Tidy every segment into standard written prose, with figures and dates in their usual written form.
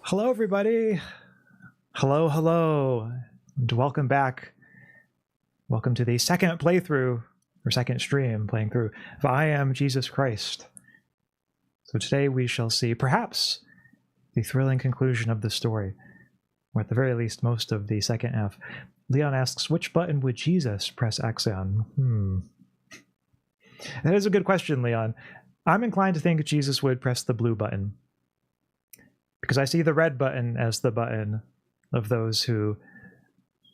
Hello, everybody. Hello, and welcome back. Welcome to the second playthrough, or second stream playing through, of I Am Jesus Christ. So today we shall see, perhaps, the thrilling conclusion of the story, or at the very least, most of the second half. Leon asks, which button would Jesus press Axaeon? That is a good question, Leon. I'm inclined to think Jesus would press the blue button, because I see the red button as the button of those who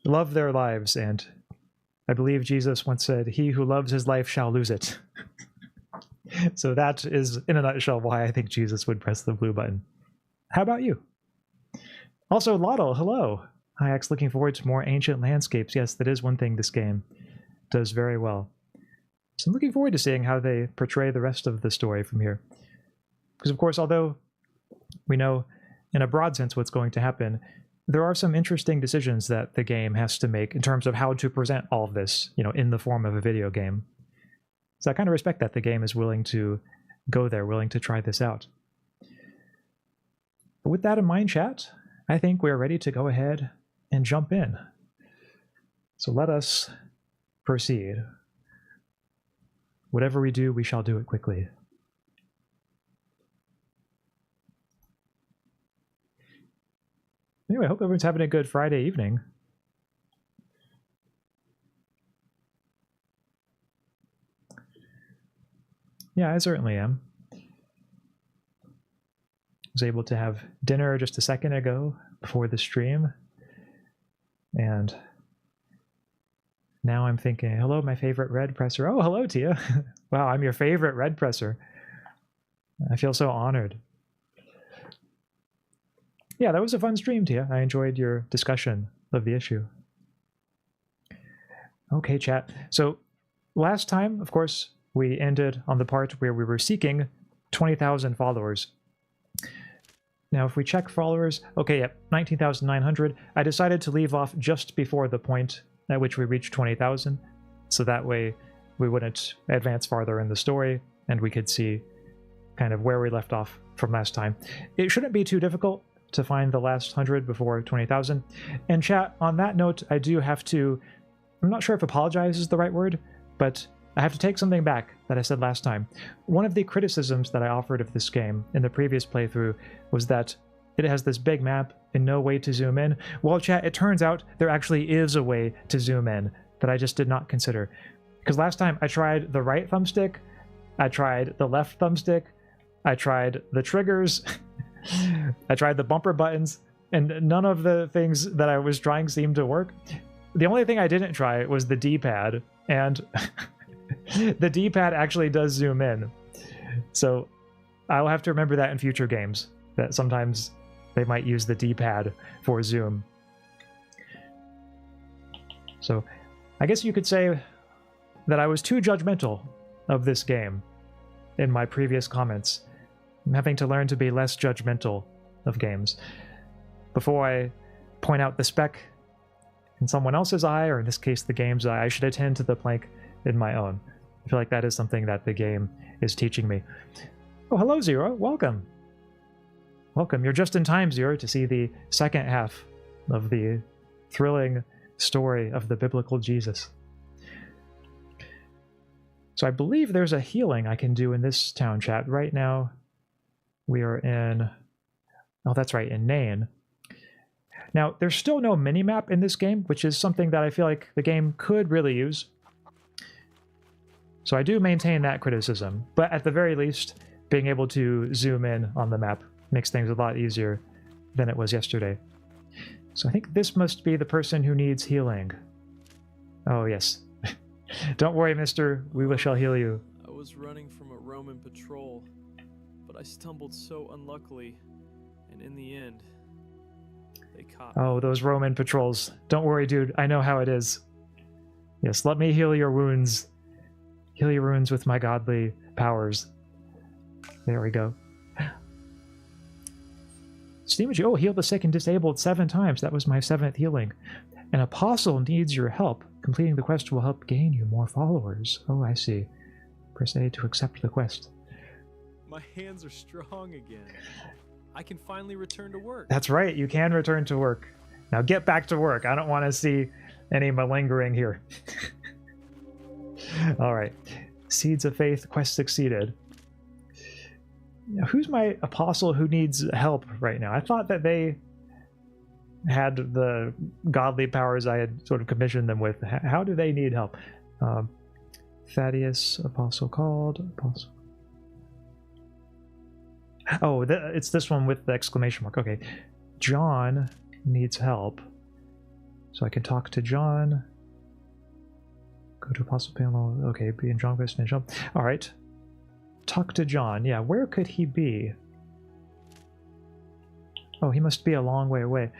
love their lives, and I believe Jesus once said, "He who loves his life shall lose it." So that is, in a nutshell, why I think Jesus would press the blue button. How about you? Also, Lottle, hello. Hi, X, looking forward to more ancient landscapes. Yes, that is one thing this game does very well. So I'm looking forward to seeing how they portray the rest of the story from here. Because, of course, although we know in a broad sense what's going to happen, there are some interesting decisions that the game has to make in terms of how to present all of this, in the form of a video game. So I kind of respect that the game is willing to go there, willing to try this out. But with that in mind, chat, I think we're ready to go ahead and jump in. So let us proceed. Whatever we do, we shall do it quickly. Anyway, I hope everyone's having a good Friday evening. Yeah, I certainly am. I was able to have dinner just a second ago before the stream. And now I'm thinking, hello, my favorite red presser. Oh, hello, Tia. Wow, I'm your favorite red presser. I feel so honored. Yeah, that was a fun stream, Tia. I enjoyed your discussion of the issue. Okay, chat. So last time, of course, we ended on the part where we were seeking 20,000 followers. Now, if we check followers, okay, yep, 19,900. I decided to leave off just before the point at which we reached 20,000, so that way we wouldn't advance farther in the story, and we could see kind of where we left off from last time. It shouldn't be too difficult to find the last 100 before 20,000. And chat, on that note, I do have to, I'm not sure if apologize is the right word, but I have to take something back that I said last time. One of the criticisms that I offered of this game in the previous playthrough was that it has this big map and no way to zoom in. Well, chat, it turns out there actually is a way to zoom in that I just did not consider. Because last time I tried the right thumbstick, I tried the left thumbstick, I tried the triggers, I tried the bumper buttons, and none of the things that I was trying seemed to work. The only thing I didn't try was the D-pad, and the D-pad actually does zoom in. So I'll have to remember that in future games, that sometimes they might use the D-pad for zoom. So I guess you could say that I was too judgmental of this game in my previous comments. I'm having to learn to be less judgmental of games. Before I point out the speck in someone else's eye, or in this case the game's eye, I should attend to the plank in my own. I feel like that is something that the game is teaching me. Oh, hello, Zero. Welcome. Welcome. You're just in time, Zero, to see the second half of the thrilling story of the biblical Jesus. So I believe there's a healing I can do in this town chat. Right now, we are in... Oh, that's right, in Nain. Now, there's still no minimap in this game, which is something that I feel like the game could really use. So I do maintain that criticism, but at the very least, being able to zoom in on the map makes things a lot easier than it was yesterday. So I think this must be the person who needs healing. Oh, yes. Don't worry, mister. We shall heal you. I was running from a Roman patrol, but I stumbled so unluckily, and in the end, they caught me. Oh, those Roman patrols. Don't worry, dude. I know how it is. Yes, let me heal your wounds. Heal your wounds with my godly powers. There we go. Steam, oh, heal the sick and disabled 7 times. That was my 7th healing. An apostle needs your help. Completing the quest will help gain you more followers. Oh, I see. Press A to accept the quest. My hands are strong again. I can finally return to work. That's right. You can return to work. Now get back to work. I don't want to see any malingering here. All right. Seeds of Faith quest succeeded. Now, who's my apostle who needs help right now? I thought that they had the godly powers I had sort of commissioned them with. How do they need help? Thaddeus, apostle called. Apostle. Oh, it's this one with the exclamation mark. Okay. John needs help. So I can talk to John. Go to apostle panel. Okay, be in John quest, finish up. All right. Talk to John. Yeah, where could he be? Oh, he must be a long way away.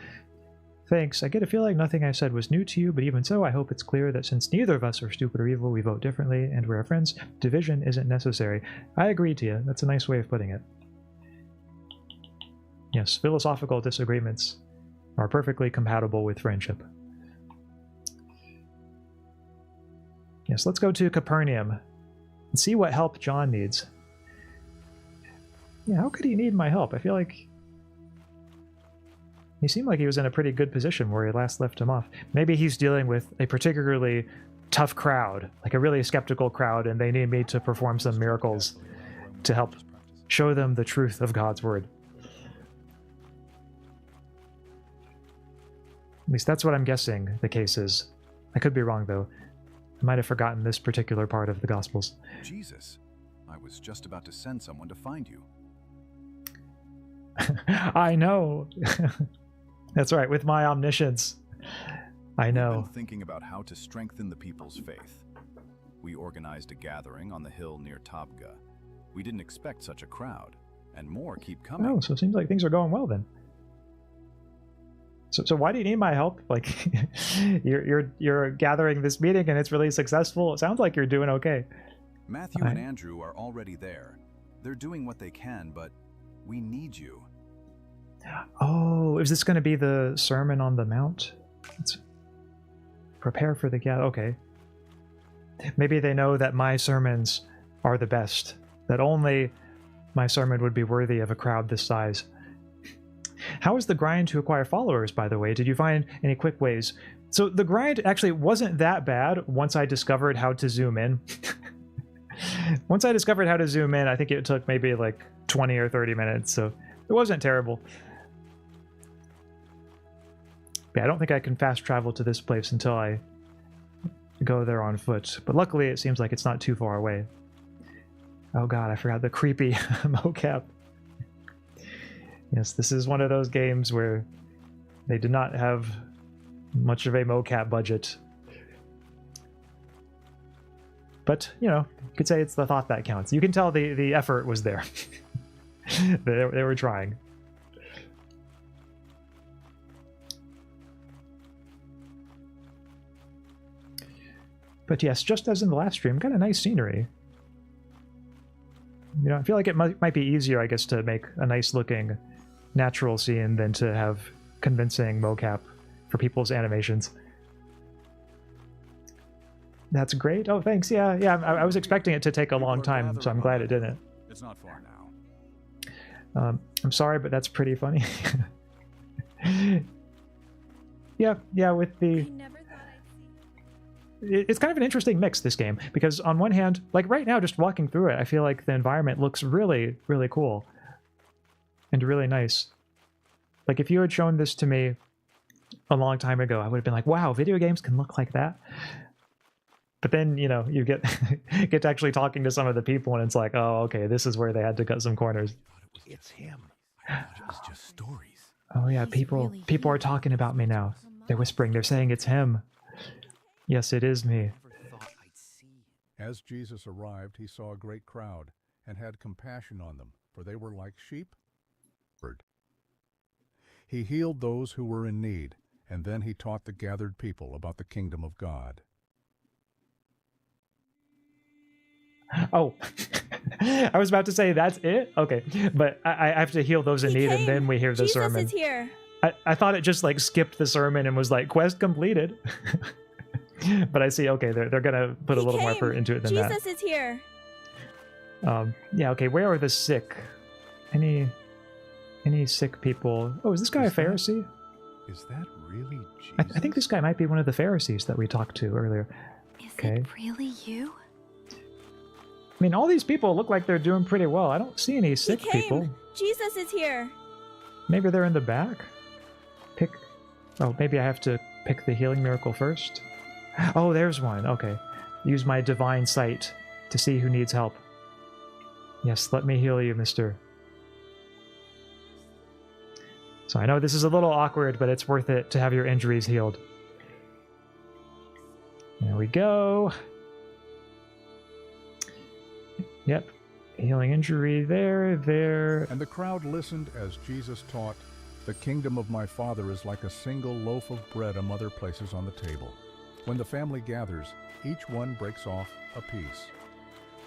Thanks. I get a feeling nothing I said was new to you, but even so, I hope it's clear that since neither of us are stupid or evil, we vote differently, and we're friends, division isn't necessary. I agree to you. That's a nice way of putting it. Yes, philosophical disagreements are perfectly compatible with friendship. Yes, let's go to Capernaum and see what help John needs. Yeah, how could he need my help? I feel like he seemed like he was in a pretty good position where he last left him off. Maybe he's dealing with a particularly tough crowd, like a really skeptical crowd, and they need me to perform some miracles to help show them the truth of God's word. At least that's what I'm guessing the case is. I could be wrong, though. I might have forgotten this particular part of the Gospels. Jesus, I was just about to send someone to find you. I know. That's right, with my omniscience. I know. We've been thinking about how to strengthen the people's faith. We organized a gathering on the hill near Tabga. We didn't expect such a crowd, and more keep coming. Oh, so it seems like things are going well then. So why do you need my help? Like, you're gathering this meeting and it's really successful. It sounds like you're doing okay. Matthew and Andrew are already there. They're doing what they can, but we need you. Oh, is this going to be the Sermon on the Mount? Let's prepare for the gather. Okay. Maybe they know that my sermons are the best. That only my sermon would be worthy of a crowd this size. How is the grind to acquire followers, by the way? Did you find any quick ways? So the grind actually wasn't that bad once I discovered how to zoom in. Once I discovered how to zoom in, I think it took maybe like 20 or 30 minutes, so it wasn't terrible. But I don't think I can fast travel to this place until I go there on foot. But luckily, it seems like it's not too far away. Oh god, I forgot the creepy mocap. Yes, this is one of those games where they did not have much of a mocap budget. But, you know, you could say it's the thought that counts. You can tell the effort was there. they were trying. But yes, just as in the last stream, kind of nice scenery. You know, I feel like it might be easier, I guess, to make a nice looking natural scene than to have convincing mocap for people's animations. That's great. Oh, thanks. Yeah, I was expecting it to take a long time, so I'm glad it didn't. It's not far now. I'm sorry, but that's pretty funny. yeah, with the... It's kind of an interesting mix, this game, because on one hand, like right now, just walking through it, I feel like the environment looks really, really cool and really nice. Like if you had shown this to me a long time ago, I would have been like, wow, video games can look like that. But then, you know, you get to actually talking to some of the people and it's like, oh, okay, this is where they had to cut some corners. It's him. It was just stories. Oh yeah, people are talking about me now. They're whispering, they're saying it's him. Yes, it is me. As Jesus arrived, he saw a great crowd and had compassion on them, for they were like sheep. He healed those who were in need, and then he taught the gathered people about the kingdom of God. Oh, I was about to say that's it? Okay, but I have to heal those in need, and then we hear the sermon. Jesus is here. I thought it just like skipped the sermon and was like, quest completed. But I see, okay, they're gonna put a little more effort into it than that. Jesus is here. Yeah, okay, where are the sick? Any sick people? Oh, is this guy a Pharisee? Is that really Jesus? I think this guy might be one of the Pharisees that we talked to earlier. Is Okay. it really you? I mean, all these people look like they're doing pretty well. I don't see any sick people. Jesus is here. Maybe they're in the back? Oh, maybe I have to pick the healing miracle first? Oh, there's one. Okay. Use my divine sight to see who needs help. Yes, let me heal you, mister. So I know this is a little awkward, but it's worth it to have your injuries healed. There we go. Yep. Healing injury there. And the crowd listened as Jesus taught, "The kingdom of my Father is like a single loaf of bread a mother places on the table. When the family gathers, each one breaks off a piece.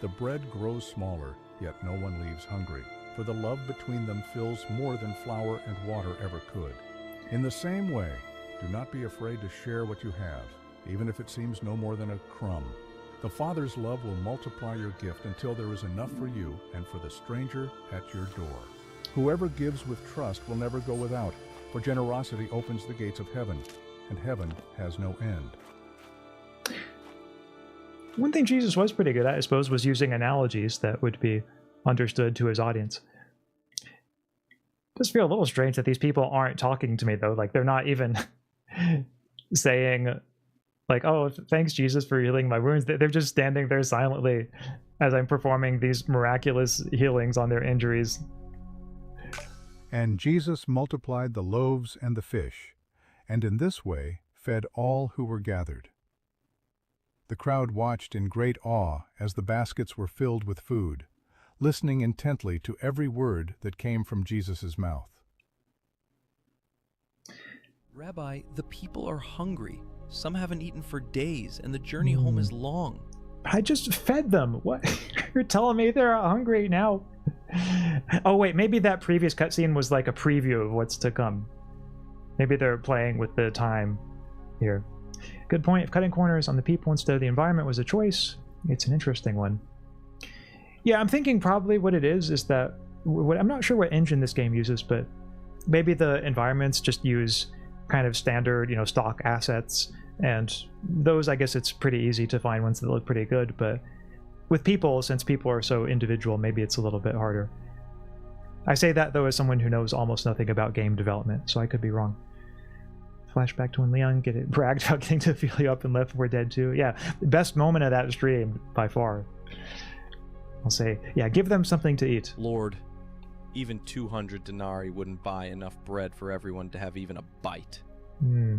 The bread grows smaller, yet no one leaves hungry, for the love between them fills more than flour and water ever could. In the same way, do not be afraid to share what you have, even if it seems no more than a crumb. The Father's love will multiply your gift until there is enough for you and for the stranger at your door. Whoever gives with trust will never go without, for generosity opens the gates of heaven, and heaven has no end." One thing Jesus was pretty good at, I suppose, was using analogies that would be understood to his audience. It does feel a little strange that these people aren't talking to me, though. Like, they're not even saying, like, oh, thanks, Jesus, for healing my wounds. They're just standing there silently as I'm performing these miraculous healings on their injuries. And Jesus multiplied the loaves and the fish, and in this way fed all who were gathered. The crowd watched in great awe as the baskets were filled with food, listening intently to every word that came from Jesus' mouth. Rabbi, the people are hungry. Some haven't eaten for days, and the journey home is long. I just fed them. What? You're telling me they're hungry now? Oh, wait, maybe that previous cutscene was like a preview of what's to come. Maybe they're playing with the time here. Good point. If cutting corners on the people instead of the environment was a choice, it's an interesting one. Yeah, I'm thinking probably what it is that... I'm not sure what engine this game uses, but maybe the environments just use kind of standard, you know, stock assets, and those, I guess it's pretty easy to find ones that look pretty good, but with people, since people are so individual, maybe it's a little bit harder. I say that, though, as someone who knows almost nothing about game development, so I could be wrong. Flashback to when Leon bragged about getting to Ophelia up in Left 4 Dead 2. Yeah, best moment of that stream, by far. I'll say, yeah, give them something to eat. Lord, Even 200 denarii wouldn't buy enough bread for everyone to have even a bite. Hmm.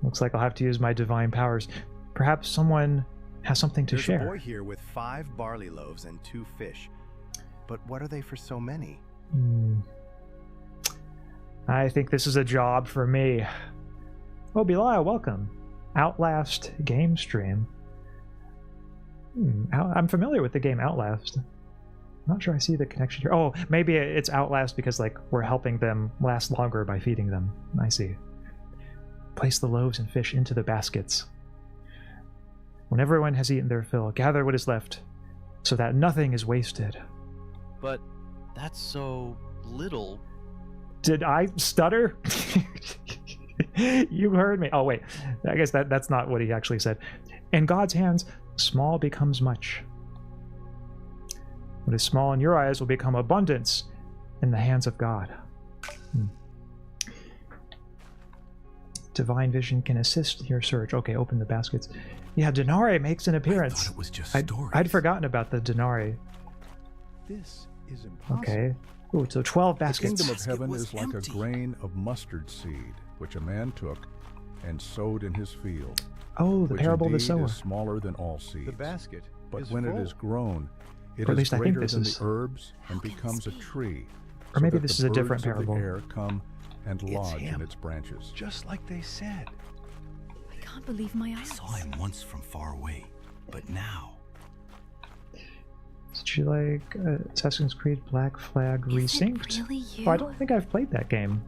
Looks like I'll have to use my divine powers. Perhaps someone has something to There's share. a boy here with 5 barley loaves and 2 fish. But what are they for so many? I think this is a job for me. Oh, Belial, welcome. Outlast game stream. I'm familiar with the game Outlast. Not sure I see the connection here. Oh, maybe it's Outlast because like we're helping them last longer by feeding them. I see. Place the loaves and fish into the baskets. When everyone has eaten their fill, gather what is left so that nothing is wasted. But that's so little. Did I stutter? You heard me. Oh, wait. I guess that's not what he actually said. In God's hands, small becomes much. What is small in your eyes will become abundance in the hands of God. Divine vision can assist your search. Okay, open the baskets. Yeah, denarii makes an appearance. I thought it was just stories. I'd forgotten about the denarii. This is impossible. Okay. Ooh, so 12 The baskets. kingdom of heaven was is like empty. a grain of mustard seed, which a man took and sowed in his field. Oh, the which parable of the indeed sower. is smaller than all seeds. The basket But is when full. it is grown, it Or at is least I think greater this than is- the herbs and becomes a tree. Or maybe so that this the is a different birds of parable. the air come and It's lodge him. in its branches. Just like they said. I can't believe my I eyes. saw him once from far away, but now... Did you like Assassin's Creed Black Flag Is it Resynced? really you? Oh, I don't think I've played that game.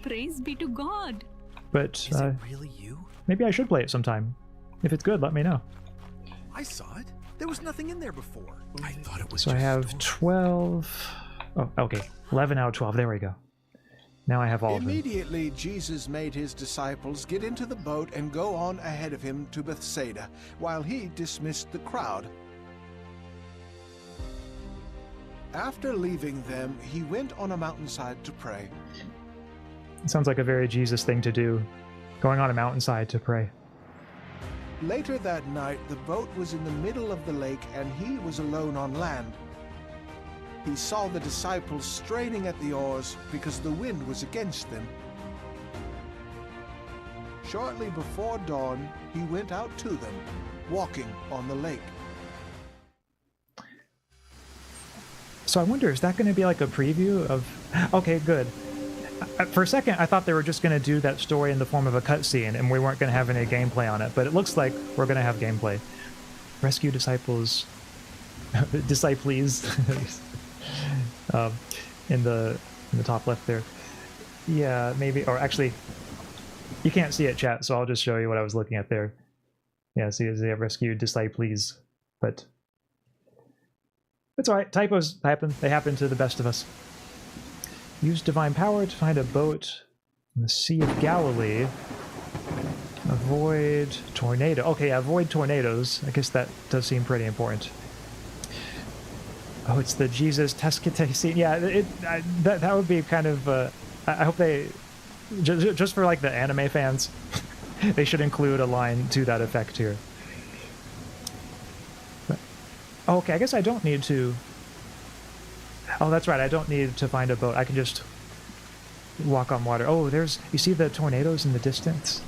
Praise be to God. But Is it really you? maybe I should play it sometime. If it's good, let me know. I saw it. There was nothing in there before. I thought it was So I just have stories. 12... Oh, okay. 11 out of 12. There we go. Now I have all of them. Immediately, Jesus made his disciples get into the boat and go on ahead of him to Bethsaida, while he dismissed the crowd. After leaving them, he went on a mountainside to pray. It sounds like a very Jesus thing to do. Going on a mountainside to pray. Later that night, the boat was in the middle of the lake and he was alone on land. He saw the disciples straining at the oars because the wind was against them. Shortly before dawn, he went out to them, walking on the lake. So I wonder, is that going to be like a preview of... Okay, good. For a second, I thought they were just going to do that story in the form of a cutscene, and we weren't going to have any gameplay on it, but it looks like we're going to have gameplay. Rescue disciples... disciples... in the top left there. Yeah, maybe... Or actually, you can't see it, chat, so I'll just show you what I was looking at there. Yeah, see, they have rescued disciples, but... It's alright, typos happen. They happen to the best of us. Use divine power to find a boat in the Sea of Galilee. Avoid tornado. Okay, avoid tornadoes. I guess that does seem pretty important. Oh, it's the Jesus Teskete scene. Yeah, that would be kind of... I hope they... Just for like the anime fans, they should include a line to that effect here. Okay, I guess I don't need to... Oh, that's right, I don't need to find a boat. I can just walk on water. Oh, there's... You see the tornadoes in the distance?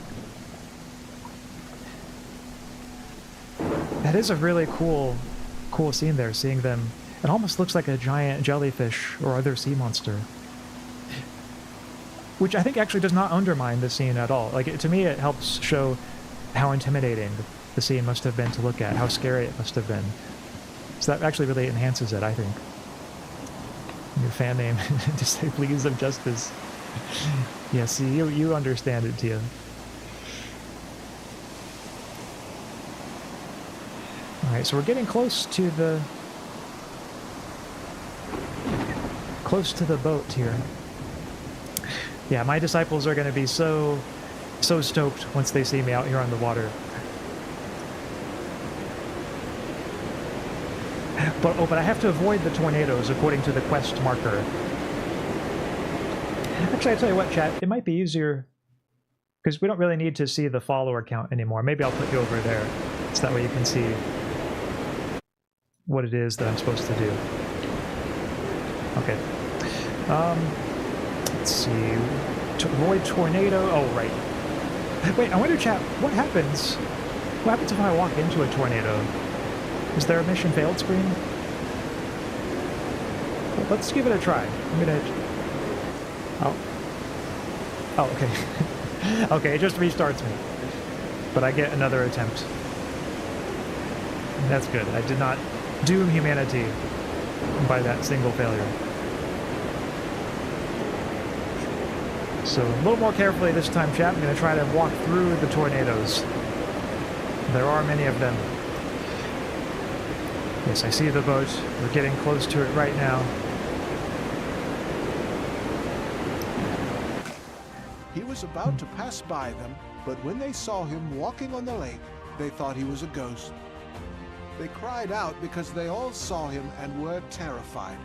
That is a really cool scene there, seeing them. It almost looks like a giant jellyfish or other sea monster. Which I think actually does not undermine the scene at all. Like, to me, it helps show how intimidating the scene must have been to look at, how scary it must have been. So that actually really enhances it, I think. Your fan name, Disciples of Justice. Yeah, see, you understand it, Tia. Alright, so we're getting close to the boat here. Yeah, my disciples are going to be so stoked once they see me out here on the water. But I have to avoid the tornadoes according to the quest marker. Actually, I tell you what, chat, it might be easier because we don't really need to see the follower count anymore. Maybe I'll put you over there, so that way you can see what it is that I'm supposed to do. Okay. Let's see. Avoid tornado. Oh, right. Wait, I wonder, chat, what happens? What happens if I walk into a tornado? Is there a mission failed screen? Well, let's give it a try. I'm gonna... Oh. Oh, okay. Okay, it just restarts me. But I get another attempt. That's good. I did not doom humanity by that single failure. So a little more carefully this time, chat. I'm going to try to walk through the tornadoes. There are many of them. Yes, I see the boat. We're getting close to it right now. He was about to pass by them, but when they saw him walking on the lake, they thought he was a ghost. They cried out because they all saw him and were terrified.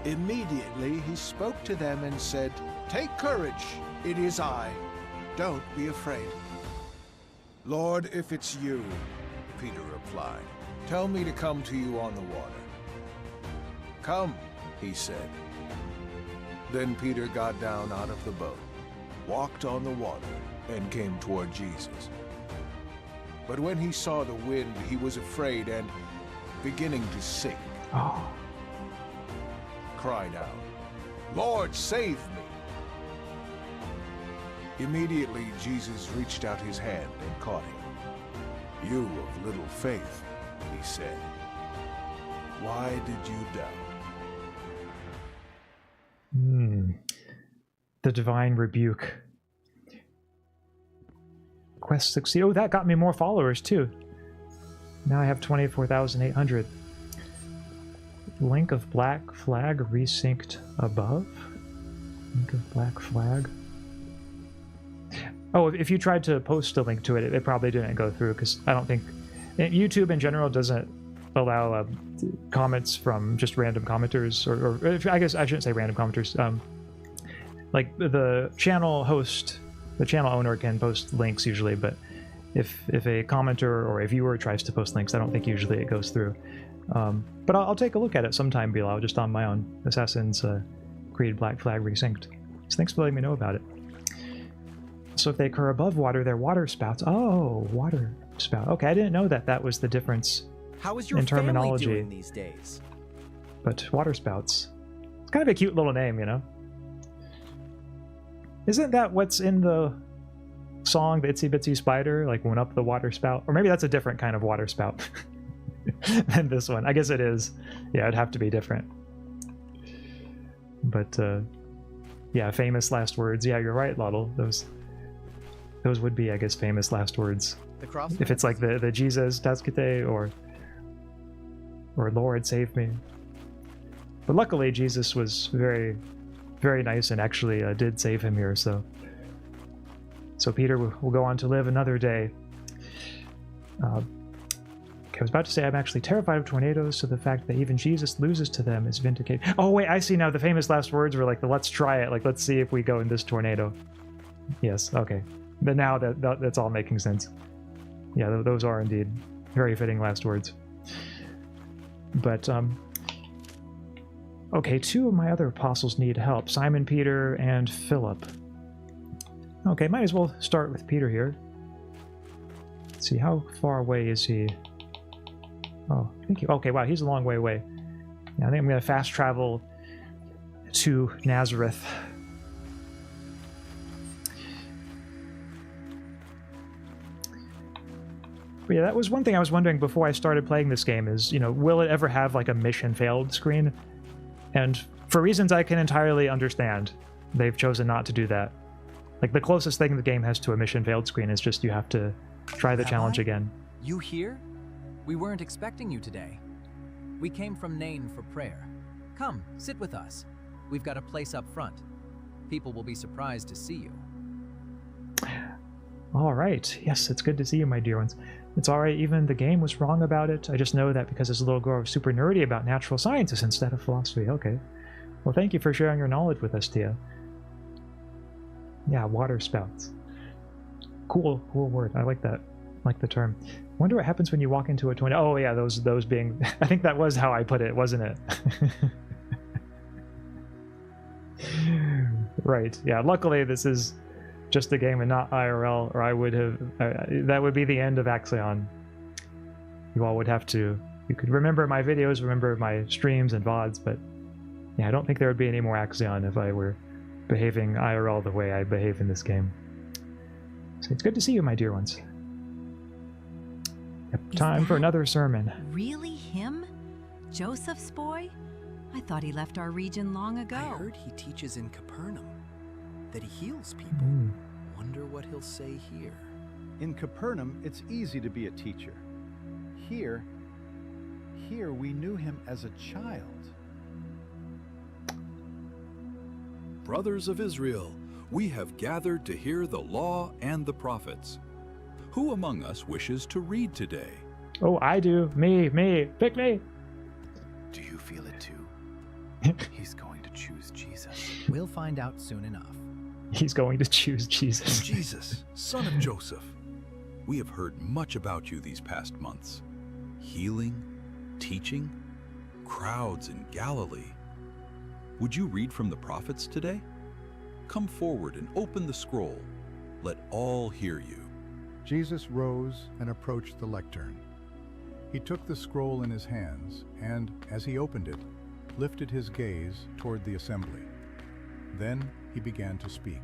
Immediately he spoke to them and said, "Take courage, it is I. Don't be afraid." "Lord, if it's you," Peter replied, "tell me to come to you on the water." "Come," he said. Then Peter got down out of the boat, walked on the water, and came toward Jesus. But when he saw the wind, he was afraid and, beginning to sink, cried out, "Lord, save me!" Immediately Jesus reached out his hand and caught him. "You of little faith," he said, "why did you doubt?" The divine rebuke. Quest succeed. Oh, that got me more followers too. Now I have 24,800. Link of black flag resynced above. Link of black flag. Oh, if you tried to post a link to it, it probably didn't go through, because I don't think YouTube in general doesn't allow comments from just random commenters, or I guess I shouldn't say random commenters. Like the channel host, the channel owner can post links usually, but if a commenter or a viewer tries to post links, I don't think usually it goes through. But I'll take a look at it sometime, Bilal, just on my own. Assassin's Creed Black Flag Resynced. So thanks for letting me know about it. So if they occur above water, they're water spouts. Oh, water spout. Okay, I didn't know that that was the difference. How is your in terminology family doing these days? But water spouts. It's kind of a cute little name, you know? Isn't that what's in the song, the Itsy Bitsy Spider, like went up the water spout? Or maybe that's a different kind of water spout than this one. I guess it is. Yeah, it'd have to be different. But, yeah, famous last words. Yeah, you're right, Lottle. Those would be, I guess, famous last words. If it's like the Jesus, Tazkite, or Lord, save me. But luckily, Jesus was very, very nice and actually did save him here, so Peter will go on to live another day. Okay, I was about to say I'm actually terrified of tornadoes, so the fact that even Jesus loses to them is vindicated. Oh wait, I see now. The famous last words were like the "let's try it," like let's see if we go in this tornado. Yes, okay. But now that's all making sense. Yeah, those are indeed very fitting last words. But okay, two of my other apostles need help: Simon Peter and Philip. Okay, might as well start with Peter here. Let's see, how far away is he? Oh, thank you. Okay, wow, he's a long way away. Yeah, I think I'm going to fast travel to Nazareth. But yeah, that was one thing I was wondering before I started playing this game is, you know, will it ever have like a mission failed screen? And for reasons I can entirely understand, they've chosen not to do that. Like the closest thing the game has to a mission failed screen is just you have to try the challenge again. You here? We weren't expecting you today. We came from Nain for prayer. Come, sit with us. We've got a place up front. People will be surprised to see you. All right. Yes, it's good to see you, my dear ones. It's all right, even the game was wrong about it. I just know that because this little girl was super nerdy about natural sciences instead of philosophy. Okay. Well, thank you for sharing your knowledge with us, Tia. Yeah, water spouts. Cool word. I like that. I like the term. Wonder what happens when you walk into a tornado. Oh yeah, those being. I think that was how I put it, wasn't it? Right. Yeah. Luckily, this is just a game and not IRL, or I would have. That would be the end of Axaeon. You all would have to. You could remember my videos, remember my streams and VODs, but yeah, I don't think there would be any more Axaeon if I were behaving IRL the way I behave in this game. So it's good to see you, my dear ones. Yep, time for another sermon. Really him? Joseph's boy? I thought he left our region long ago. I heard he teaches in Capernaum, that he heals people. Wonder what he'll say here. In Capernaum, it's easy to be a teacher. Here we knew him as a child. Brothers of Israel, we have gathered to hear the law and the prophets. Who among us wishes to read today? Oh, I do. Me. Pick me. Do you feel it too? He's going to choose Jesus. We'll find out soon enough. He's going to choose Jesus. Jesus, son of Joseph. We have heard much about you these past months. Healing, teaching, crowds in Galilee. Would you read from the prophets today? Come forward and open the scroll. Let all hear you. Jesus rose and approached the lectern. He took the scroll in his hands and, as he opened it, lifted his gaze toward the assembly. Then he began to speak.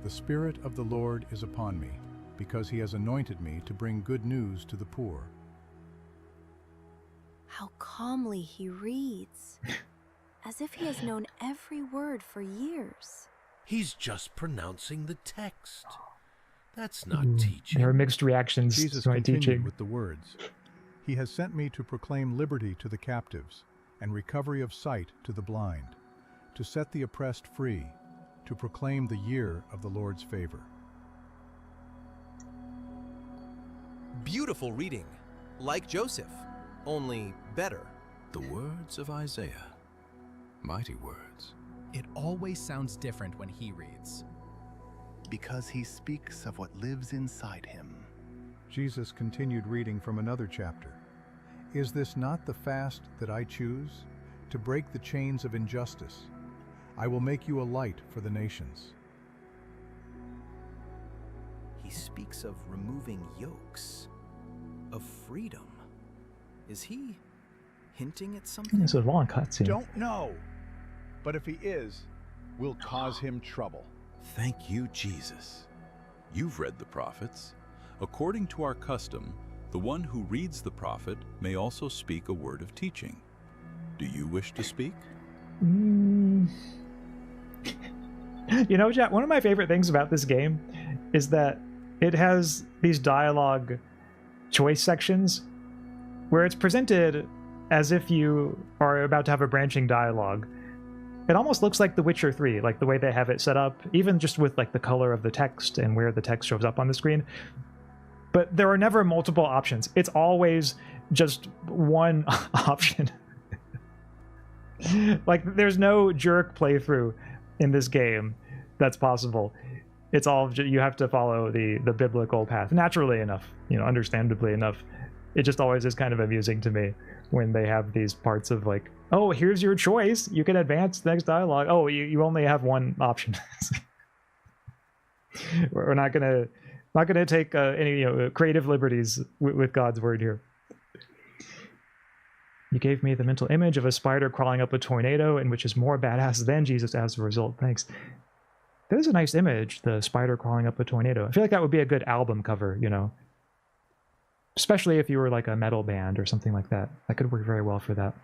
The Spirit of the Lord is upon me, because he has anointed me to bring good news to the poor. How calmly he reads, as if he has known every word for years. He's just pronouncing the text. That's not teaching. There are mixed reactions Jesus to my continued teaching. with the words, "He has sent me to proclaim liberty to the captives and recovery of sight to the blind, to set the oppressed free, to proclaim the year of the Lord's favor." Beautiful reading. Like Joseph, only better. The words of Isaiah. Mighty words. It always sounds different when he reads. Because he speaks of what lives inside him. Jesus continued reading from another chapter. "Is this not the fast that I choose? To break the chains of injustice. I will make you a light for the nations." He speaks of removing yokes, of freedom. Is he hinting at something? This is a long cutscene. Don't know. But if he is, we'll cause him trouble. Thank you, Jesus. You've read the prophets. According to our custom, the one who reads the prophet may also speak a word of teaching. Do you wish to speak? You know, Jack, one of my favorite things about this game is that it has these dialogue choice sections where it's presented as if you are about to have a branching dialogue. It almost looks like The Witcher 3, like the way they have it set up, even just with like the color of the text and where the text shows up on the screen. But there are never multiple options. It's always just one option. Like, there's no jerk playthrough in this game that's possible. It's all, you have to follow the biblical path. Naturally enough, understandably enough. It just always is kind of amusing to me when they have these parts of like, oh, here's your choice. You can advance the next dialogue. Oh, you only have one option. We're not gonna take any creative liberties with God's word here. You gave me the mental image of a spider crawling up a tornado, and which is more badass than Jesus as a result. Thanks. That is a nice image, the spider crawling up a tornado. I feel like that would be a good album cover, especially if you were like a metal band or something like that. That could work very well for that.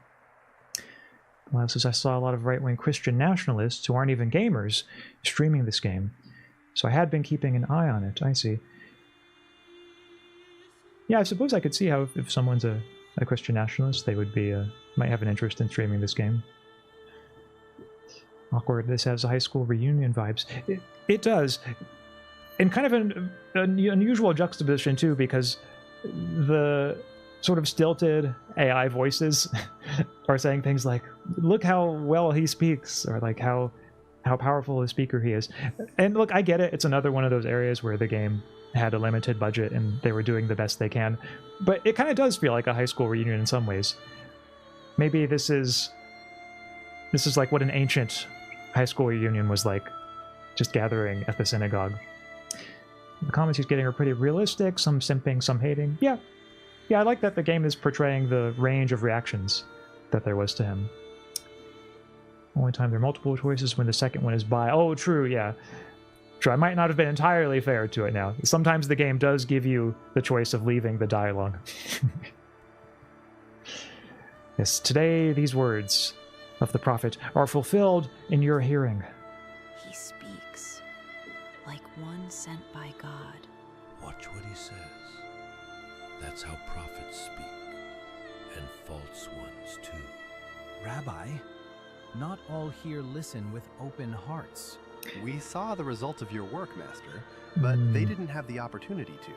Well, says I saw a lot of right-wing Christian nationalists who aren't even gamers streaming this game, so I had been keeping an eye on it. I see. Yeah, I suppose I could see how if someone's a Christian nationalist, they would be might have an interest in streaming this game. Awkward. This has high school reunion vibes. It does, and kind of an unusual juxtaposition too, because the sort of stilted AI voices are saying things like, "Look how well he speaks," or like how powerful a speaker he is. And look, I get it. It's another one of those areas where the game had a limited budget and they were doing the best they can. But it kind of does feel like a high school reunion in some ways. Maybe this is like what an ancient high school reunion was like just gathering at the synagogue. The comments he's getting are pretty realistic, some simping, some hating. Yeah, I like that the game is portraying the range of reactions that there was to him. Only time there are multiple choices when the second one is by. Oh, true, yeah. True, I might not have been entirely fair to it now. Sometimes the game does give you the choice of leaving the dialogue. Yes, today these words of the prophet are fulfilled in your hearing. He speaks like one sent by God. Watch what he says. That's how prophets speak. And false ones too. Rabbi, not all here listen with open hearts. We saw the result of your work, Master, but they didn't have the opportunity to.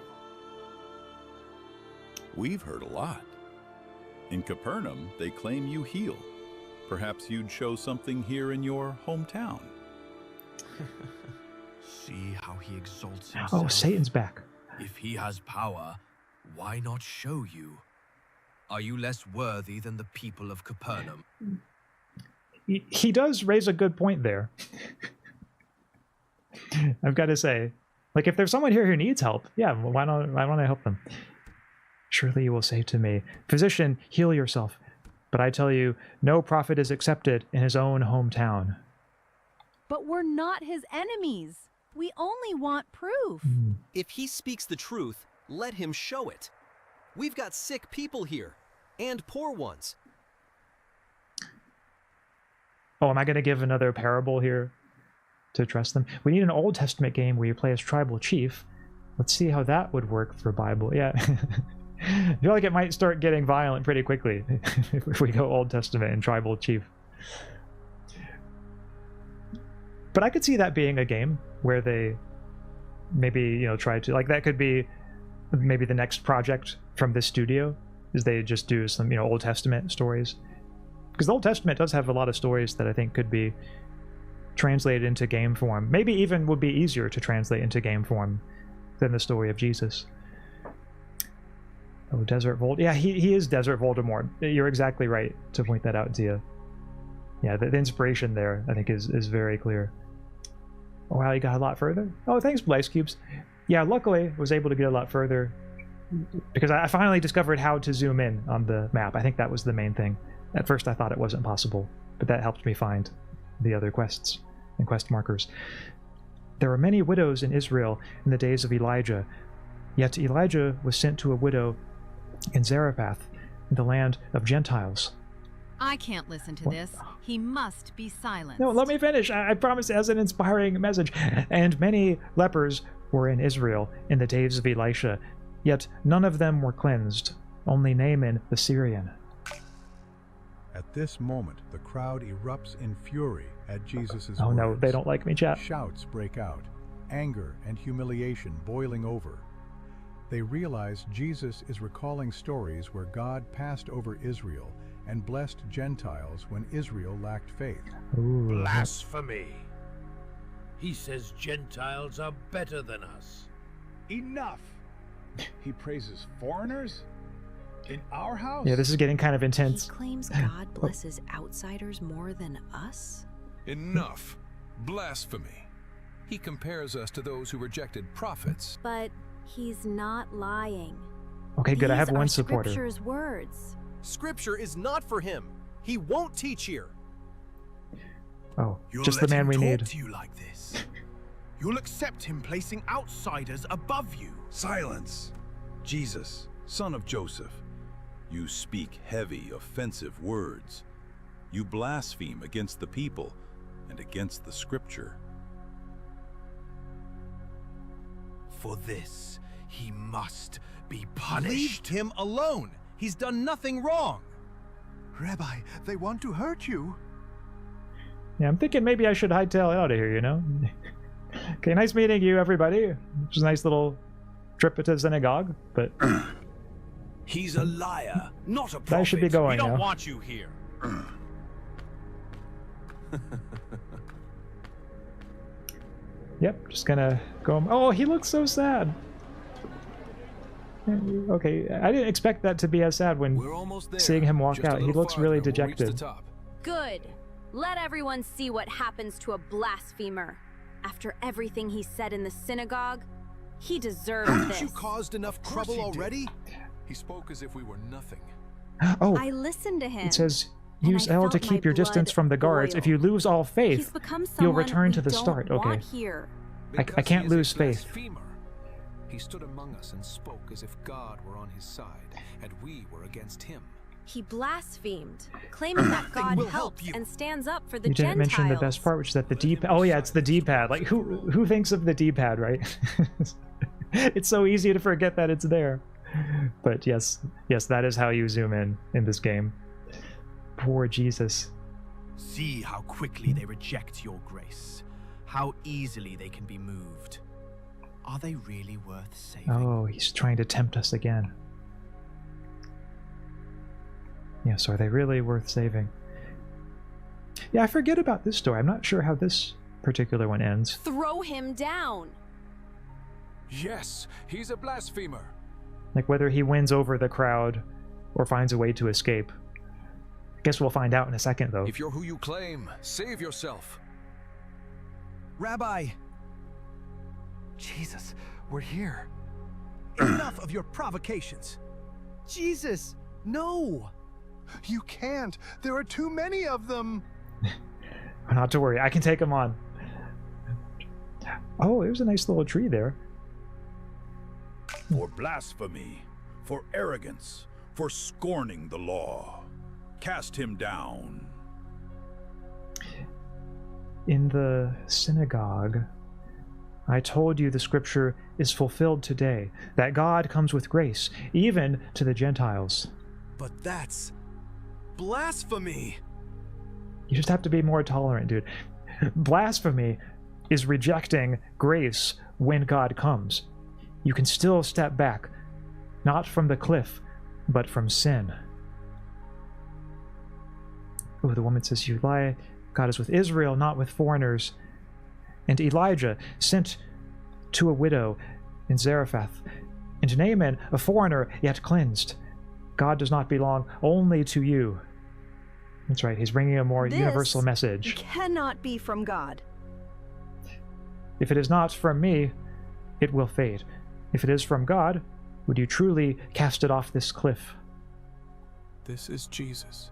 We've heard a lot. In Capernaum, they claim you heal. Perhaps you'd show something here in your hometown. See how he exalts himself. Oh, Satan's back. If he has power, why not show you? Are you less worthy than the people of Capernaum? He does raise a good point there. I've got to say, like, if there's someone here who needs help, yeah, well, why don't I help them? Surely you will say to me, physician, heal yourself. But I tell you, no prophet is accepted in his own hometown. But we're not his enemies. We only want proof. If he speaks the truth, let him show it. We've got sick people here, and poor ones. Oh, am I going to give another parable here to trust them? We need an Old Testament game where you play as tribal chief. Let's see how that would work for Bible. Yeah. I feel like it might start getting violent pretty quickly if we go Old Testament and tribal chief. But I could see that being a game where they maybe, you know, try to, like, that could be maybe the next project from this studio, is they just do some, you know, Old Testament stories. Because the Old Testament does have a lot of stories that I think could be translated into game form. Maybe even would be easier to translate into game form than the story of Jesus. Oh, Desert Vold. Yeah, he is Desert Voldemort. You're exactly right to point that out, Zia. Yeah, the inspiration there, I think, is very clear. Oh, wow, you got a lot further? Oh, thanks, Blaze Cubes. Yeah, luckily, I was able to get a lot further because I finally discovered how to zoom in on the map. I think that was the main thing. At first, I thought it wasn't possible, but that helped me find the other quests and quest markers. There were many widows in Israel in the days of Elijah, yet Elijah was sent to a widow in Zarephath, in the land of Gentiles. I can't listen to this. He must be silenced. No, let me finish. I promise it has an inspiring message. And many lepers were in Israel in the days of Elisha, yet none of them were cleansed, only Naaman the Syrian. At this moment, the crowd erupts in fury at Jesus' Oh words. no, they don't like me, chat. Shouts break out, anger and humiliation boiling over. They realize Jesus is recalling stories where God passed over Israel and blessed Gentiles when Israel lacked faith. Ooh. Blasphemy! He says Gentiles are better than us. Enough! He praises foreigners? In our house? Yeah, this is getting kind of intense. He claims God blesses outsiders more than us? Enough! Blasphemy! He compares us to those who rejected prophets. But he's not lying. Okay, good. I have These one are supporter. Scripture's words. Scripture is not for him. He won't teach here. Oh, You'll just let the man him we talk need. to you like this. You'll accept him placing outsiders above you. Silence! Jesus, son of Joseph, you speak heavy, offensive words. You blaspheme against the people and against the scripture. For this, he must be punished. Leave him alone. He's done nothing wrong. Rabbi, they want to hurt you. Yeah, I'm thinking maybe I should hightail out of here, you know? Okay, nice meeting you, everybody. It was a nice little trip to the synagogue, but... He's a liar, not a prophet. I should be going We don't now. want you here. Yep, just gonna go... Oh, he looks so sad. Okay, I didn't expect that to be as sad when seeing him walk out. He looks really dejected. Good. Let everyone see what happens to a blasphemer. After everything he said in the synagogue, he deserves this. You caused enough trouble already? He spoke as if we were nothing. Oh, I listened to him. it says, use L to keep your distance from the guards. If you lose all faith, you'll return to the start. Okay. I can't lose faith. He stood among us and spoke as if God were on his side, and we were against him. He blasphemed, claiming that God helps and stands up for the You didn't Gentiles. mention the best part, which is that the D-pad. Oh yeah, it's the D-pad. Like who thinks of the D-pad, right? It's so easy to forget that it's there. But yes, that is how you zoom in this game. Poor Jesus. See how quickly they reject your grace. How easily they can be moved. Are they really worth saving? Oh, he's trying to tempt us again. Yes, are they really worth saving? Yeah, I forget about this story. I'm not sure how this particular one ends. Throw him down. Yes, he's a blasphemer. Like whether he wins over the crowd or finds a way to escape. I guess we'll find out in a second, though. If you're who you claim, save yourself. Rabbi! Jesus, we're here. Enough of your provocations. Jesus, no! You can't. There are too many of them. Not to worry. I can take them on. Oh, there's a nice little tree there. For blasphemy, for arrogance, for scorning the law. Cast him down. In the synagogue, I told you the scripture is fulfilled today, that God comes with grace, even to the Gentiles. But that's blasphemy. You just have to be more tolerant, dude. Blasphemy is rejecting grace when God comes. You can still step back, not from the cliff, but from sin. Oh, the woman says, you lie. God is with Israel, not with foreigners. And Elijah sent to a widow in Zarephath, and to Naaman, a foreigner, yet cleansed. God does not belong only to you. That's right, he's bringing a more universal message. Cannot be from God. If it is not from me, it will fade. If it is from God, would you truly cast it off this cliff? This is Jesus,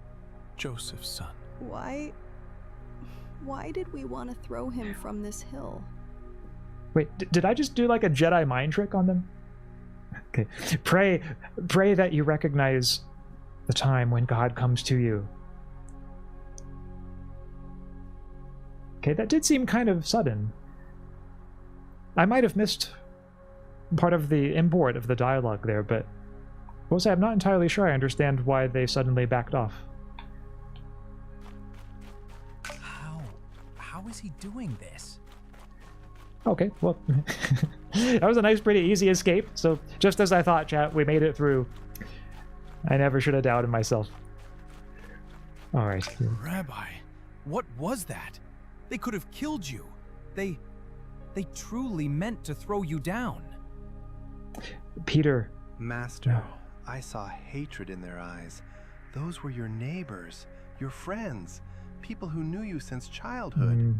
Joseph's son. Why did we want to throw him from this hill? Wait, did I just do like a Jedi mind trick on them? Okay. Pray that you recognize the time when God comes to you. Okay, that did seem kind of sudden. I might have missed part of the import of the dialogue there, but I will say I'm not entirely sure I understand why they suddenly backed off. How is he doing this? Okay, well, that was a nice, pretty easy escape. So just as I thought, chat, we made it through. I never should have doubted myself. All right. Rabbi, what was that? They could have killed you. They truly meant to throw you down. Peter. Master, no. I saw hatred in their eyes. Those were your neighbors, your friends, people who knew you since childhood.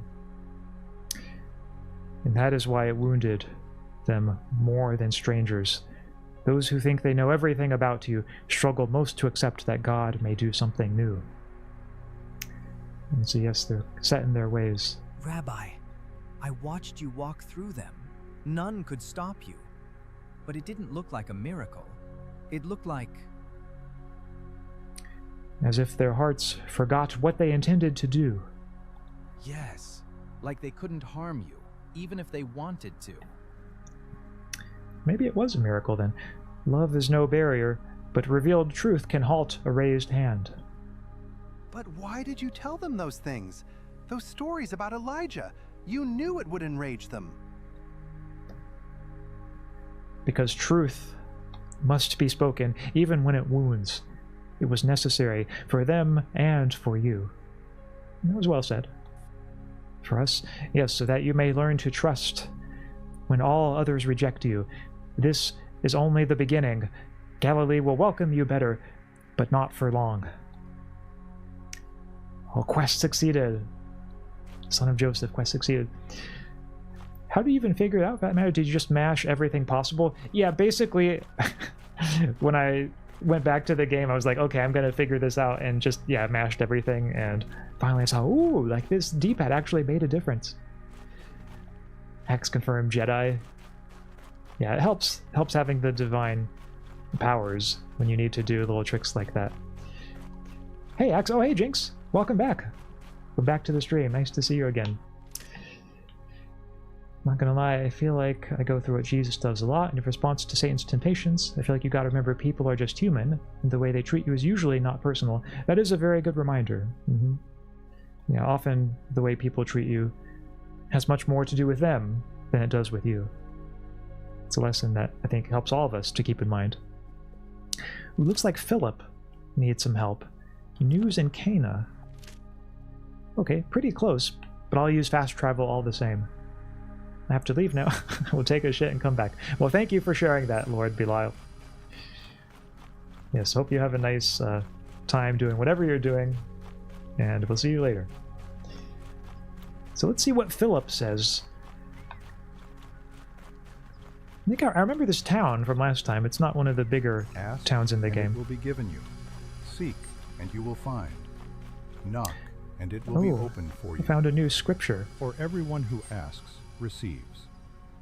And that is why it wounded them more than strangers. Those who think they know everything about you struggle most to accept that God may do something new. And so yes, they're set in their ways. Rabbi, I watched you walk through them. None could stop you. But it didn't look like a miracle. It looked like... as if their hearts forgot what they intended to do. Yes, like they couldn't harm you, even if they wanted to. Maybe it was a miracle then. Love is no barrier, but revealed truth can halt a raised hand. But why did you tell them those things? Those stories about Elijah? You knew it would enrage them. Because truth must be spoken, even when it wounds. It was necessary for them and for you. That was well said. For us, yes, so that you may learn to trust when all others reject you. This is only the beginning. Galilee will welcome you better, but not for long. Oh, quest succeeded. Son of Joseph, quest succeeded. How do you even figure it out, Fat Matter? Did you just mash everything possible? Yeah, basically, when I went back to the game, I was like, okay, I'm gonna figure this out, and just, yeah, mashed everything, and finally I saw, ooh, like this D-pad actually made a difference. Hex confirmed Jedi. Yeah, it helps having the divine powers when you need to do little tricks like that. Hey, Ax. Oh, hey, Jinx. Welcome back. Welcome back to the stream. Nice to see you again. Not gonna lie, I feel like I go through what Jesus does a lot, and in response to Satan's temptations, I feel like you gotta remember people are just human, and the way they treat you is usually not personal. That is a very good reminder. Yeah, often the way people treat you has much more to do with them than it does with you. It's a lesson that I think helps all of us to keep in mind. It looks like Philip needs some help. News in Cana. Okay, pretty close, but I'll use fast travel all the same. I have to leave now. We'll take a shit and come back. Well, thank you for sharing that, Lord Belial. Yes, hope you have a nice time doing whatever you're doing, and we'll see you later. So let's see what Philip says. I think I remember this town from last time. It's not one of the bigger towns in the game. It will be given you. Seek, and you will find. Knock, and it will be opened for you. I found a new scripture. For everyone who asks receives.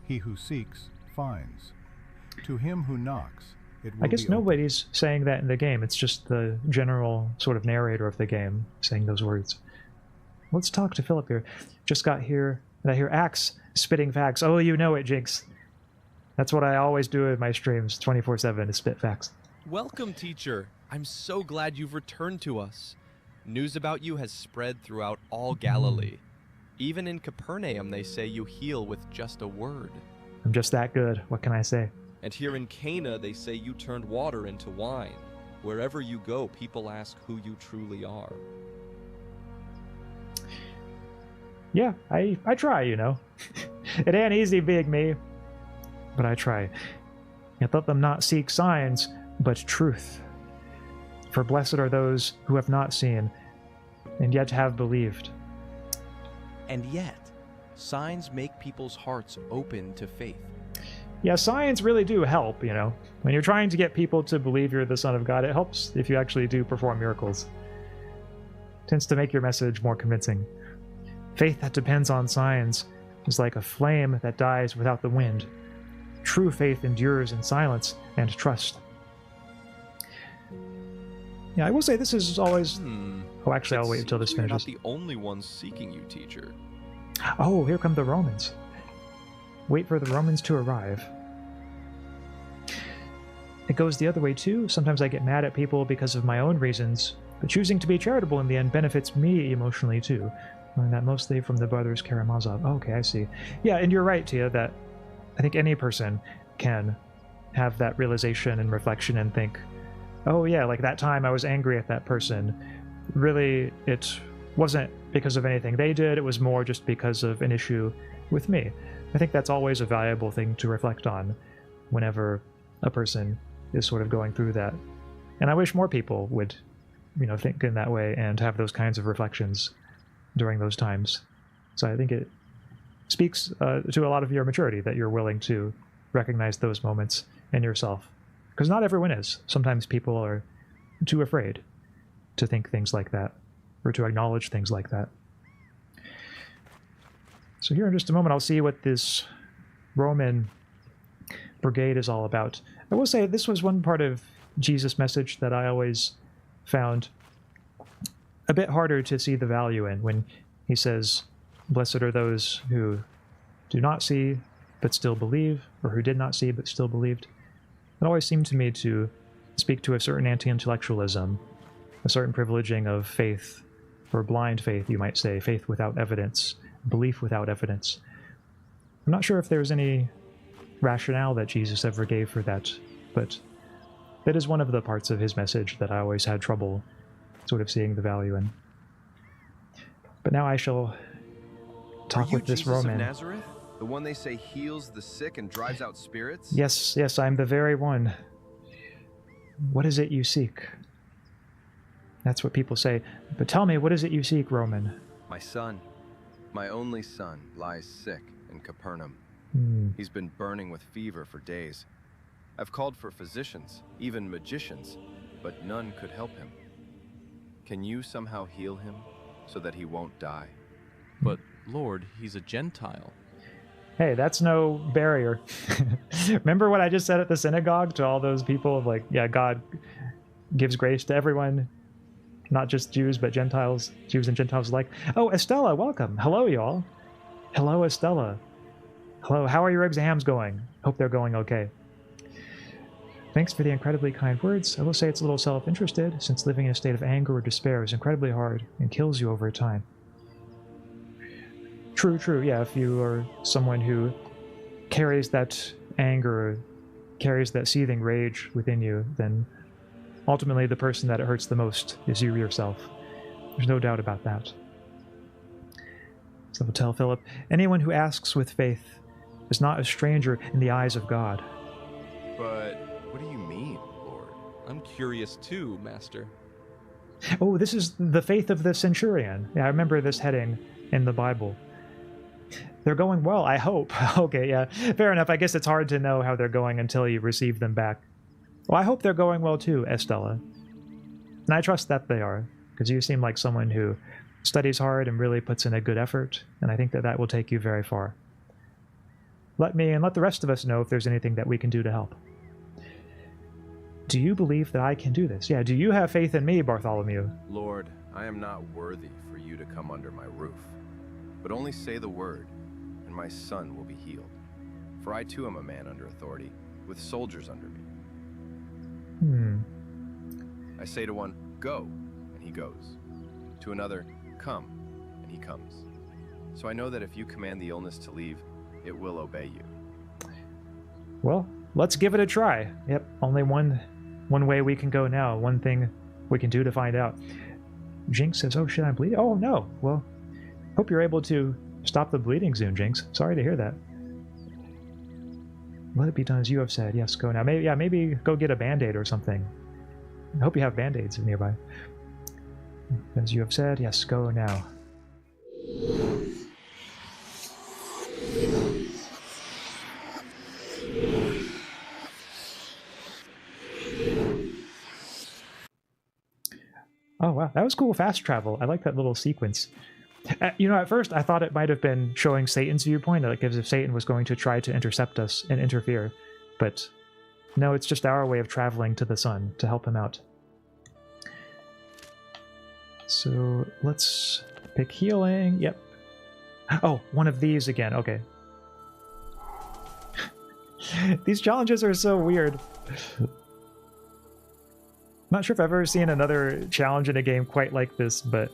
He who seeks finds. To him who knocks, it will I guess be nobody's saying that in the game. It's just the general sort of narrator of the game saying those words. Let's talk to Philip here. Just got here, and I hear Axe spitting facts. Oh, you know it, Jinx. That's what I always do in my streams, 24/7, is spit facts. Welcome, teacher. I'm so glad you've returned to us. News about you has spread throughout all Galilee. Even in Capernaum, they say you heal with just a word. I'm just that good. What can I say? And here in Cana, they say you turned water into wine. Wherever you go, people ask who you truly are. Yeah, I try, you know. It ain't easy being me, but I try. Yet let them not seek signs, but truth. For blessed are those who have not seen, and yet have believed. And yet, signs make people's hearts open to faith. Yeah, signs really do help, you know. When you're trying to get people to believe you're the Son of God, it helps if you actually do perform miracles. It tends to make your message more convincing. Faith that depends on signs is like a flame that dies without the wind. True faith endures in silence and trust. Yeah, I will say this is always... Oh, actually, I'll wait until this finishes. You're not the only ones seeking you, teacher. Oh, here come the Romans. Wait for the Romans to arrive. It goes the other way, too. Sometimes I get mad at people because of my own reasons, but choosing to be charitable in the end benefits me emotionally, too. Learned that mostly from the brothers Karamazov. Oh, okay, I see. Yeah, and you're right, Tia, that I think any person can have that realization and reflection and think, oh yeah, like that time I was angry at that person. Really, it wasn't because of anything they did, it was more just because of an issue with me. I think that's always a valuable thing to reflect on whenever a person is sort of going through that. And I wish more people would, you know, think in that way and have those kinds of reflections during those times. So I think it speaks to a lot of your maturity that you're willing to recognize those moments in yourself. Because not everyone is. Sometimes people are too afraid to think things like that, or to acknowledge things like that. So here in just a moment, I'll see what this Roman brigade is all about. I will say this was one part of Jesus' message that I always found a bit harder to see the value in, when he says, blessed are those who do not see but still believe, or who did not see but still believed. It always seemed to me to speak to a certain anti-intellectualism, a certain privileging of faith, or blind faith, you might say, faith without evidence, belief without evidence. I'm not sure if there's any rationale that Jesus ever gave for that, but that is one of the parts of his message that I always had trouble sort of seeing the value in. But now I shall talk with this Roman. Of Nazareth? The one they say heals the sick and drives out spirits? Yes, I'm the very one. What is it you seek? That's what people say. But tell me, what is it you seek, Roman? My son, my only son, lies sick in Capernaum. He's been burning with fever for days. I've called for physicians, even magicians, but none could help him. Can you somehow heal him so that he won't die? But, Lord, he's a Gentile. Hey, that's no barrier. Remember what I just said at the synagogue to all those people of like, yeah, God gives grace to everyone, not just Jews, but Gentiles, Jews and Gentiles alike. Oh, Estella, welcome. Hello, y'all. Hello, Estella. Hello, how are your exams going? Hope they're going okay. Thanks for the incredibly kind words. I will say it's a little self-interested, since living in a state of anger or despair is incredibly hard and kills you over time. True, true, yeah, if you are someone who carries that anger, carries that seething rage within you, then ultimately the person that it hurts the most is you yourself. There's no doubt about that. So tell Philip, anyone who asks with faith is not a stranger in the eyes of God. But what do you mean, Lord? I'm curious too, Master. Oh, this is the faith of the centurion. Yeah, I remember this heading in the Bible. They're going well, I hope. Okay, yeah, fair enough. I guess it's hard to know how they're going until you receive them back. Well, I hope they're going well too, Estella. And I trust that they are, because you seem like someone who studies hard and really puts in a good effort, and I think that that will take you very far. Let me and let the rest of us know if there's anything that we can do to help. Do you believe that I can do this? Yeah, do you have faith in me, Bartholomew? Lord, I am not worthy for you to come under my roof, but only say the word, and my son will be healed. For I too am a man under authority, with soldiers under me. I say to one, go, and he goes. To another, come, and he comes. So I know that if you command the illness to leave, it will obey you. Well, let's give it a try. Yep, only one way we can go now, one thing we can do to find out. Jinx says, oh shit, I'm bleeding? Oh no, well, hope you're able to stop the bleeding soon, Jinx. Sorry to hear that. Let it be done as you have said. Yes, go now. Maybe go get a band-aid or something. I hope you have band-aids nearby. As you have said, yes, go now. Oh wow, that was cool fast travel. I like that little sequence. You know, at first I thought it might have been showing Satan's viewpoint, like as if Satan was going to try to intercept us and interfere. But no, it's just our way of traveling to the sun to help him out. So let's pick healing. Yep. Oh, one of these again. Okay. These challenges are so weird. Not sure if I've ever seen another challenge in a game quite like this, but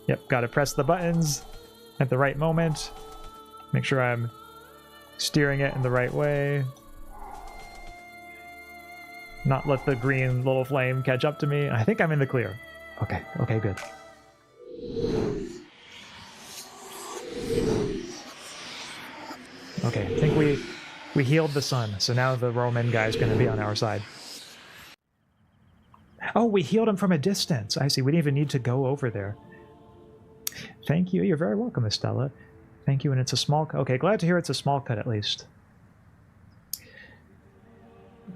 yep, gotta press the buttons at the right moment. Make sure I'm steering it in the right way. Not let the green little flame catch up to me. I think I'm in the clear. Okay, okay, good. Okay, I think we healed the sun, so now the Roman guy's gonna be on our side. Oh, we healed him from a distance. I see. We didn't even need to go over there. Thank you. You're very welcome, Estella. Thank you, and it's a small cut. Okay, glad to hear it's a small cut at least.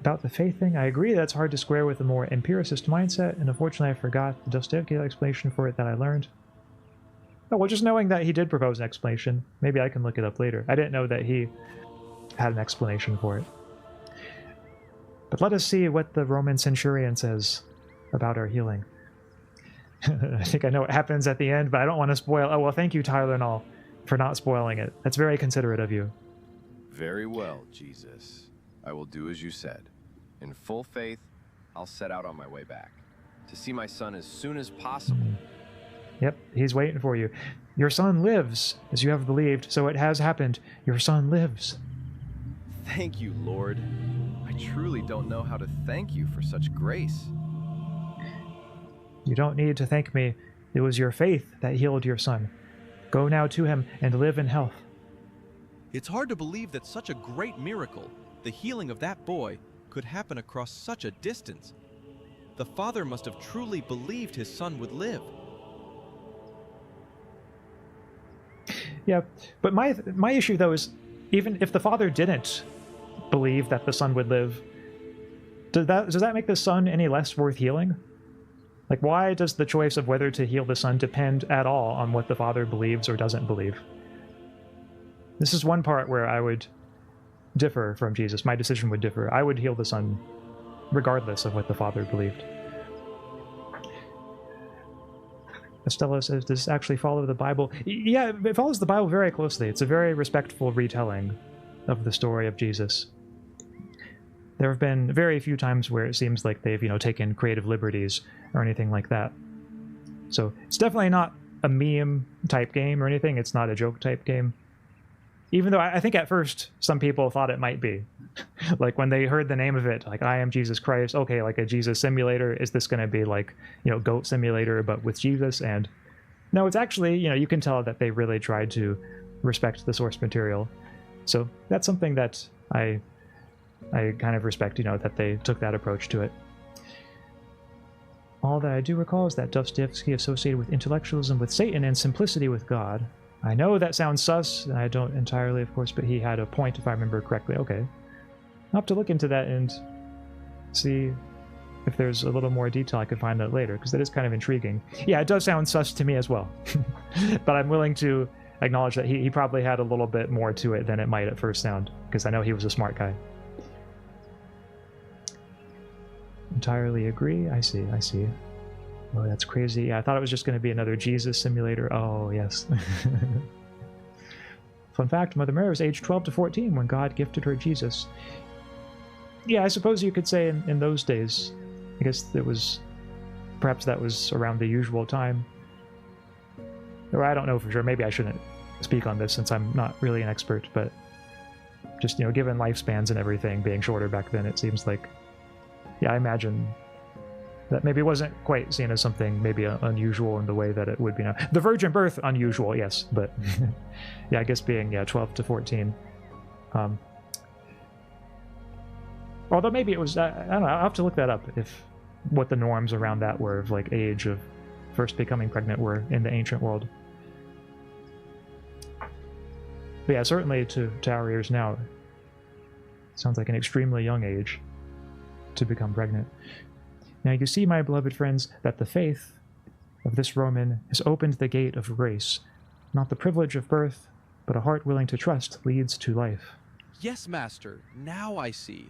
About the faith thing, I agree that's hard to square with a more empiricist mindset, and unfortunately I forgot the Dostoevsky explanation for it that I learned. Oh, well, just knowing that he did propose an explanation, maybe I can look it up later. I didn't know that he had an explanation for it. But let us see what the Roman centurion says about our healing. I think I know what happens at the end, but I don't want to spoil. Oh, well, thank you, Tyler and all, for not spoiling it. That's very considerate of you. Very well, Jesus. I will do as you said. In full faith, I'll set out on my way back to see my son as soon as possible. Yep, he's waiting for you. Your son lives, as you have believed, so it has happened. Your son lives. Thank you, Lord. I truly don't know how to thank you for such grace. You don't need to thank me. It was your faith that healed your son. Go now to him and live in health. It's hard to believe that such a great miracle, the healing of that boy, could happen across such a distance. The father must have truly believed his son would live. Yeah, but my issue though is, even if the father didn't believe that the son would live, does that make the son any less worth healing? Like, why does the choice of whether to heal the son depend at all on what the father believes or doesn't believe? This is one part where I would differ from Jesus. My decision would differ. I would heal the son regardless of what the father believed. Estella says, does this actually follow the Bible? Yeah, it follows the Bible very closely. It's a very respectful retelling of the story of Jesus. There have been very few times where it seems like they've, taken creative liberties or anything like that. So it's definitely not a meme type game or anything. It's not a joke type game. Even though I think at first some people thought it might be. Like when they heard the name of it, like I am Jesus Christ, okay, like a Jesus simulator, is this going to be like, Goat Simulator but with Jesus? And no, it's actually, you can tell that they really tried to respect the source material. So that's something that I kind of respect, that they took that approach to it. All that I do recall is that Dostoevsky associated with intellectualism with Satan and simplicity with God. I know that sounds sus, and I don't entirely, of course, but he had a point if I remember correctly. Okay. I'll have to look into that and see if there's a little more detail I can find out later, because that is kind of intriguing. Yeah, it does sound sus to me as well. But I'm willing to acknowledge that he probably had a little bit more to it than it might at first sound, because I know he was a smart guy. Entirely agree. I see. Oh, that's crazy. Yeah, I thought it was just going to be another Jesus simulator. Oh, yes. Fun fact, Mother Mary was aged 12 to 14 when God gifted her Jesus. Yeah, I suppose you could say in those days. I guess perhaps that was around the usual time. Or I don't know for sure. Maybe I shouldn't speak on this since I'm not really an expert, but just, given lifespans and everything being shorter back then, it seems like, yeah, I imagine that maybe wasn't quite seen as something maybe unusual in the way that it would be now. The virgin birth, unusual, yes, but yeah, I guess being 12 to 14. Although maybe it was, I don't know, I'll have to look that up, if what the norms around that were of like age of first becoming pregnant were in the ancient world. But yeah, certainly to our ears now, it sounds like an extremely young age to become pregnant. Now you see, my beloved friends, that the faith of this Roman has opened the gate of grace. Not the privilege of birth, but a heart willing to trust leads to life. Yes, Master, now I see.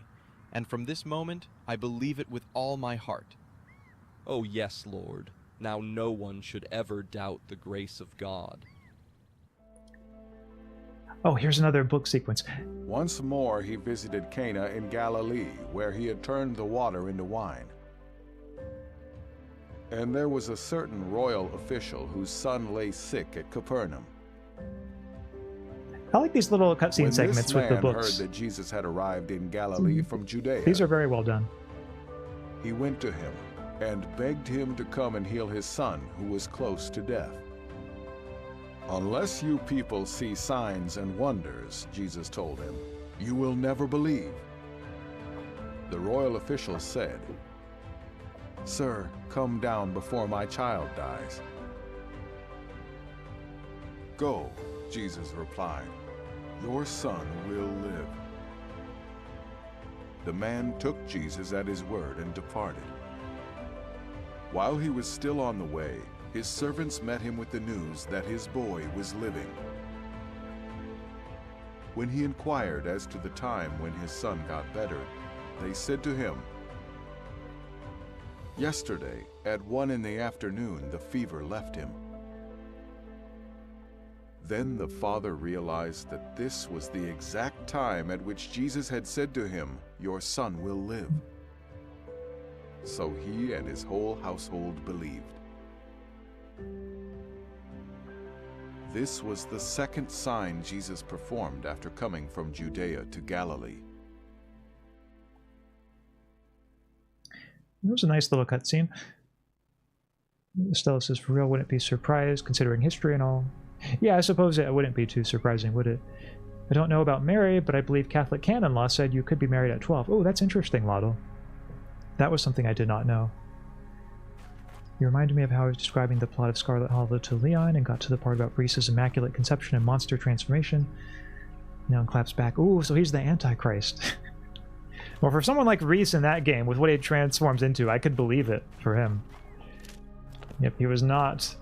And from this moment, I believe it with all my heart. Oh yes, Lord, now no one should ever doubt the grace of God. Oh, here's another book sequence. Once more he visited Cana in Galilee, where he had turned the water into wine. And there was a certain royal official whose son lay sick at Capernaum. I like these little cutscene segments with the books. When this man heard that Jesus had arrived in Galilee from Judea, these are very well done. He went to him and begged him to come and heal his son, who was close to death. Unless you people see signs and wonders, Jesus told him, you will never believe. The royal official said, Sir, come down before my child dies. Go, Jesus replied. Your son will live. The man took Jesus at his word and departed. While he was still on the way, his servants met him with the news that his boy was living. When he inquired as to the time when his son got better, they said to him, Yesterday, at 1 in the afternoon, the fever left him. Then the father realized that this was the exact time at which Jesus had said to him, Your son will live. So he and his whole household believed. This was the second sign Jesus performed after coming from Judea to Galilee. It was a nice little cutscene. Stella says, for real, wouldn't be surprised, considering history and all. Yeah, I suppose it wouldn't be too surprising, would it? I don't know about Mary, but I believe Catholic canon law said you could be married at 12. Oh, that's interesting, Lotto. That was something I did not know. You reminded me of how I was describing the plot of Scarlet Hollow to Leon and got to the part about Reese's immaculate conception and monster transformation. Now claps back. Ooh, so he's the Antichrist. Well, for someone like Reese in that game, with what he transforms into, I could believe it for him. Yep, he was not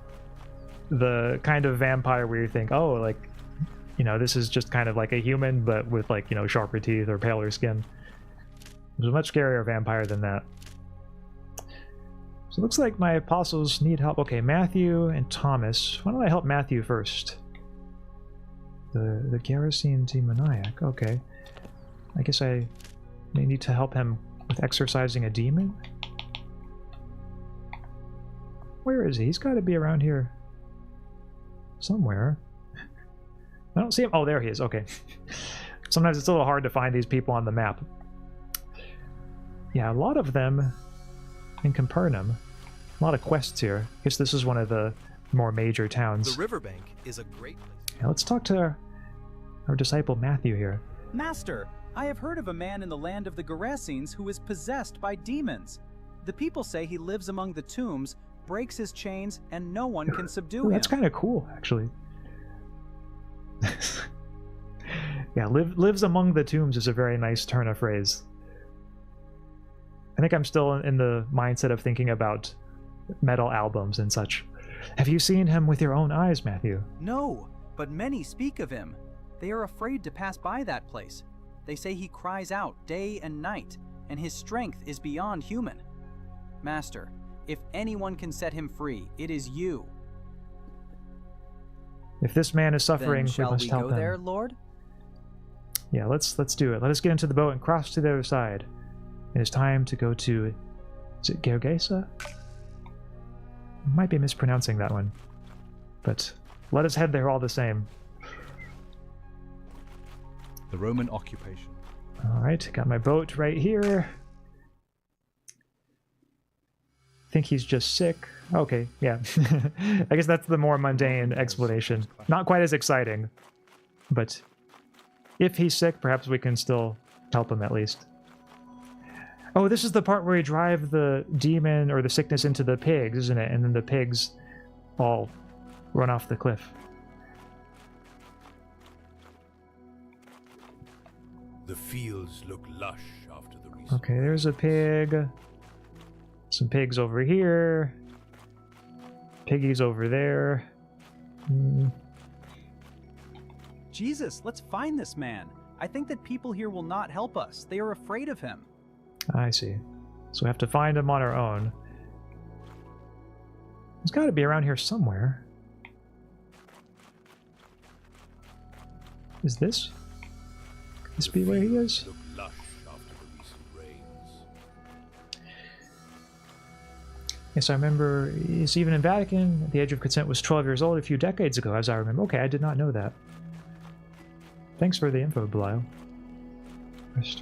the kind of vampire where you think, oh, like, you know, this is just kind of like a human, but with, like, you know, sharper teeth or paler skin. He was a much scarier vampire than that. So it looks like my apostles need help. Okay, Matthew and Thomas. Why don't I help Matthew first? The Gerasene demoniac. Okay. I guess I may need to help him with exorcising a demon? Where is he? He's got to be around here somewhere. I don't see him. Oh, there he is. Okay. Sometimes it's a little hard to find these people on the map. Yeah, a lot of them in Capernaum. A lot of quests here. I guess this is one of the more major towns. The riverbank is a great place. Yeah, let's talk to our disciple Matthew here. Master, I have heard of a man in the land of the Gerasenes who is possessed by demons. The people say he lives among the tombs, breaks his chains, and no one can subdue him. That's kind of cool, actually. Yeah, lives among the tombs is a very nice turn of phrase. I think I'm still in the mindset of thinking about metal albums and such. Have you seen him with your own eyes, Matthew? No, but many speak of him. They are afraid to pass by that place. They say he cries out day and night, and his strength is beyond human. Master, if anyone can set him free, it is you. If this man is suffering, Then we must help him. Shall we go there, Lord? Yeah, let's do it. Let us get into the boat and cross to the other side. It is time to go to... Is it Gergesa? Might be mispronouncing that one. But let us head there all the same. The Roman occupation. Alright, got my boat right here. Think he's just sick. Okay, yeah. I guess that's the more mundane explanation. Not quite as exciting. But if he's sick, perhaps we can still help him at least. Oh, this is the part where you drive the demon or the sickness into the pigs, isn't it? And then the pigs all run off the cliff. The fields look lush after the recent. Okay, there's a pig. Some pigs over here. Piggies over there. Jesus, let's find this man. I think that people here will not help us. They are afraid of him. I see. So we have to find him on our own. He's got to be around here somewhere. Is this? Could this be where he is? Look lush after the recent rains. Yes, I remember he's even in Vatican. The age of consent was 12 years old a few decades ago, as I remember. Okay, I did not know that. Thanks for the info, Belial.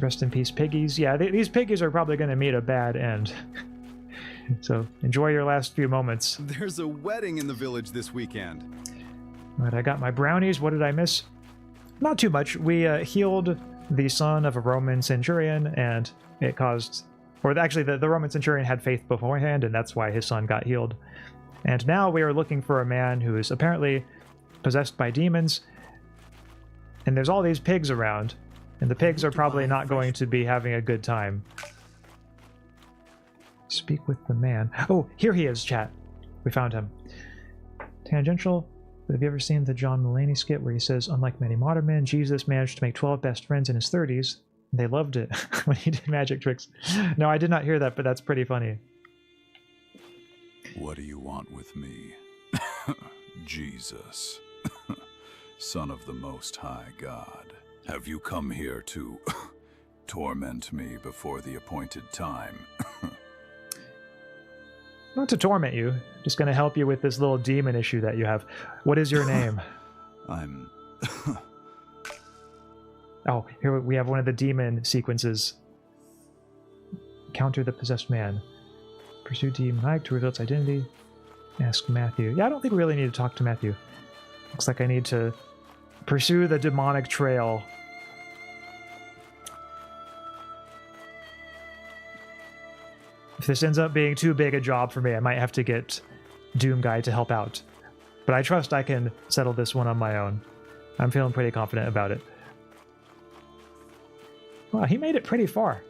Rest in peace, piggies. Yeah, these piggies are probably going to meet a bad end. So enjoy your last few moments. There's a wedding in the village this weekend. Alright, I got my brownies. What did I miss? Not too much. We healed the son of a Roman centurion, and it caused... Or actually, the Roman centurion had faith beforehand, and that's why his son got healed. And now we are looking for a man who is apparently possessed by demons, and there's all these pigs around, and the pigs are probably not going to be having a good time. Speak with the man. Oh, here he is, chat. We found him. Tangential. Have you ever seen the John Mulaney skit where he says, unlike many modern men, Jesus managed to make 12 best friends in his 30s? They loved it when he did magic tricks. No, I did not hear that, but that's pretty funny. What do you want with me? Jesus, Son of the Most High God. Have you come here to torment me before the appointed time? Not to torment you, just going to help you with this little demon issue that you have. What is your name? I'm... Oh, here we have one of the demon sequences. Counter the possessed man. Pursue demoniac to reveal its identity. Ask Matthew. Yeah, I don't think we really need to talk to Matthew. Looks like I need to pursue the demonic trail. If this ends up being too big a job for me, I might have to get Doom Guy to help out. But I trust I can settle this one on my own. I'm feeling pretty confident about it. Wow, he made it pretty far.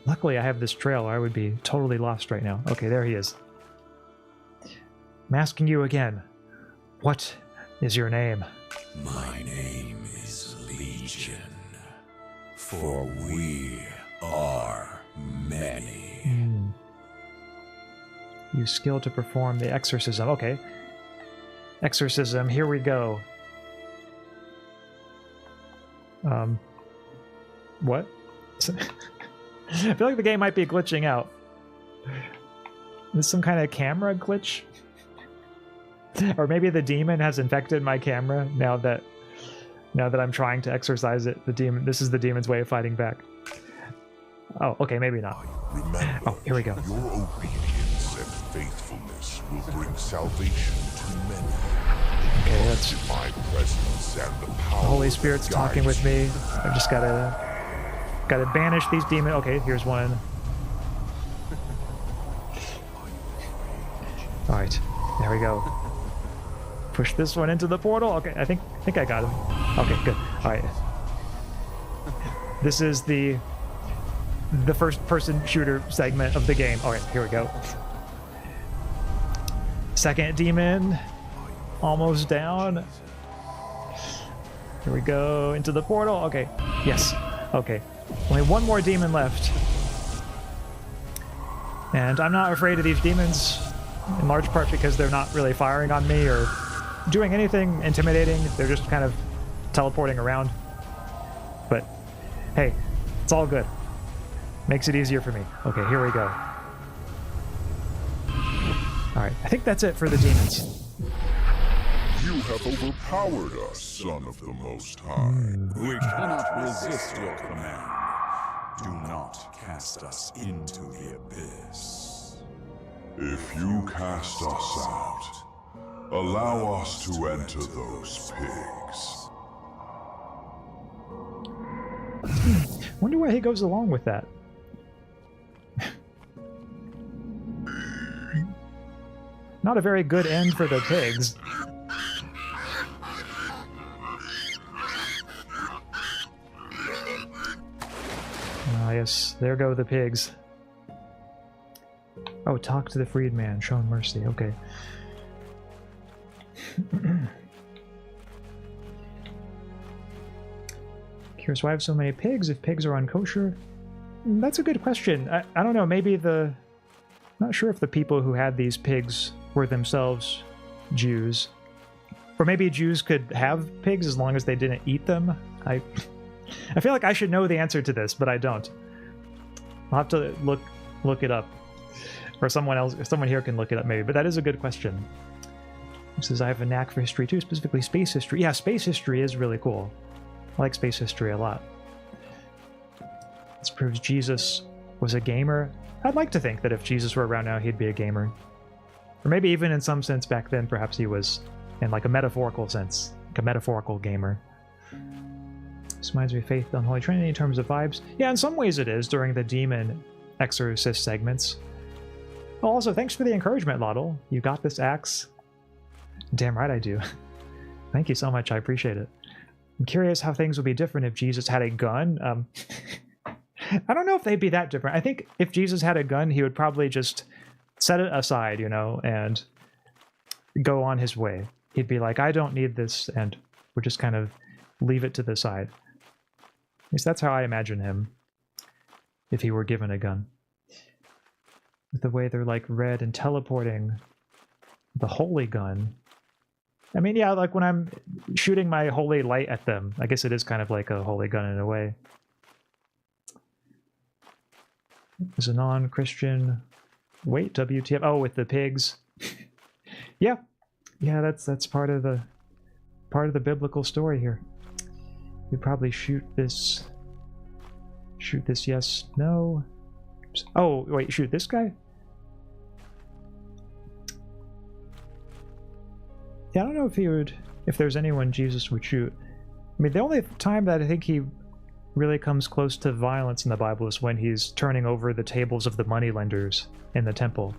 Luckily, I have this trail, or I would be totally lost right now. Okay, there he is. I'm asking you again. What is your name? My name is Legion, for we are many. Use skill to perform the exorcism. Okay. Exorcism, here we go. What? I feel like the game might be glitching out. Is this some kind of camera glitch? Or maybe the demon has infected my camera now that I'm trying to exorcise it. This is the demon's way of fighting back. Oh, okay, maybe not. Remember, oh, here we go. Your obedience and faithfulness will bring salvation to many. Okay, that's my presence and the power. The Holy Spirit's talking with me. I've just gotta banish these demons. Okay, here's one. All right, there we go. Push this one into the portal. Okay, I think I got him. Okay, good. All right. This is the first-person shooter segment of the game. All right, here we go. Second demon, almost down. Here we go into the portal. Okay, yes. Okay, only one more demon left, and I'm not afraid of these demons, in large part because they're not really firing on me or doing anything intimidating. They're just kind of teleporting around. But hey, it's all good. Makes it easier for me. Okay, here we go. Alright, I think that's it for the demons. You have overpowered us, Son of the Most High. We cannot resist your command. Do not cast us into the abyss. If you cast us out, allow us to enter those pigs. Wonder why he goes along with that. Not a very good end for the pigs. Ah, yes, there go the pigs. Oh, talk to the freedman, show him mercy. Okay. Curious why I have so many pigs if pigs are unkosher? That's a good question. I don't know, maybe not sure if the people who had these pigs were themselves Jews. Or maybe Jews could have pigs as long as they didn't eat them. I feel like I should know the answer to this, but I don't. I'll have to look it up. Or someone here can look it up maybe, but that is a good question. It says I have a knack for history too, specifically space history. Yeah, space history is really cool. I like space history a lot. This proves Jesus was a gamer. I'd like to think that if Jesus were around now, he'd be a gamer. Or maybe even in some sense back then, perhaps he was in like a metaphorical sense, like a metaphorical gamer. This reminds me of Faith on Holy Trinity in terms of vibes. Yeah, in some ways it is during the demon exorcist segments. Oh, also, thanks for the encouragement, Lottle. You got this axe. Damn right I do. Thank you so much, I appreciate it. I'm curious how things would be different if Jesus had a gun. I don't know if they'd be that different. I think if Jesus had a gun, he would probably just set it aside, you know, and go on his way. He'd be like, I don't need this, and we'll just kind of leave it to the side. At least that's how I imagine him if he were given a gun. With the way they're like red and teleporting the holy gun. I mean, yeah, like when I'm shooting my holy light at them, I guess it is kind of like a holy gun in a way. There's a non-Christian... Wait, WTF? Oh, with the pigs. Yeah. Yeah, that's part of the biblical story here. We probably shoot this, yes, no. Oh, wait, shoot this guy? Yeah, I don't know if there's anyone Jesus would shoot. I mean, the only time that I think he really comes close to violence in the Bible is when he's turning over the tables of the moneylenders in the temple.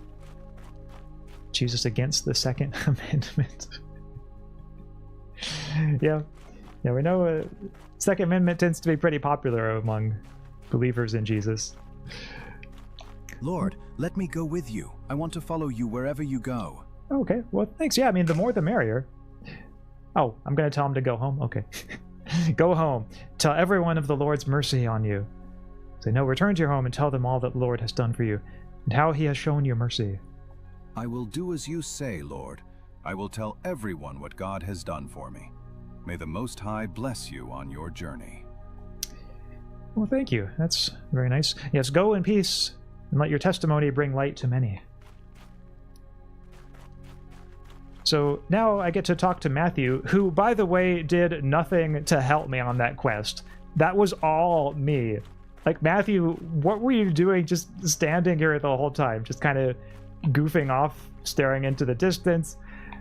Jesus against the Second Amendment. Yeah, we know Second Amendment tends to be pretty popular among believers in Jesus. Lord, let me go with you. I want to follow you wherever you go. Okay, well, thanks. Yeah, I mean, the more the merrier. Oh, I'm going to tell him to go home? Okay. Go home. Tell everyone of the Lord's mercy on you. Say, no, return to your home and tell them all that the Lord has done for you, and how he has shown you mercy. I will do as you say, Lord. I will tell everyone what God has done for me. May the Most High bless you on your journey. Well, thank you. That's very nice. Yes, go in peace, and let your testimony bring light to many. So now I get to talk to Matthew, who, by the way, did nothing to help me on that quest. That was all me. Like, Matthew, what were you doing just standing here the whole time? Just kind of goofing off, staring into the distance? I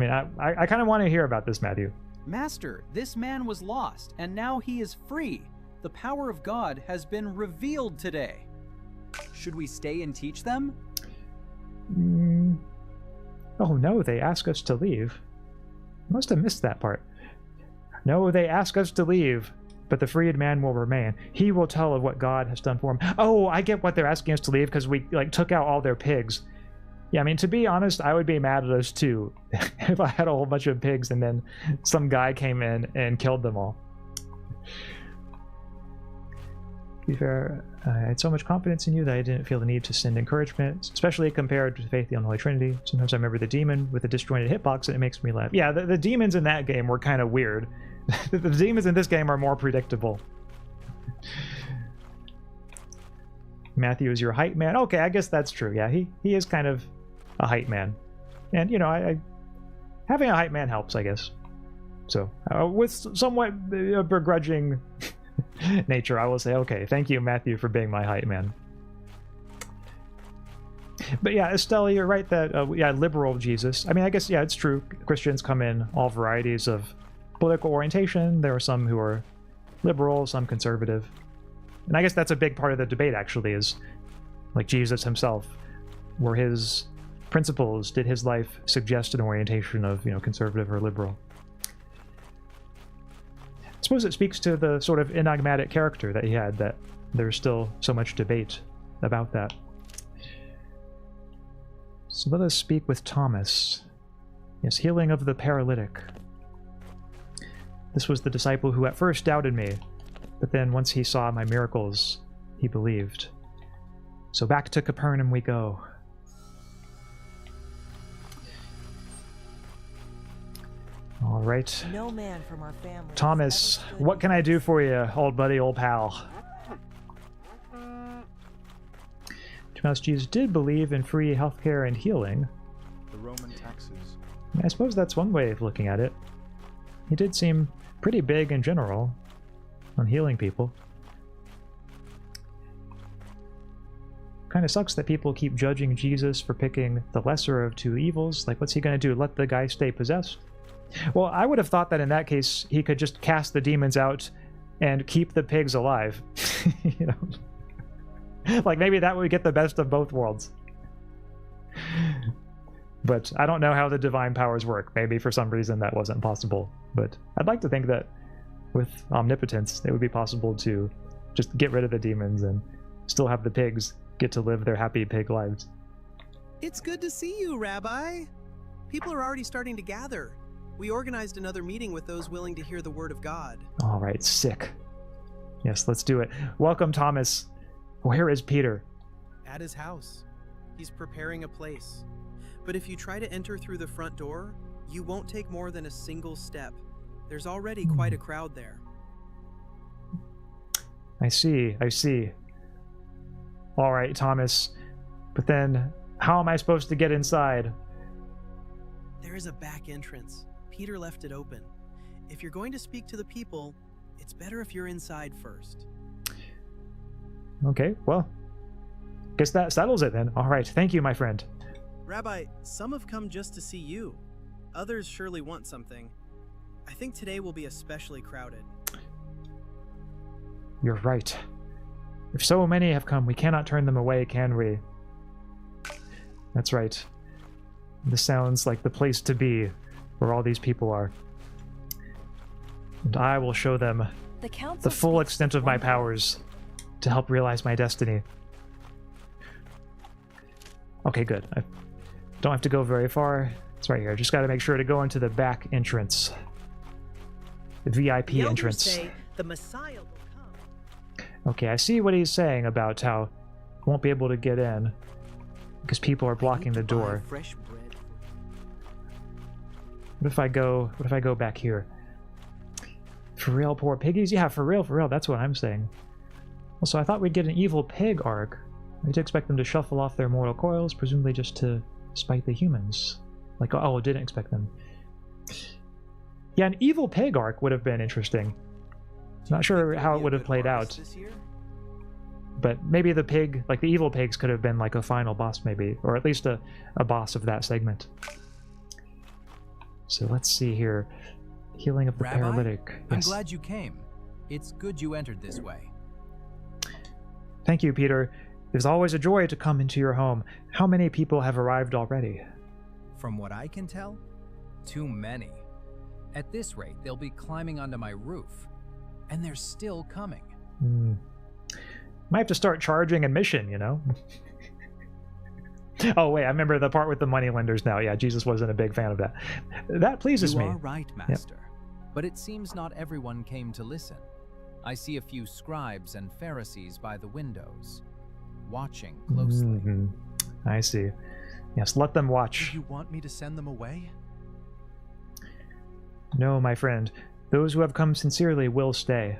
mean, I kind of want to hear about this, Matthew. Master, this man was lost, and now he is free. The power of God has been revealed today. Should we stay and teach them? Oh no, they ask us to leave. Must have missed that part. No, they ask us to leave, but the freed man will remain. He will tell of what God has done for him. Oh, I get what they're asking us to leave because we took out all their pigs. Yeah, I mean, to be honest, I would be mad at us too if I had a whole bunch of pigs and then some guy came in and killed them all. To be fair, I had so much confidence in you that I didn't feel the need to send encouragement, especially compared to faith in the Unholy Trinity. Sometimes I remember the demon with the disjointed hitbox and it makes me laugh. Yeah, the demons in that game were kind of weird. The demons in this game are more predictable. Matthew is your hype man. Okay, I guess that's true. Yeah, he is kind of a hype man. And, you know, having a hype man helps, I guess. So, with somewhat begrudging nature, I will say, okay, thank you, Matthew, for being my hype man. But yeah, Estelle, you're right that, yeah, liberal Jesus. I mean, I guess, yeah, it's true. Christians come in all varieties of political orientation. There are some who are liberal, some conservative. And I guess that's a big part of the debate, actually, is like Jesus himself. Were his principles, did his life suggest an orientation of, you know, conservative or liberal? I suppose it speaks to the sort of enigmatic character that he had, that there's still so much debate about that. So let us speak with Thomas. Yes, healing of the paralytic. This was the disciple who at first doubted me, but then once he saw my miracles, he believed. So back to Capernaum we go. All right. No man from our family. Thomas, what can I do for you, old buddy, old pal? Thomas, Jesus did believe in free healthcare and healing. The Roman taxes. I suppose that's one way of looking at it. He did seem pretty big in general on healing people. Kind of sucks that people keep judging Jesus for picking the lesser of two evils. Like, what's he going to do? Let the guy stay possessed? Well, I would have thought that in that case, he could just cast the demons out and keep the pigs alive. You know? Like, maybe that would get the best of both worlds. But I don't know how the divine powers work. Maybe for some reason that wasn't possible. But I'd like to think that with omnipotence, it would be possible to just get rid of the demons and still have the pigs get to live their happy pig lives. It's good to see you, Rabbi. People are already starting to gather. We organized another meeting with those willing to hear the word of God. All right, sick. Yes, let's do it. Welcome, Thomas. Where is Peter? At his house. He's preparing a place. But if you try to enter through the front door, you won't take more than a single step. There's already quite a crowd there. I see. All right, Thomas. But then, how am I supposed to get inside? There is a back entrance. Peter left it open. If you're going to speak to the people, it's better if you're inside first. Okay, well, guess that settles it then. All right, thank you, my friend. Rabbi, some have come just to see you. Others surely want something. I think today will be especially crowded. You're right. If so many have come, we cannot turn them away, can we? That's right. This sounds like the place to be, where all these people are. And I will show them the full extent of my powers to help realize my destiny. Okay, good. I don't have to go very far. It's right here. Just got to make sure to go into the back entrance. The VIP The elders entrance. say the Messiah will come. Okay, I see what he's saying about how I won't be able to get in because people are blocking the door. Fresh bread. What if I go back here? For real, poor piggies? Yeah, for real, that's what I'm saying. Also, I thought we'd get an evil pig arc. I'd expect them to shuffle off their mortal coils, presumably just to spite the humans. Like, oh, didn't expect them. Yeah, an evil pig arc would have been interesting. Not sure how it would have played out. But maybe the pig, like the evil pigs, could have been like a final boss maybe, or at least a boss of that segment. So let's see here. Healing of the Rabbi, paralytic. I'm Yes. glad you came. It's good you entered this way. Thank you, Peter. It is always a joy to come into your home. How many people have arrived already? From what I can tell, too many. At this rate, they'll be climbing onto my roof. And they're still coming. Might have to start charging admission, you know? Oh, wait, I remember the part with the moneylenders now. Yeah, Jesus wasn't a big fan of that. That pleases me. You are right, Master. But it seems not everyone came to listen. I see a few scribes and Pharisees by the windows, watching closely. I see. Yes, let them watch. Do you want me to send them away? No, my friend. Those who have come sincerely will stay.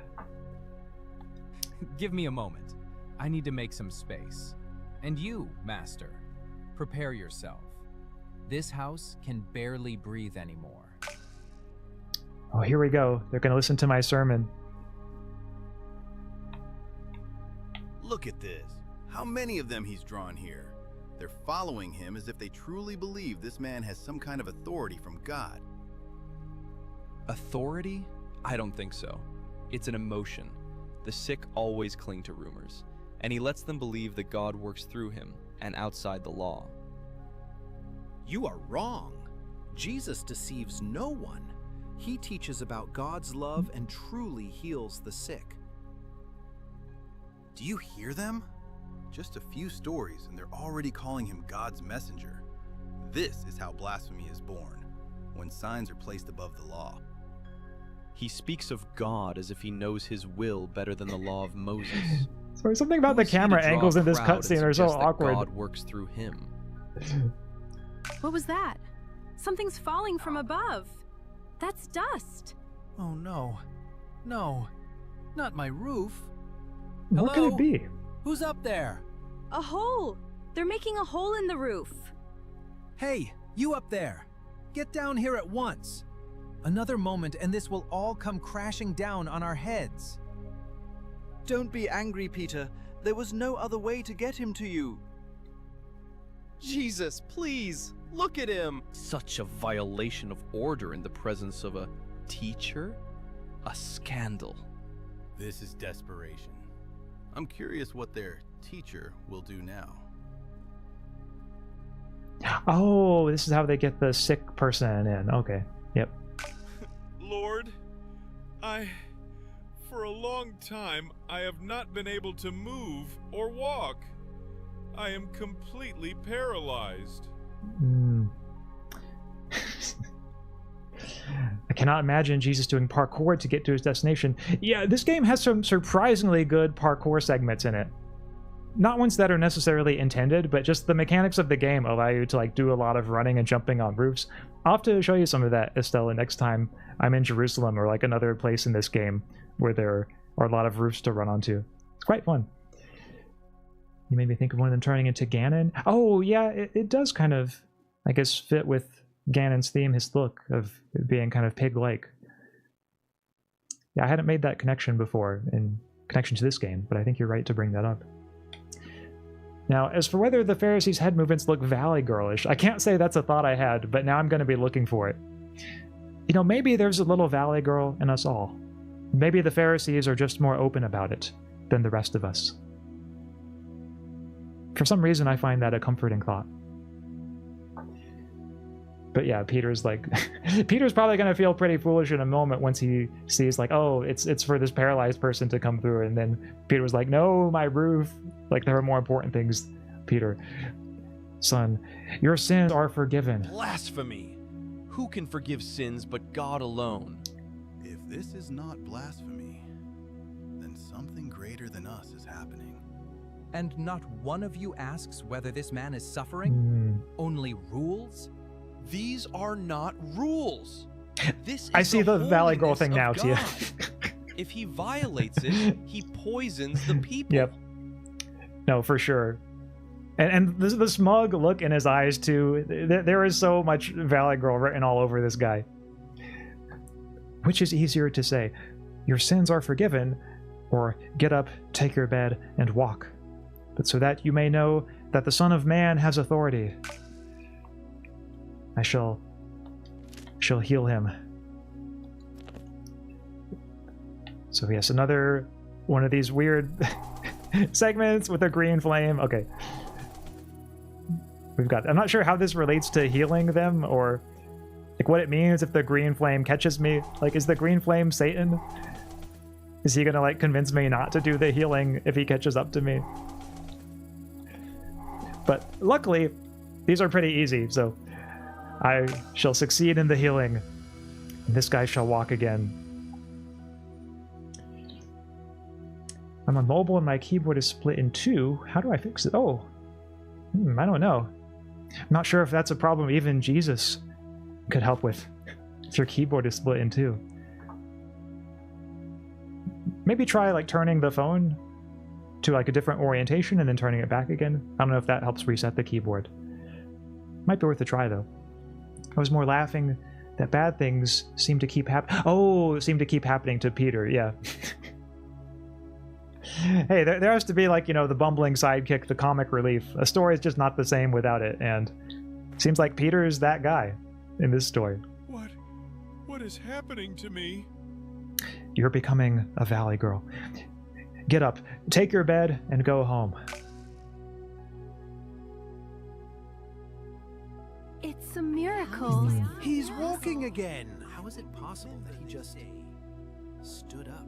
Give me a moment. I need to make some space. And you, Master, prepare yourself. This house can barely breathe anymore. Oh, here we go. They're going to listen to my sermon. Look at this. How many of them he's drawn here? They're following him as if they truly believe this man has some kind of authority from God. Authority? I don't think so. It's an emotion. The sick always cling to rumors, and he lets them believe that God works through him and outside the law. You are wrong. Jesus deceives no one. He teaches about God's love and truly heals the sick. Do you hear them? Just a few stories and they're already calling him God's messenger. This is how blasphemy is born, when signs are placed above the law. He speaks of God as if he knows his will better than the law of Moses. Sorry, something about the camera angles in this cutscene are so awkward. God works through him. What was that? Something's falling from above. That's dust. Oh no. No. Not my roof. What could it be? Who's up there? A hole. They're making a hole in the roof. Hey, you up there. Get down here at once. Another moment and this will all come crashing down on our heads. Don't be angry, Peter. There was no other way to get him to you. Jesus, please, look at him! Such a violation of order in the presence of a teacher? A scandal. This is desperation. I'm curious what their teacher will do now. Oh, this is how they get the sick person in. Okay, yep. Lord, for a long time, I have not been able to move or walk. I am completely paralyzed. I cannot imagine Jesus doing parkour to get to his destination. Yeah, this game has some surprisingly good parkour segments in it. Not ones that are necessarily intended, but just the mechanics of the game allow you to like do a lot of running and jumping on roofs. I'll have to show you some of that, Estella, next time I'm in Jerusalem or like another place in this game where there are a lot of roofs to run onto. It's quite fun. You made me think of one of them turning into Ganon. Oh, yeah, it does kind of, I guess, fit with Ganon's theme, his look of being kind of pig-like. Yeah, I hadn't made that connection before in connection to this game, but I think you're right to bring that up. Now, as for whether the Pharisees' head movements look Valley Girlish, I can't say that's a thought I had, but now I'm going to be looking for it. You know, maybe there's a little Valley Girl in us all. maybe the Pharisees are just more open about it than the rest of us. For some reason, I find that a comforting thought. But yeah, Peter's like, Peter's probably going to feel pretty foolish in a moment once he sees like, oh, it's for this paralyzed person to come through. And then Peter was like, no, my roof. Like, there are more important things, Peter. Son, your sins are forgiven. Blasphemy! Who can forgive sins but God alone? If this is not blasphemy, then something greater than us is happening. And not one of you asks whether this man is suffering? Only rules? These are not rules. This is I see the Valley Girl thing now, Tia. If he violates it, he poisons the people. Yep. No, for sure. And the smug look in his eyes, too. There is so much Valley Girl written all over this guy. Which is easier to say, your sins are forgiven, or get up, take your bed, and walk. But so that you may know that the Son of Man has authority. I shall heal him. So yes, another one of these weird segments with a green flame. Okay. I'm not sure how this relates to healing them, or like what it means if the green flame catches me. Like, is the green flame Satan? Is he gonna like convince me not to do the healing if he catches up to me? But luckily, these are pretty easy, so I shall succeed in the healing, and this guy shall walk again. I'm on mobile and my keyboard is split in two. How do I fix it? Oh, I don't know. I'm not sure if that's a problem even Jesus could help with, if your keyboard is split in two. Maybe try like turning the phone to like a different orientation and then turning it back again. I don't know if that helps reset the keyboard. Might be worth a try though. I was more laughing that bad things seem to keep seem to keep happening to Peter, yeah. Hey, there has to be like, you know, the bumbling sidekick, the comic relief. A story is just not the same without it, and it seems like Peter is that guy in this story. What is happening to me? You're becoming a Valley Girl. Get up, take your bed, and go home. It's a miracle. He's walking again. How is it possible that he just stood up?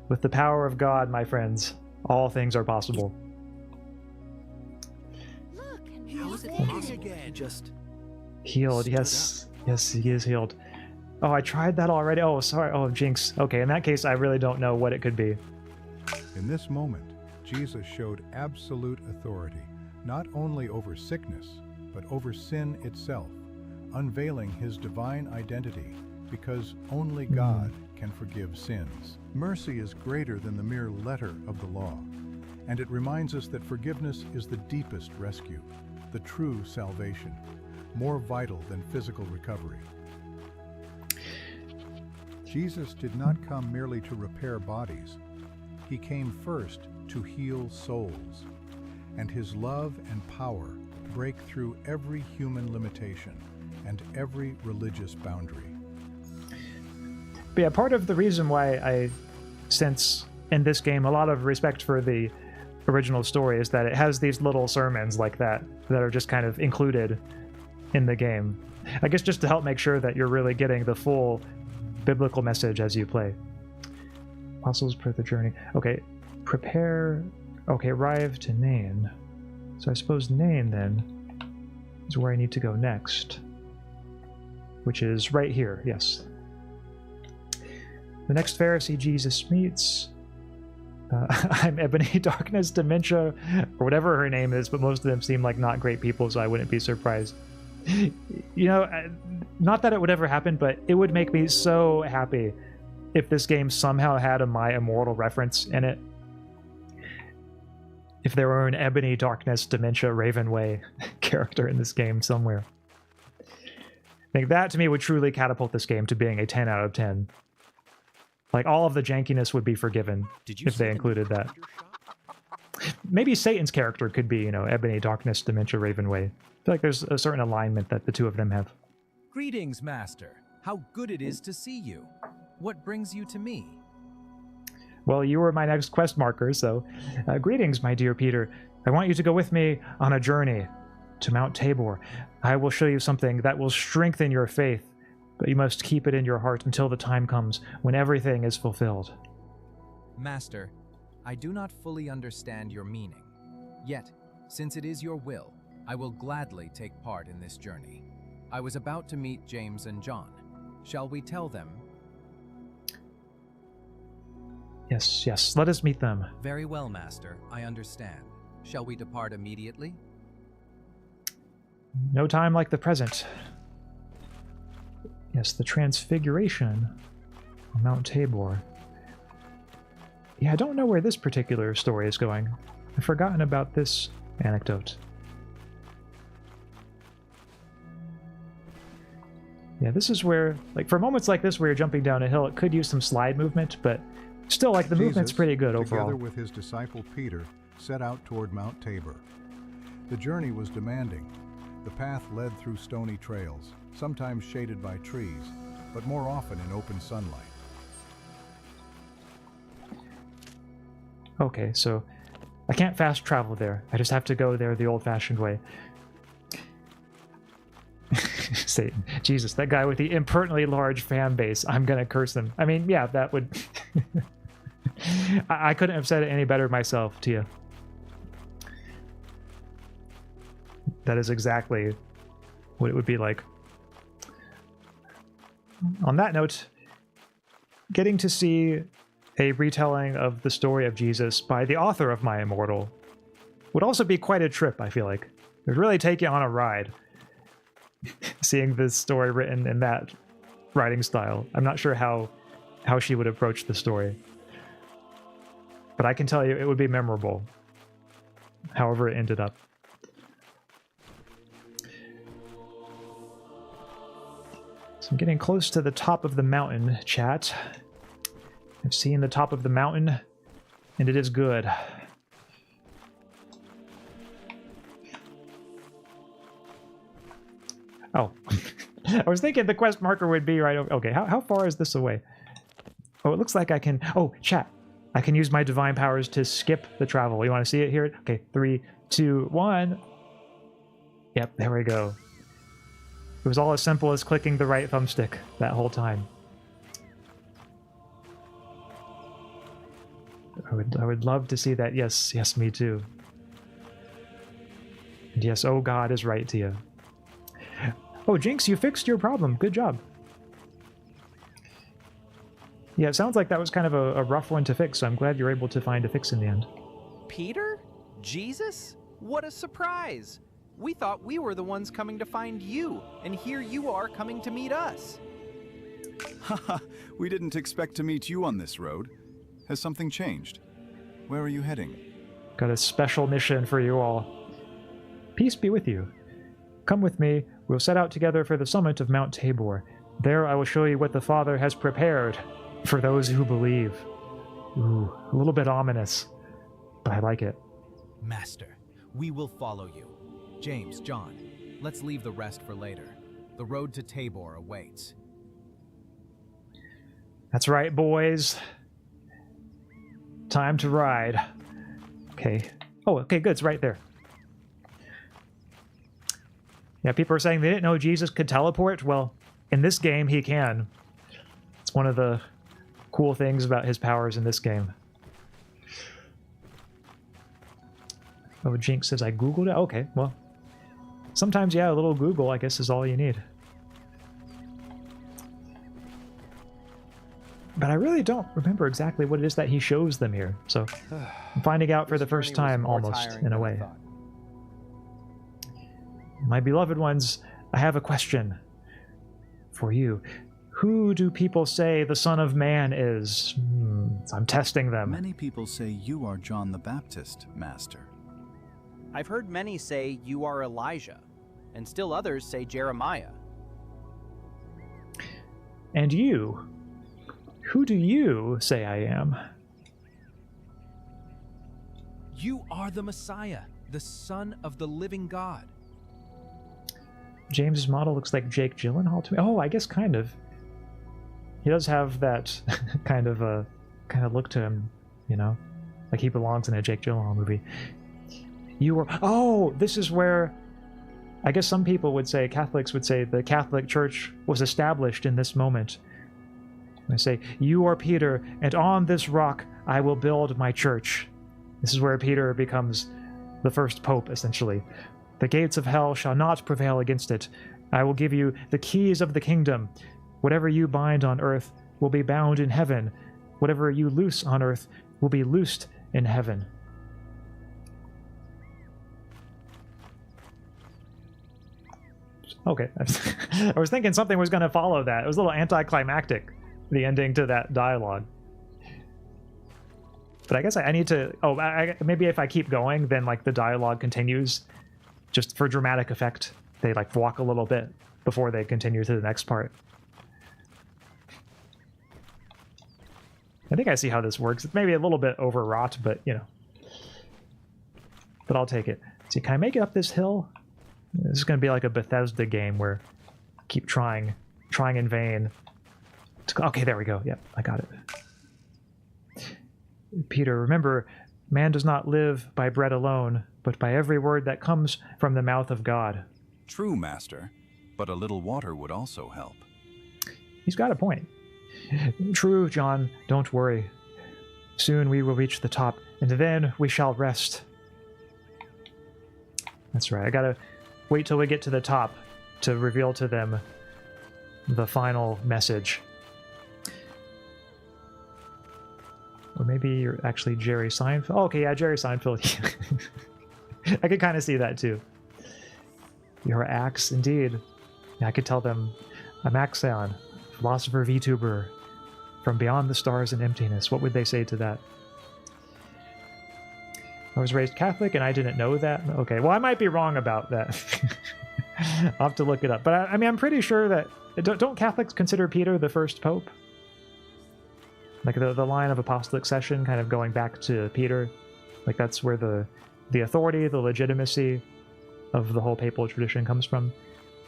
With the power of God, my friends, all things are possible. How is it possible that he just healed? Yes, yes, he is healed. Oh, I tried that already. Oh, sorry. Oh, jinx. Okay, in that case, I really don't know what it could be. In this moment, Jesus showed absolute authority, not only over sickness, but over sin itself, unveiling his divine identity, because only God can forgive sins. Mercy is greater than the mere letter of the law, and it reminds us that forgiveness is the deepest rescue, the true salvation, more vital than physical recovery. Jesus did not come merely to repair bodies. He came first to heal souls, and his love and power break through every human limitation and every religious boundary. But yeah, part of the reason why I sense in this game a lot of respect for the original story is that it has these little sermons like that are just kind of included in the game. I guess just to help make sure that you're really getting the full biblical message as you play. Apostles per the journey. Okay, prepare. Okay, arrive to Nain. So I suppose Nain then is where I need to go next, which is right here. Yes. The next Pharisee Jesus meets. I'm Ebony Darkness Dementia, or whatever her name is, but most of them seem like not great people, so I wouldn't be surprised. You know, not that it would ever happen, but it would make me so happy if this game somehow had a My Immortal reference in it. If there were an Ebony Darkness Dementia Ravenway character in this game somewhere. I think that to me would truly catapult this game to being a 10 out of 10. Like, all of the jankiness would be forgiven if they included that. Maybe Satan's character could be, you know, Ebony Darkness Dementia Ravenway. I feel like there's a certain alignment that the two of them have. Greetings, Master. How good it is to see you. What brings you to me? Well, you were my next quest marker, so greetings, my dear Peter. I want you to go with me on a journey to Mount Tabor. I will show you something that will strengthen your faith, but you must keep it in your heart until the time comes when everything is fulfilled. Master, I do not fully understand your meaning. Yet, since it is your will, I will gladly take part in this journey. I was about to meet James and John. Shall we tell them? Yes, let us meet them. Very well, Master. I understand. Shall we depart immediately? No time like the present. Yes, the transfiguration on Mount Tabor. Yeah, I don't know where this particular story is going. I've forgotten about this anecdote. Yeah, this is where, like, for moments like this where you're jumping down a hill, it could use some slide movement, but still, like, the movement's pretty good overall. Together with his disciple Peter, set out toward Mount Tabor. The journey was demanding. The path led through stony trails, sometimes shaded by trees, but more often in open sunlight. Okay, so I can't fast travel there. I just have to go there the old-fashioned way. Satan. Jesus, that guy with the impertinently large fan base. I'm gonna curse him. I mean, yeah, that would... I couldn't have said it any better myself, Tia. That is exactly what it would be like. On that note, getting to see a retelling of the story of Jesus by the author of My Immortal would also be quite a trip, I feel like. It would really take you on a ride, seeing this story written in that writing style. I'm not sure how she would approach the story. But I can tell you it would be memorable, however it ended up. So I'm getting close to the top of the mountain, chat. I've seen the top of the mountain, and it is good. Oh, I was thinking the quest marker would be right over. Okay, how far is this away? Oh, it looks like I can... Oh, chat. I can use my divine powers to skip the travel. You want to see it here? Okay, 3, 2, 1. Yep, there we go. It was all as simple as clicking the right thumbstick that whole time. I would love to see that. Yes, me too. And yes, oh God is right to you. Oh, Jinx, you fixed your problem. Good job. Yeah, it sounds like that was kind of a rough one to fix, so I'm glad you're able to find a fix in the end. Peter? Jesus? What a surprise! We thought we were the ones coming to find you, and here you are coming to meet us. Haha, we didn't expect to meet you on this road. Has something changed? Where are you heading? Got a special mission for you all. Peace be with you. Come with me, we'll set out together for the summit of Mount Tabor. There I will show you what the Father has prepared for those who believe. Ooh, a little bit ominous, but I like it. Master, we will follow you. James, John, let's leave the rest for later. The road to Tabor awaits. That's right, boys. Time to ride. Okay. Oh, okay, good. It's right there. Yeah, people are saying they didn't know Jesus could teleport. Well, in this game, he can. It's one of the cool things about his powers in this game. Oh, Jinx says I Googled it? Okay, well. Sometimes, yeah, a little Google, I guess, is all you need. But I really don't remember exactly what it is that he shows them here. So I'm finding out for the first time, almost, in a way. My beloved ones, I have a question for you. Who do people say the Son of Man is? I'm testing them. Many people say you are John the Baptist, Master. I've heard many say you are Elijah, and still others say Jeremiah. And you? Who do you say I am? You are the Messiah, the Son of the living God. James's model looks like Jake Gyllenhaal to me. Oh, I guess kind of. He does have that kind of look to him, you know, like he belongs in a Jake Gyllenhaal movie. You were, oh, this is where, I guess some people would say, Catholics would say, the Catholic Church was established in this moment. They say, you are Peter, and on this rock I will build my church. This is where Peter becomes the first pope, essentially. The gates of hell shall not prevail against it. I will give you the keys of the kingdom. Whatever you bind on earth will be bound in heaven. Whatever you loose on earth will be loosed in heaven. Okay. I was thinking something was going to follow that. It was a little anticlimactic, the ending to that dialogue. But I guess I need to... Oh, maybe if I keep going, then like the dialogue continues. Just for dramatic effect. They like walk a little bit before they continue to the next part. I think I see how this works. It's maybe a little bit overwrought, but you know. But I'll take it. See, can I make it up this hill? This is going to be like a Bethesda game where I keep trying in vain. Okay, there we go. Yep, I got it. Peter, remember, man does not live by bread alone, but by every word that comes from the mouth of God. True, Master, but a little water would also help. He's got a point. True, John, don't worry. Soon we will reach the top, and then we shall rest. That's right, I gotta wait till we get to the top to reveal to them the final message. Or maybe you're actually Jerry Seinfeld. Oh, okay, yeah, Jerry Seinfeld. I could kind of see that too. Your axe, indeed. Yeah, I could tell them, I'm Axaeon, philosopher VTuber, from beyond the stars and emptiness. What would they say to that? I was raised Catholic and I didn't know that. Okay, well, I might be wrong about that. I'll have to look it up. But I mean, I'm pretty sure that... Don't Catholics consider Peter the first pope? Like the line of apostolic succession kind of going back to Peter. Like that's where the authority, the legitimacy of the whole papal tradition comes from.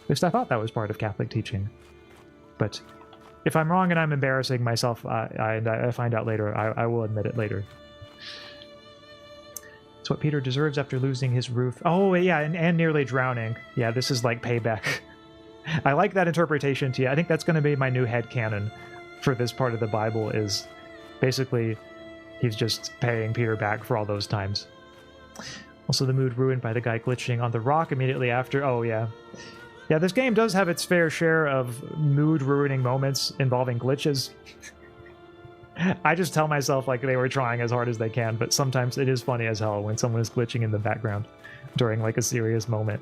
At least I thought that was part of Catholic teaching. But if I'm wrong and I'm embarrassing myself, I find out later, I will admit it later. It's what Peter deserves after losing his roof. Oh, yeah, and nearly drowning. Yeah, this is like payback. I like that interpretation too. I think that's going to be my new headcanon for this part of the Bible, is basically he's just paying Peter back for all those times. Also, the mood ruined by the guy glitching on the rock immediately after. Oh, yeah. Yeah, this game does have its fair share of mood-ruining moments involving glitches. I just tell myself like they were trying as hard as they can, but sometimes it is funny as hell when someone is glitching in the background during like a serious moment.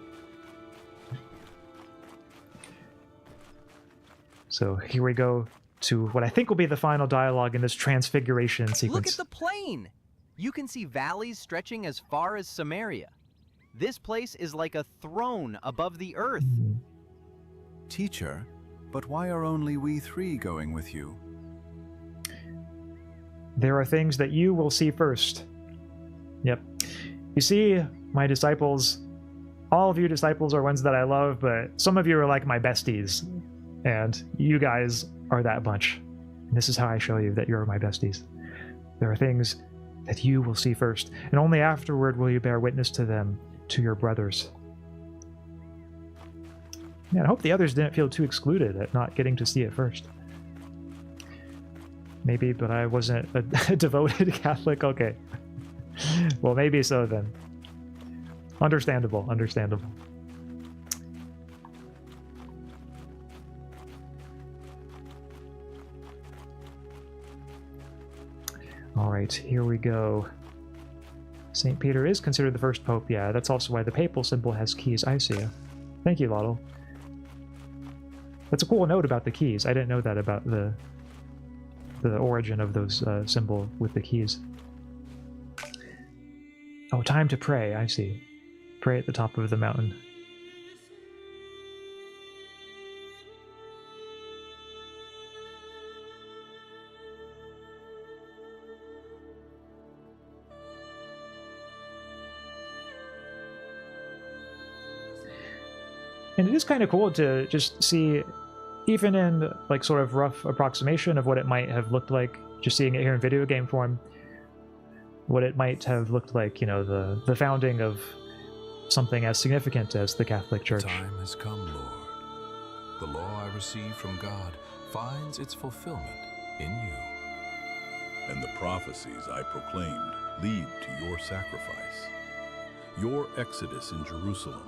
So here we go to what I think will be the final dialogue in this transfiguration sequence. Look at the plain! You can see valleys stretching as far as Samaria. This place is like a throne above the earth. Teacher, but why are only we three going with you? There are things that you will see first. Yep. You see, my disciples, all of you disciples are ones that I love, but some of you are like my besties. And you guys are that bunch. And this is how I show you that you're my besties. There are things that you will see first, and only afterward will you bear witness to them, to your brothers. Man, I hope the others didn't feel too excluded at not getting to see it first. Maybe, but I wasn't a devoted Catholic? Okay. Well, maybe so then. Understandable, understandable. Alright, here we go. St. Peter is considered the first pope. Yeah, that's also why the papal symbol has keys. I see. Thank you, Lotto. That's a cool note about the keys. I didn't know that about the origin of those symbol with the keys. Oh, time to pray. I see. Pray at the top of the mountain. And it is kind of cool to just see even in like sort of rough approximation of what it might have looked like, just seeing it here in video game form, what it might have looked like, you know, the founding of something as significant as the Catholic Church. The time has come, Lord. The law I received from God finds its fulfillment in you. And the prophecies I proclaimed lead to your sacrifice. Your exodus in Jerusalem,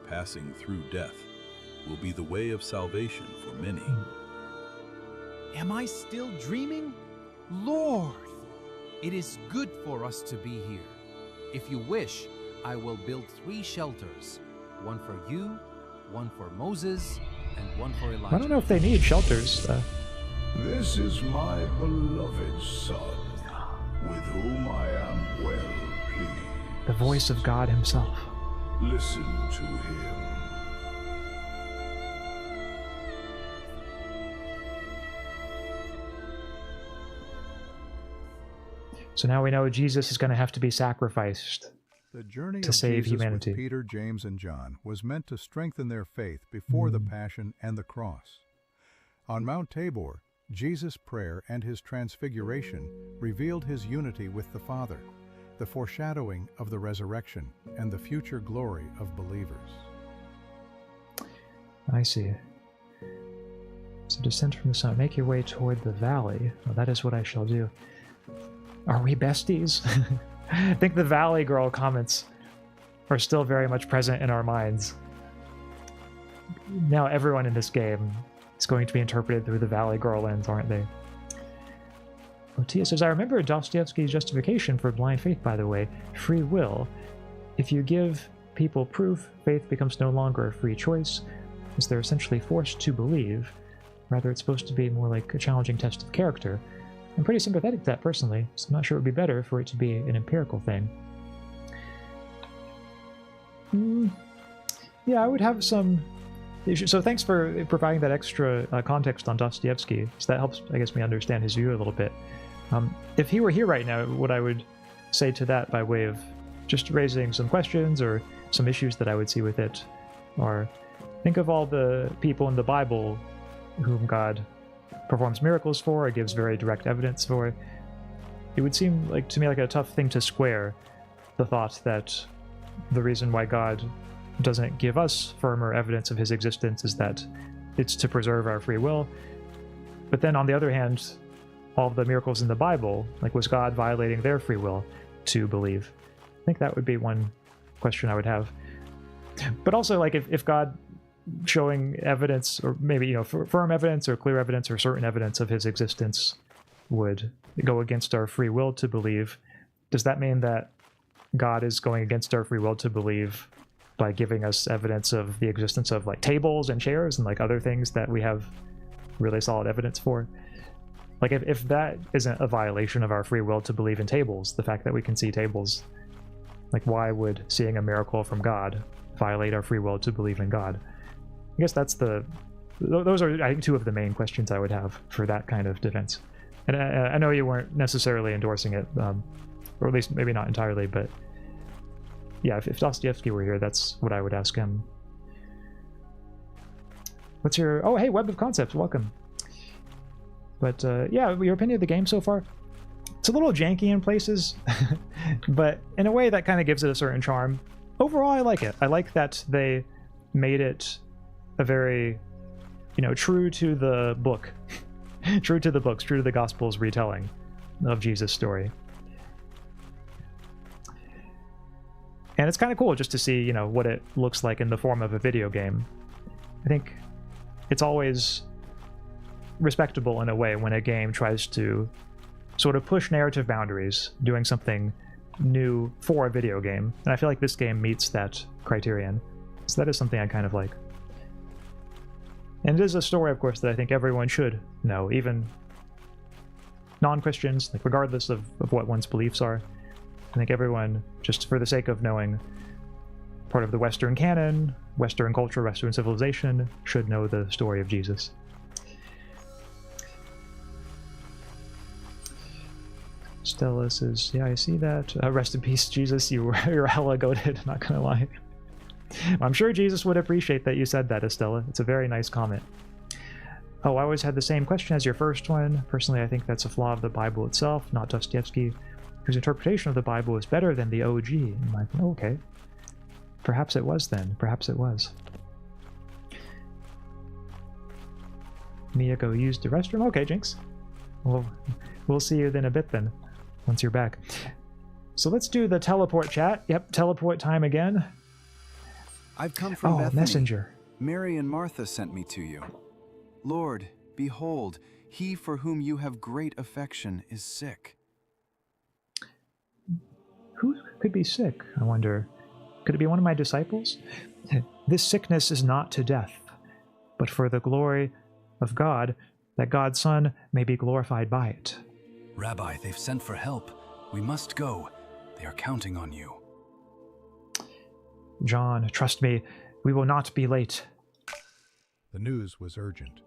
passing through death, will be the way of salvation for many. Am I still dreaming? Lord, it is good for us to be here. If you wish, I will build 3 shelters. One for you, one for Moses, and one for Elijah. I don't know if they need shelters. This is my beloved son, with whom I am well pleased. The voice of God himself. Listen to him. So now we know Jesus is going to have to be sacrificed The journey to of save Jesus humanity. with Peter, James, and John was meant to strengthen their faith before the Passion and the Cross. On Mount Tabor, Jesus' prayer and his transfiguration revealed his unity with the Father, the foreshadowing of the resurrection and the future glory of believers. I see. So descend from the sun, make your way toward the valley. Well, that is what I shall do. Are we besties? I think the Valley Girl comments are still very much present in our minds. Now everyone in this game is going to be interpreted through the Valley Girl lens, aren't they? Tia says, I remember Dostoevsky's justification for blind faith, by the way. Free will. If you give people proof, faith becomes no longer a free choice, as they're essentially forced to believe. Rather, it's supposed to be more like a challenging test of character. I'm pretty sympathetic to that personally, so I'm not sure it would be better for it to be an empirical thing. Yeah, I would have some issues. So thanks for providing that extra context on Dostoevsky. So that helps, I guess, me understand his view a little bit. If he were here right now, what I would say to that by way of just raising some questions or some issues that I would see with it are, think of all the people in the Bible whom God performs miracles for, or gives very direct evidence for. It would seem like to me like a tough thing to square, the thought that the reason why God doesn't give us firmer evidence of his existence is that it's to preserve our free will. But then on the other hand, all the miracles in the Bible, like, was God violating their free will to believe? I think that would be one question I would have. But also, like, if God showing evidence, or maybe, you know, firm evidence or clear evidence or certain evidence of his existence would go against our free will to believe, does that mean that God is going against our free will to believe by giving us evidence of the existence of, like, tables and chairs and, like, other things that we have really solid evidence for? Like, if that isn't a violation of our free will to believe in tables, the fact that we can see tables, like, why would seeing a miracle from God violate our free will to believe in God? I guess those are, I think, two of the main questions I would have for that kind of defense. And I know you weren't necessarily endorsing it, or at least maybe not entirely, but yeah, if Dostoevsky were here, that's what I would ask him. What's your... Oh, hey, Web of Concepts, welcome. But yeah, your opinion of the game so far? It's a little janky in places, but in a way that kind of gives it a certain charm. Overall, I like it. I like that they made it a very, you know, true to the book, true to the books, true to the Gospels retelling of Jesus' story. And it's kind of cool just to see, you know, what it looks like in the form of a video game. I think it's always respectable in a way when a game tries to sort of push narrative boundaries, doing something new for a video game. And I feel like this game meets that criterion. So that is something I kind of like. And it is a story, of course, that I think everyone should know, even non-Christians, like, regardless of what one's beliefs are. I think everyone, just for the sake of knowing part of the Western canon, Western culture, Western civilization, should know the story of Jesus. Stella says, yeah, I see that. Rest in peace, Jesus. You're hella goated, not gonna lie. I'm sure Jesus would appreciate that you said that, Estella. It's a very nice comment. Oh, I always had the same question as your first one. Personally, I think that's a flaw of the Bible itself, not Dostoevsky, whose interpretation of the Bible is better than the OG. I'm like, oh, okay. Perhaps it was then. Perhaps it was. Miyako used the restroom? Okay, Jinx. We'll see you in a bit then, once you're back. So let's do the teleport chat. Yep, teleport time again. I've come from Bethany. Messenger. Mary and Martha sent me to you. Lord, behold, he for whom you have great affection is sick. Who could be sick, I wonder? Could it be one of my disciples? This sickness is not to death, but for the glory of God, that God's Son may be glorified by it. Rabbi, they've sent for help. We must go. They are counting on you. John, trust me, we will not be late. The news was urgent.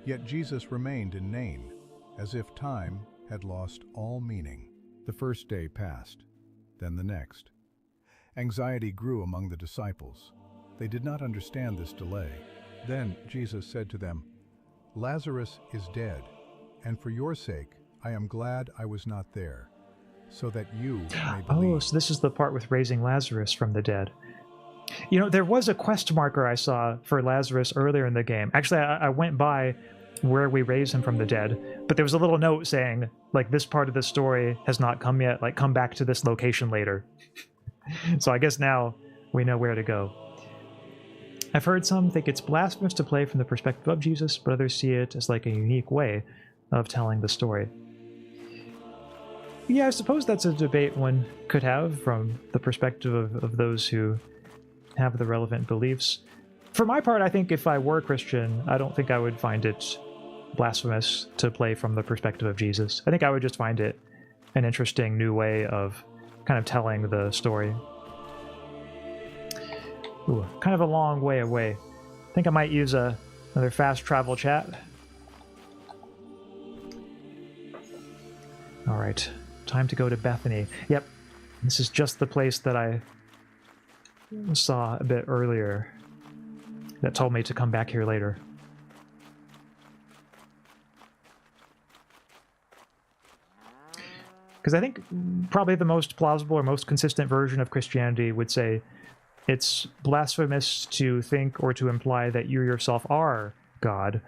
Yet Jesus remained in Nain, as if time had lost all meaning. The first day passed, then the next. Anxiety grew among the disciples. They did not understand this delay. Then Jesus said to them, Lazarus is dead, and for your sake I am glad I was not there, so that you may believe. Oh, so this is the part with raising Lazarus from the dead. You know, there was a quest marker I saw for Lazarus earlier in the game. Actually, I went by where we raise him from the dead, but there was a little note saying, like, this part of the story has not come yet, like, come back to this location later. So I guess now we know where to go. I've heard some think it's blasphemous to play from the perspective of Jesus, but others see it as like a unique way of telling the story. Yeah, I suppose that's a debate one could have from the perspective of those who have the relevant beliefs. For my part, I think if I were Christian, I don't think I would find it blasphemous to play from the perspective of Jesus. I think I would just find it an interesting new way of kind of telling the story. Ooh, kind of a long way away. I think I might use another fast travel chat. All right, time to go to Bethany. Yep, this is just the place that I saw a bit earlier that told me to come back here later. Because I think probably the most plausible or most consistent version of Christianity would say it's blasphemous to think or to imply that you yourself are God,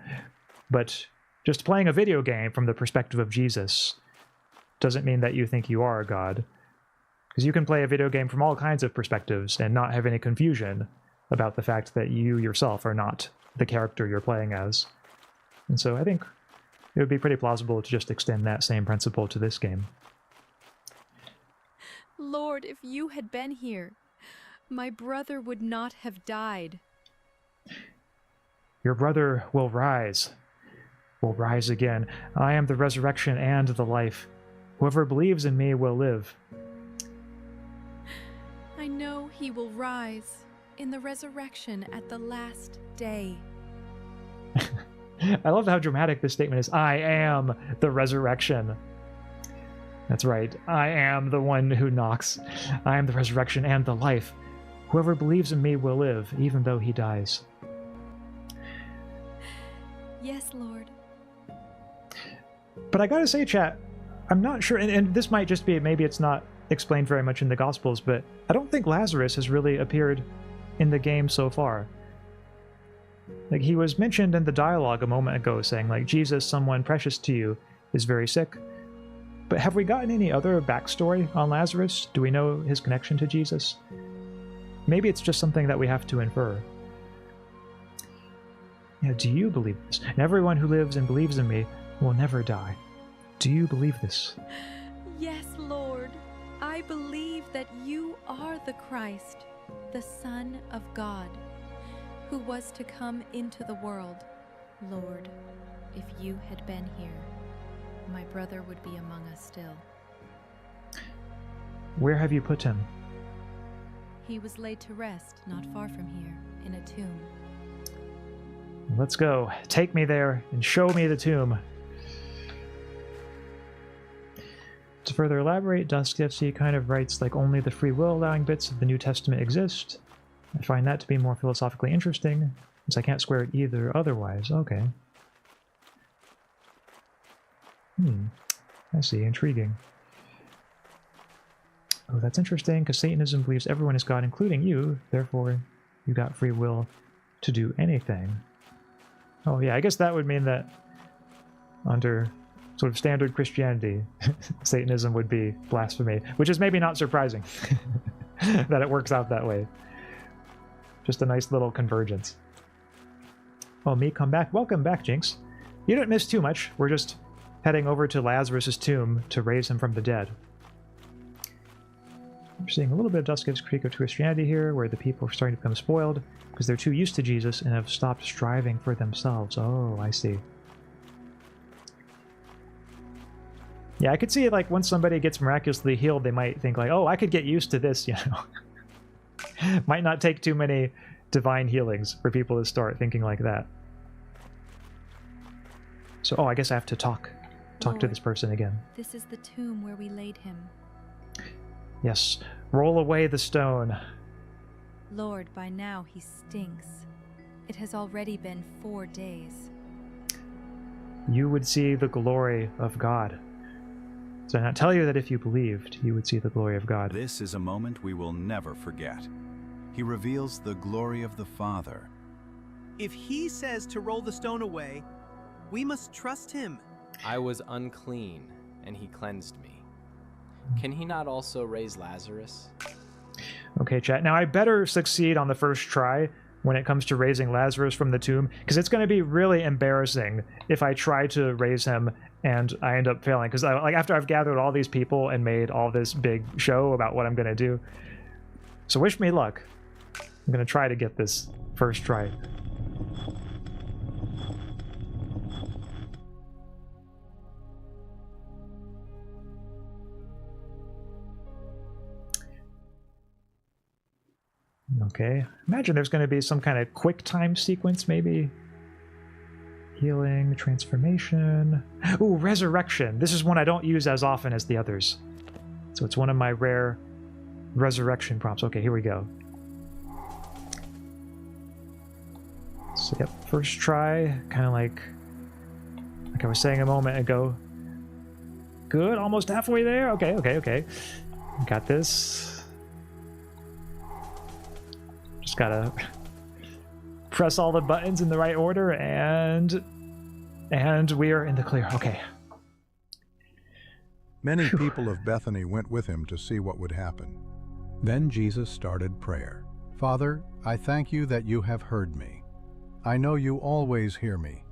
but just playing a video game from the perspective of Jesus doesn't mean that you think you are God. Because you can play a video game from all kinds of perspectives and not have any confusion about the fact that you yourself are not the character you're playing as. And so I think it would be pretty plausible to just extend that same principle to this game. Lord, if you had been here, my brother would not have died. Your brother will rise again. I am the resurrection and the life. Whoever believes in me will live. I know he will rise in the resurrection at the last day. I love how dramatic this statement is. I am the resurrection. That's right. I am the one who knocks. I am the resurrection and the life. Whoever believes in me will live, even though he dies. Yes, Lord. But I gotta say, chat, I'm not sure, and this might just be, maybe it's not explained very much in the Gospels, but I don't think Lazarus has really appeared in the game so far. Like, he was mentioned in the dialogue a moment ago, saying, like, Jesus, someone precious to you, is very sick. But have we gotten any other backstory on Lazarus? Do we know his connection to Jesus? Maybe it's just something that we have to infer. Yeah, do you believe this? And everyone who lives and believes in me will never die. Do you believe this? Yes, Lord. I believe that you are the Christ, the Son of God, who was to come into the world. Lord, if you had been here, my brother would be among us still. Where have you put him? He was laid to rest not far from here, in a tomb. Let's go. Take me there and show me the tomb. To further elaborate, Dostoevsky kind of writes like only the free will allowing bits of the New Testament exist. I find that to be more philosophically interesting, since I can't square it either otherwise. Okay. I see. Intriguing. Oh, that's interesting, because Satanism believes everyone is God, including you. Therefore, you got free will to do anything. Oh, yeah, I guess that would mean that under sort of standard Christianity, Satanism would be blasphemy, which is maybe not surprising that it works out that way. Just a nice little convergence. Oh, me, come back. Welcome back, Jinx. You didn't miss too much. We're just heading over to Lazarus' tomb to raise him from the dead. We're seeing a little bit of Dust Gives Creek of Christianity here, where the people are starting to become spoiled because they're too used to Jesus and have stopped striving for themselves. Oh, I see. Yeah, I could see, like, once somebody gets miraculously healed, they might think, like, oh, I could get used to this, you know. Might not take too many divine healings for people to start thinking like that. So, oh, I guess I have to talk Lord, to this person again. This is the tomb where we laid him. Yes, roll away the stone. Lord, by now he stinks. It has already been 4 days. You would see the glory of God. So I tell you that if you believed, you would see the glory of God. This is a moment we will never forget. He reveals the glory of the Father. If he says to roll the stone away, we must trust him. I was unclean, and he cleansed me. Can he not also raise Lazarus? Okay, chat. Now I better succeed on the first try when it comes to raising Lazarus from the tomb, because it's going to be really embarrassing if I try to raise him and I end up failing. Because like after I've gathered all these people and made all this big show about what I'm going to do. So wish me luck. I'm going to try to get this first try. Okay, imagine there's going to be some kind of quick time sequence, maybe. Healing, transformation. Ooh, resurrection. This is one I don't use as often as the others. So it's one of my rare resurrection prompts. Okay, here we go. So yep, first try, kind of like I was saying a moment ago. Good, almost halfway there. Okay. Got this. Just gotta press all the buttons in the right order, and we are in the clear. Okay. Many people of Bethany went with him to see what would happen. Then Jesus started prayer. Father, I thank you that you have heard me. I know you always hear me,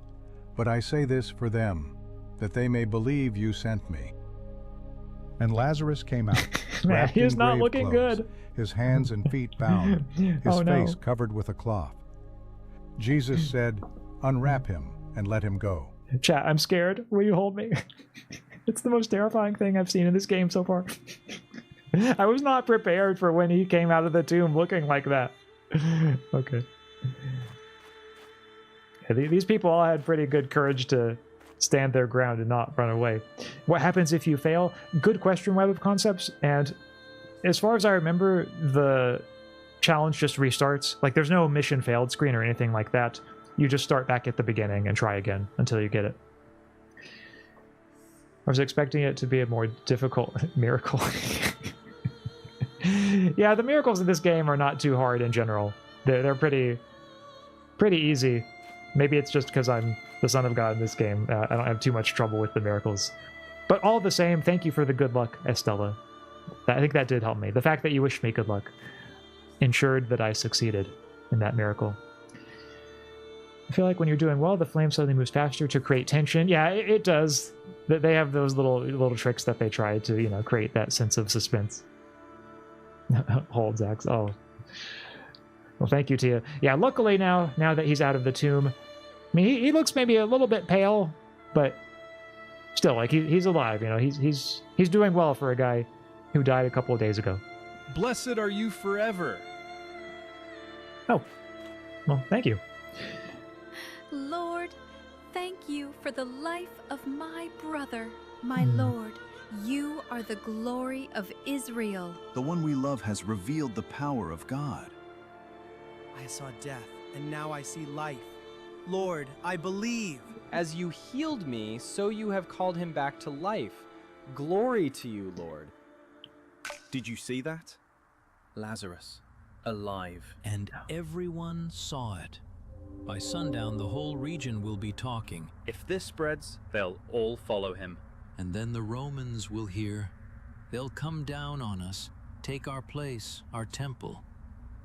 but I say this for them, that they may believe you sent me. And Lazarus came out. Man, he is not looking good. His hands and feet bound, his face covered with a cloth. Jesus said, "Unwrap him and let him go." Chat, I'm scared. Will you hold me? It's the most terrifying thing I've seen in this game so far. I was not prepared for when he came out of the tomb looking like that. Okay. Yeah, these people all had pretty good courage to stand their ground and not run away. What happens if you fail? Good question, Web of Concepts. And as far as I remember, the challenge just restarts. Like, there's no mission failed screen or anything like that. You just start back at the beginning and try again until you get it. I was expecting it to be a more difficult miracle. Yeah, the miracles in this game are not too hard in general. They're pretty easy. Maybe it's just because I'm the son of God in this game. I don't have too much trouble with the miracles. But all the same, thank you for the good luck, Estella. I think that did help me. The fact that you wished me good luck ensured that I succeeded in that miracle. I feel like when you're doing well, the flame suddenly moves faster to create tension. Yeah, it does. They have those little tricks that they try to, you know, create that sense of suspense. Hold, Zax. Oh. Well, thank you, Tia. Yeah, luckily now that he's out of the tomb, I mean, he looks maybe a little bit pale, but still, like, he's alive, you know. He's doing well for a guy who died a couple of days ago. Blessed are you forever. Oh. Well, thank you. Lord, thank you for the life of my brother, my Lord. You are the glory of Israel. The one we love has revealed the power of God. I saw death, and now I see life. Lord, I believe. As you healed me, so you have called him back to life. Glory to you, Lord. Did you see that? Lazarus, alive. And everyone saw it. By sundown, the whole region will be talking. If this spreads, they'll all follow him. And then the Romans will hear. They'll come down on us, take our place, our temple,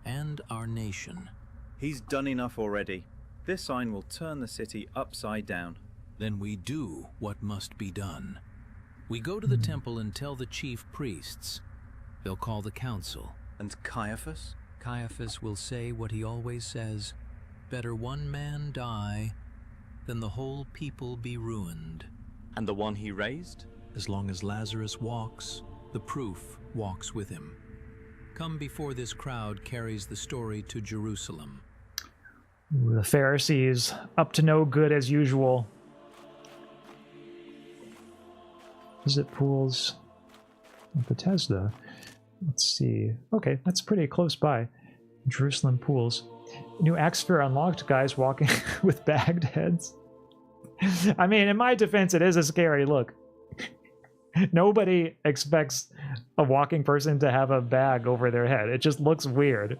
and our nation. He's done enough already. This sign will turn the city upside down. Then we do what must be done. We go to the temple and tell the chief priests. They'll call the council. And Caiaphas? Caiaphas will say what he always says. Better one man die than the whole people be ruined. And the one he raised? As long as Lazarus walks, the proof walks with him. Come before this crowd carries the story to Jerusalem. Ooh, the Pharisees, up to no good as usual. Visit pools of Bethesda. Let's see. Okay, that's pretty close by. Jerusalem pools. New Axaeon unlocked, guys walking with bagged heads. I mean, in my defense, it is a scary look. Nobody expects a walking person to have a bag over their head. It just looks weird.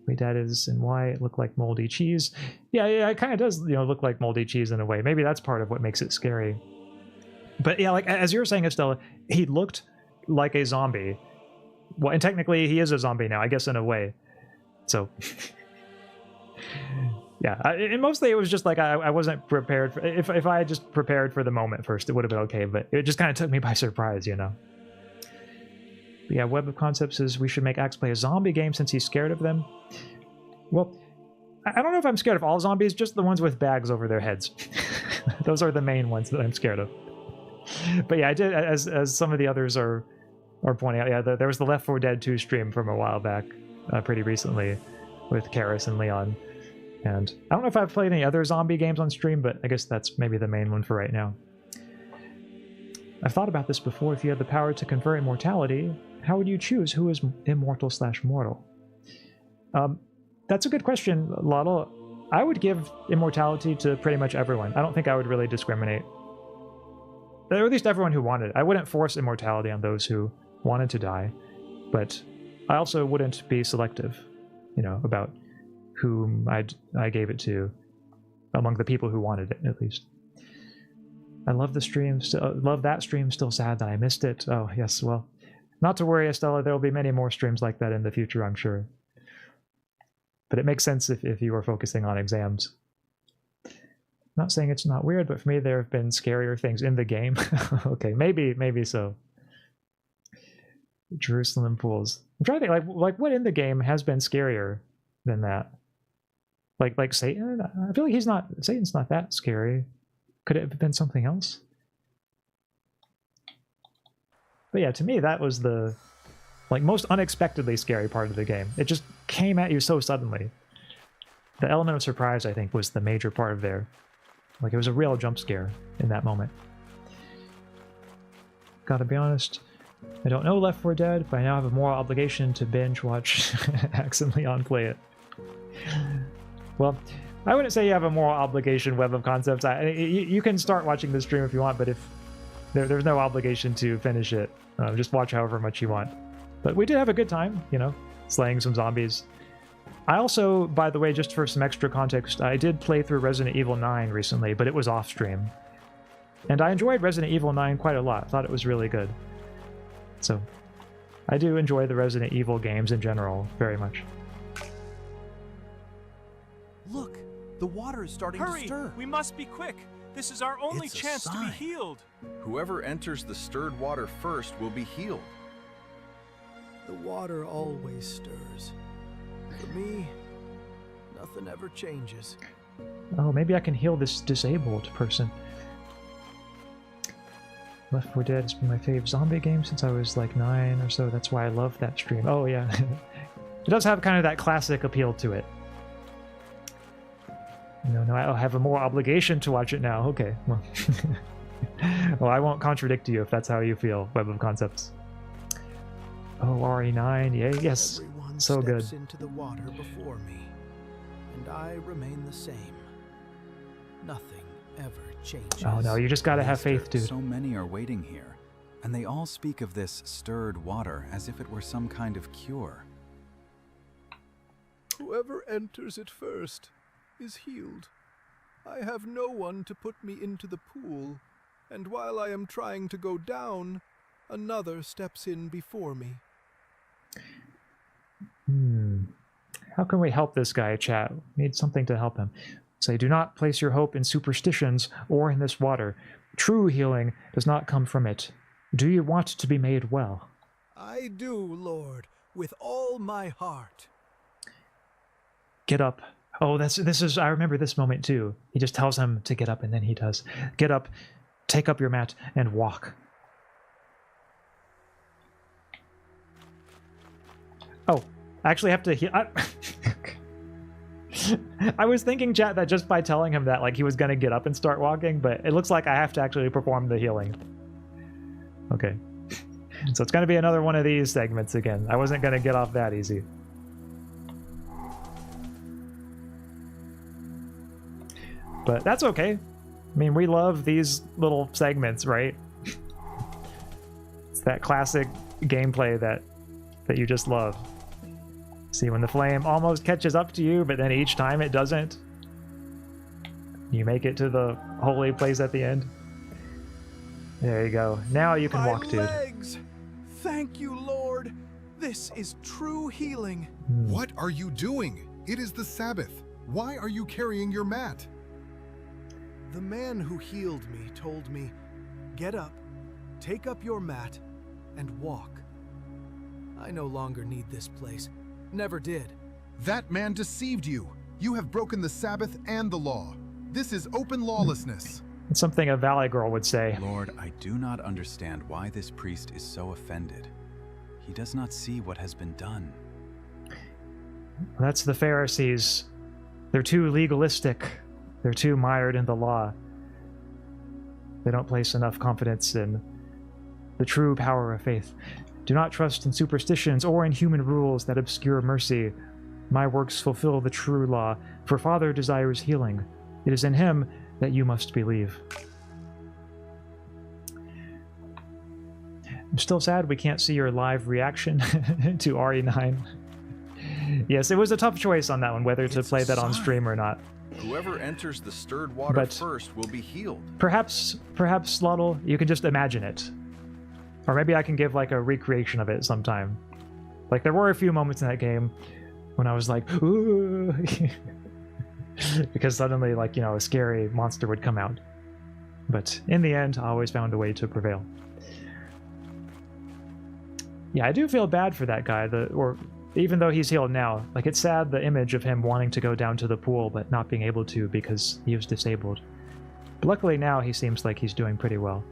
Wait, that is and why it looked like moldy cheese. Yeah, it kind of does, look like moldy cheese in a way. Maybe that's part of what makes it scary. But yeah, like as you were saying, Estella, he looked like a zombie. Well, and technically he is a zombie now, I guess, in a way. So, yeah, and mostly it was just like I wasn't prepared. If I had just prepared for the moment first, it would have been okay. But it just kind of took me by surprise, But yeah, Web of Concepts says we should make Axe play a zombie game since he's scared of them. Well, I don't know if I'm scared of all zombies, just the ones with bags over their heads. Those are the main ones that I'm scared of. But yeah, I did, as some of the others are pointing out, yeah, there was the Left 4 Dead 2 stream from a while back, pretty recently, with Karis and Leon. And I don't know if I've played any other zombie games on stream, but I guess that's maybe the main one for right now. I've thought about this before. If you had the power to confer immortality, how would you choose who is immortal/mortal? That's a good question, Lotto. I would give immortality to pretty much everyone. I don't think I would really discriminate. Or at least everyone who wanted it. I wouldn't force immortality on those who wanted to die, but I also wouldn't be selective, about whom I gave it to among the people who wanted it, at least. I love the stream. Love that stream. Still sad that I missed it. Oh, yes, well, not to worry, Estella. There will be many more streams like that in the future, I'm sure. But it makes sense if you were focusing on exams. Not saying it's not weird, but for me, there have been scarier things in the game. Okay, maybe so. Jerusalem pools. I'm trying to think, like what in the game has been scarier than that? Like Satan? I feel like Satan's not that scary. Could it have been something else? But yeah, to me, that was the most unexpectedly scary part of the game. It just came at you so suddenly. The element of surprise, I think, was the major part of there. It was a real jump scare in that moment. Gotta be honest, I don't know Left 4 Dead, but I now have a moral obligation to binge watch Axe and Leon play it. Well, I wouldn't say you have a moral obligation, Web of Concepts. You can start watching the stream if you want, but if there's no obligation to finish it, just watch however much you want. But we did have a good time, slaying some zombies. I also, by the way, just for some extra context, I did play through Resident Evil 9 recently, but it was off stream. And I enjoyed Resident Evil 9 quite a lot. Thought it was really good. So, I do enjoy the Resident Evil games in general very much. Look, the water is starting to stir. We must be quick. This is our only chance to be healed. Whoever enters the stirred water first will be healed. The water always stirs. For me, nothing ever changes. Oh, maybe I can heal this disabled person. Left 4 Dead has been my fave zombie game since I was like 9 or so. That's why I love that stream. Oh, yeah. It does have kind of that classic appeal to it. No, I have a moral obligation to watch it now. Okay, well. Well, I won't contradict you if that's how you feel, Web of Concepts. Oh, RE9, yay, yes. Everyone so good. Into the water before me. and I remain the same. Nothing ever changes. Oh no, you just gotta have faith, dude. So many are waiting here, and they all speak of this stirred water as if it were some kind of cure. Whoever enters it first is healed. I have no one to put me into the pool, and while I am trying to go down, another steps in before me. How can we help this guy, chat? We need something to help him. Say, do not place your hope in superstitions or in this water. True healing does not come from it. Do you want to be made well? I do, Lord, with all my heart. Get up. Oh, I remember this moment too. He just tells him to get up, and then he does. Get up, take up your mat, and walk. Oh, I actually have to heal. I was thinking, chat, that just by telling him that, like, he was going to get up and start walking, but it looks like I have to actually perform the healing. Okay. So it's going to be another one of these segments again. I wasn't going to get off that easy. But that's okay. I mean, we love these little segments, right? It's that classic gameplay that you just love. See, when the flame almost catches up to you, but then each time it doesn't, you make it to the holy place at the end. There you go. Now you can walk, dude. Legs. Thank you, Lord. This is true healing. What are you doing? It is the Sabbath. Why are you carrying your mat? The man who healed me told me, get up, take up your mat, and walk. I no longer need this place. Never did. That man deceived you. You have broken the Sabbath and the law. This is open lawlessness. It's something a Valley Girl would say. Lord, I do not understand why this priest is so offended. He does not see what has been done. That's the Pharisees. They're too legalistic. They're too mired in the law. They don't place enough confidence in the true power of faith. Do not trust in superstitions or in human rules that obscure mercy. My works fulfill the true law, for Father desires healing. It is in him that you must believe. I'm still sad we can't see your live reaction to RE9. Yes, it was a tough choice on that one, whether to play that on stream or not. Whoever enters the stirred water first will be healed. Perhaps, Slottle, you can just imagine it. Or maybe I can give like a recreation of it sometime. Like, there were a few moments in that game when I was like, ooh, because suddenly, like, you know, a scary monster would come out. But in the end, I always found a way to prevail. Yeah, I do feel bad for that guy, even though he's healed now. Like, it's sad, the image of him wanting to go down to the pool but not being able to because he was disabled. But luckily now he seems like he's doing pretty well.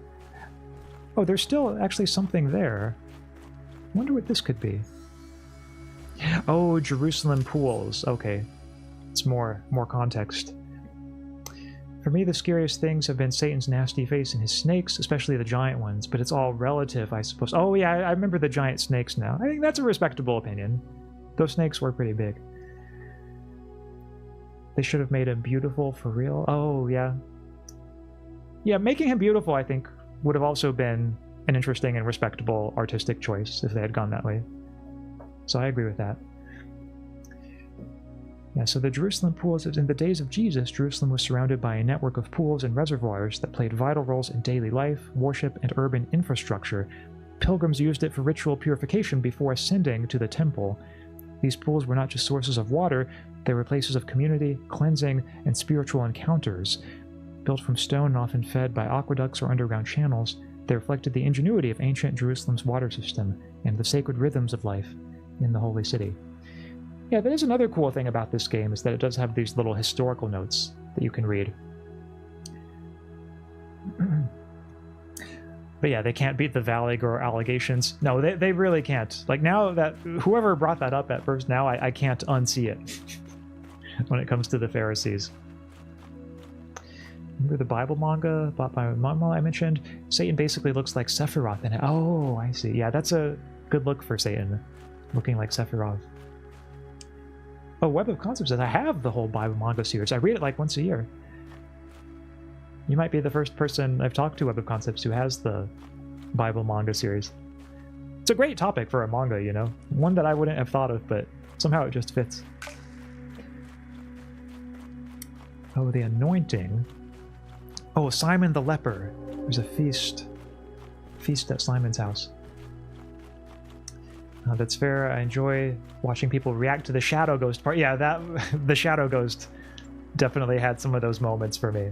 Oh, there's still actually something there. I wonder what this could be. Oh, Jerusalem pools. Okay. It's more context. For me, the scariest things have been Satan's nasty face and his snakes, especially the giant ones, but it's all relative, I suppose. Oh yeah, I remember the giant snakes now. I think that's a respectable opinion. Those snakes were pretty big. They should have made him beautiful for real. Oh, yeah. Yeah, making him beautiful, I think, would have also been an interesting and respectable artistic choice if they had gone that way. So I agree with that. Yeah, so the Jerusalem pools, in the days of Jesus, Jerusalem was surrounded by a network of pools and reservoirs that played vital roles in daily life, worship, and urban infrastructure. Pilgrims used it for ritual purification before ascending to the temple. These pools were not just sources of water, they were places of community, cleansing, and spiritual encounters. Built from stone and often fed by aqueducts or underground channels, they reflected the ingenuity of ancient Jerusalem's water system and the sacred rhythms of life in the holy city. Yeah, that is another cool thing about this game, is that it does have these little historical notes that you can read. But yeah, they can't beat the Valley Girl allegations. No, they really can't. Like, now that whoever brought that up at first, now I can't unsee it when it comes to the Pharisees. Remember the Bible manga bought by Mama I mentioned? Satan basically looks like Sephiroth in it. Oh, I see. Yeah, that's a good look for Satan, looking like Sephiroth. Oh, Web of Concepts says I have the whole Bible manga series. I read it like once a year. You might be the first person I've talked to, Web of Concepts, who has the Bible manga series. It's a great topic for a manga, you know? One that I wouldn't have thought of, but somehow it just fits. Oh, the anointing. Oh, Simon the leper. There's a feast. Feast at Simon's house. That's fair. I enjoy watching people react to the Shadow Ghost part. Yeah, that the Shadow Ghost definitely had some of those moments for me.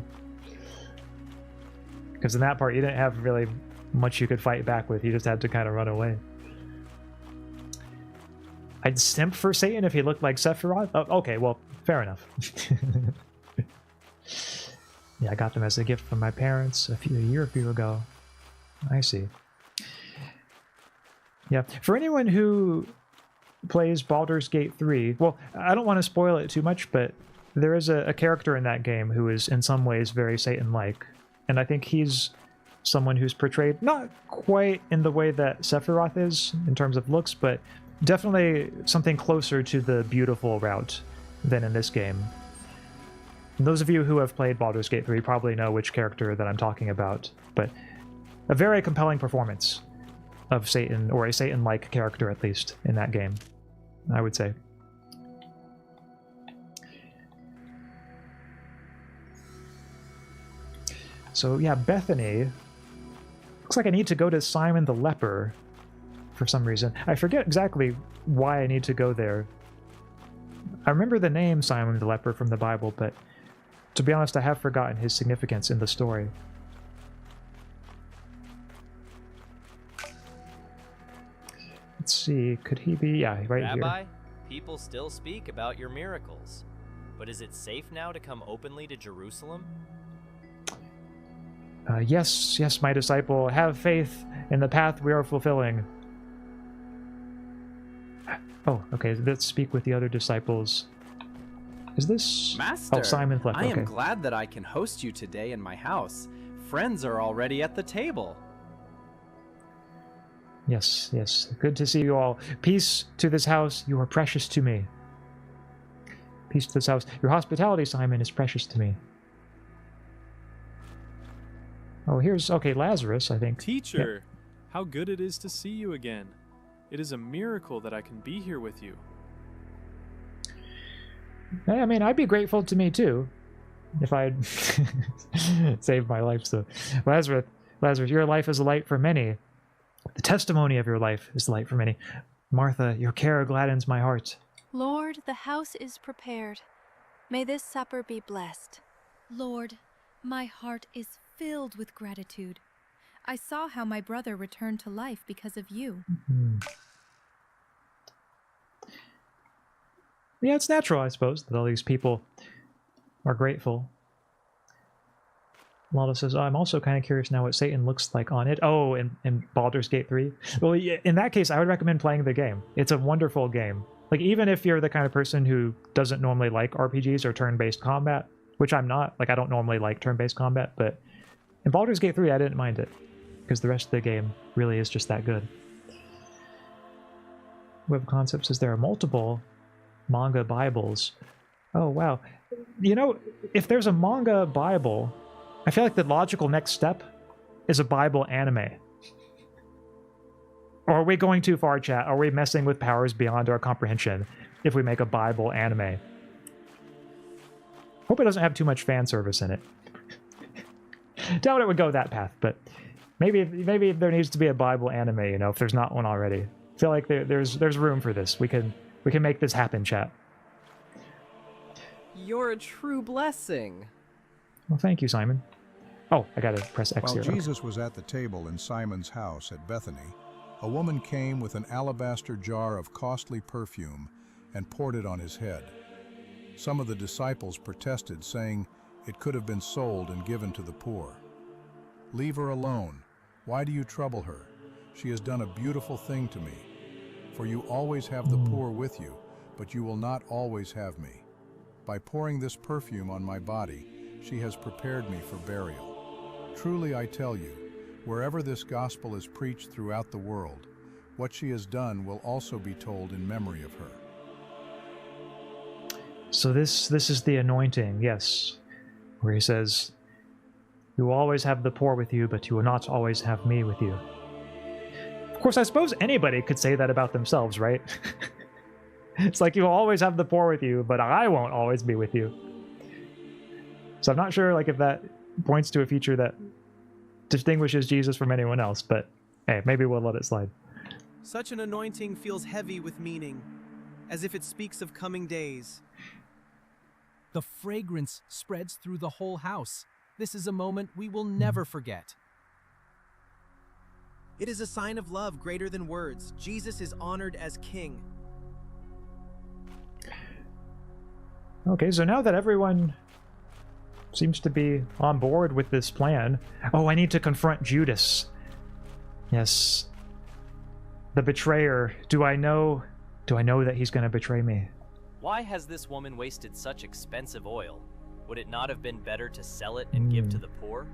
Because in that part, you didn't have really much you could fight back with. You just had to kind of run away. I'd simp for Satan if he looked like Sephiroth. Oh, okay, well, fair enough. Yeah, I got them as a gift from my parents a year or two ago. I see. Yeah, for anyone who plays Baldur's Gate 3, well, I don't want to spoil it too much, but there is a character in that game who is in some ways very Satan-like. And I think he's someone who's portrayed not quite in the way that Sephiroth is in terms of looks, but definitely something closer to the beautiful route than in this game. And those of you who have played Baldur's Gate 3 probably know which character that I'm talking about, but a very compelling performance of Satan, or a Satan-like character at least, in that game, I would say. So yeah, Bethany. Looks like I need to go to Simon the leper for some reason. I forget exactly why I need to go there. I remember the name Simon the leper from the Bible, but to be honest, I have forgotten his significance in the story. Let's see, could he be? Yeah, right here. Rabbi, people still speak about your miracles. But is it safe now to come openly to Jerusalem? Yes, yes, my disciple, have faith in the path we are fulfilling. Oh, okay, let's speak with the other disciples. Is this... Master, oh, Simon left. I am okay. glad that I can host you today in my house. Friends are already at the table. Yes, yes, good to see you all. Peace to this house, you are precious to me. Peace to this house. Your hospitality, Simon, is precious to me. Oh, here's, okay, Lazarus, I think. Teacher, how good it is to see you again. It is a miracle that I can be here with you. I mean, I'd be grateful to me too, if I'd saved my life. So, Lazarus, your life is a light for many. The testimony of your life is the light for many. Martha, your care gladdens my heart. Lord, the house is prepared. May this supper be blessed. Lord, my heart is filled with gratitude. I saw how my brother returned to life because of you. Mm-hmm. Yeah, it's natural, I suppose, that all these people are grateful. Lala says, oh, I'm also kind of curious now what Satan looks like on it. Oh, in Baldur's Gate 3? Well, yeah, in that case, I would recommend playing the game. It's a wonderful game. Like, even if you're the kind of person who doesn't normally like RPGs or turn-based combat, which I'm not. Like, I don't normally like turn-based combat, but in Baldur's Gate 3, I didn't mind it, because the rest of the game really is just that good. Web Concept says there are multiple manga Bibles. Oh, wow. You know, if there's a manga Bible, I feel like the logical next step is a Bible anime. Or are we going too far, chat? Are we messing with powers beyond our comprehension if we make a Bible anime? Hope it doesn't have too much fan service in it. Doubt it would go that path, but maybe there needs to be a Bible anime, you know, if there's not one already. I feel like there's room for this. We can make this happen, chat. You're a true blessing. Well, thank you, Simon. Oh, I gotta press X here. While Jesus was at the table in Simon's house at Bethany, a woman came with an alabaster jar of costly perfume and poured it on his head. Some of the disciples protested, saying it could have been sold and given to the poor. Leave her alone. Why do you trouble her? She has done a beautiful thing to me. For you always have the poor with you, but you will not always have me. By pouring this perfume on my body, she has prepared me for burial. Truly I tell you, wherever this gospel is preached throughout the world, what she has done will also be told in memory of her. So this is the anointing, yes. Where he says, "You will always have the poor with you, but you will not always have me with you." Of course, I suppose anybody could say that about themselves, right? It's like, you'll always have the poor with you, but I won't always be with you. So I'm not sure like if that points to a feature that distinguishes Jesus from anyone else, but hey, maybe we'll let it slide. Such an anointing feels heavy with meaning, as if it speaks of coming days. The fragrance spreads through the whole house. This is a moment we will never forget. It is a sign of love greater than words. Jesus is honored as king. Okay, so now that everyone seems to be on board with this plan... Oh, I need to confront Judas. Yes. The betrayer. Do I know that he's going to betray me? Why has this woman wasted such expensive oil? Would it not have been better to sell it and give to the poor?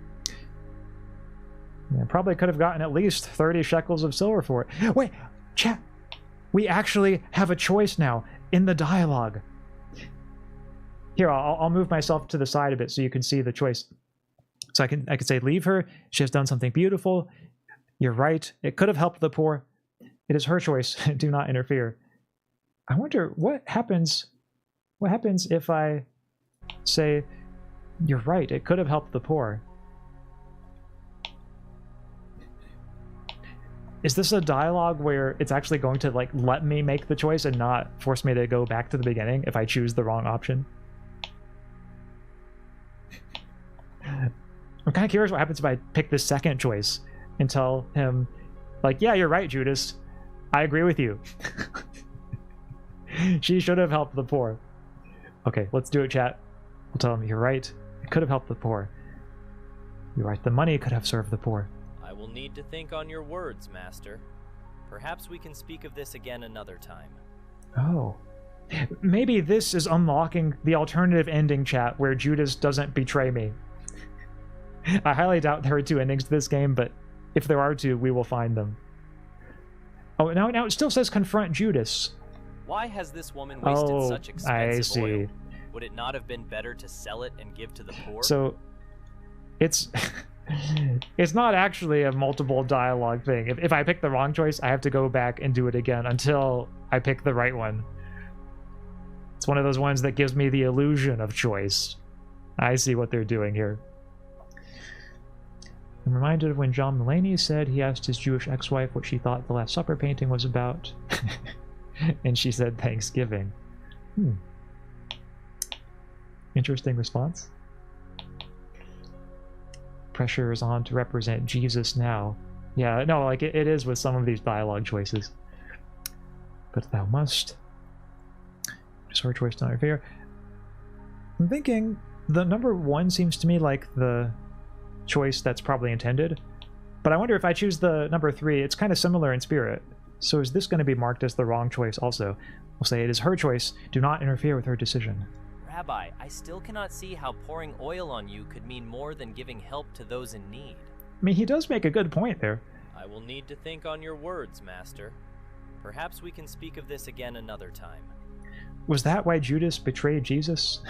Yeah, probably could have gotten at least 30 shekels of silver for it. Wait, chat. We actually have a choice now in the dialogue. Here, I'll move myself to the side a bit so you can see the choice. So I could say, leave her. She has done something beautiful. You're right. It could have helped the poor. It is her choice. Do not interfere. I wonder what happens. What happens if I say, you're right. It could have helped the poor. Is this a dialogue where it's actually going to like let me make the choice and not force me to go back to the beginning if I choose the wrong option? I'm kind of curious what happens if I pick the second choice and tell him, like, yeah, you're right, Judas. I agree with you. She should have helped the poor. Okay, let's do it, chat. I'll tell him, you're right. It could have helped the poor. You're right, the money could have served the poor. I will need to think on your words, Master. Perhaps we can speak of this again another time. Oh. Maybe this is unlocking the alternative ending, chat, where Judas doesn't betray me. I highly doubt there are two endings to this game, but if there are two, we will find them. Oh, now it still says confront Judas. Why has this woman wasted such expensive oil? Would it not have been better to sell it and give to the poor? So, it's not actually a multiple dialogue thing. If I pick the wrong choice, I have to go back and do it again until I pick the right one. It's one of those ones that gives me the illusion of choice. I see what they're doing here. I'm reminded of when John Mulaney said he asked his Jewish ex-wife what she thought the Last Supper painting was about. And she said Thanksgiving. Interesting response. Pressure is on to represent Jesus now. Yeah, no, like it is with some of these dialogue choices. But thou must. Just her choice, not her fear. I'm thinking the number one seems to me like the choice that's probably intended. But I wonder if I choose the number 3, it's kind of similar in spirit. So is this going to be marked as the wrong choice also? We'll say it is her choice. Do not interfere with her decision. Rabbi, I still cannot see how pouring oil on you could mean more than giving help to those in need. I mean, he does make a good point there. I will need to think on your words, Master. Perhaps we can speak of this again another time. Was that why Judas betrayed Jesus?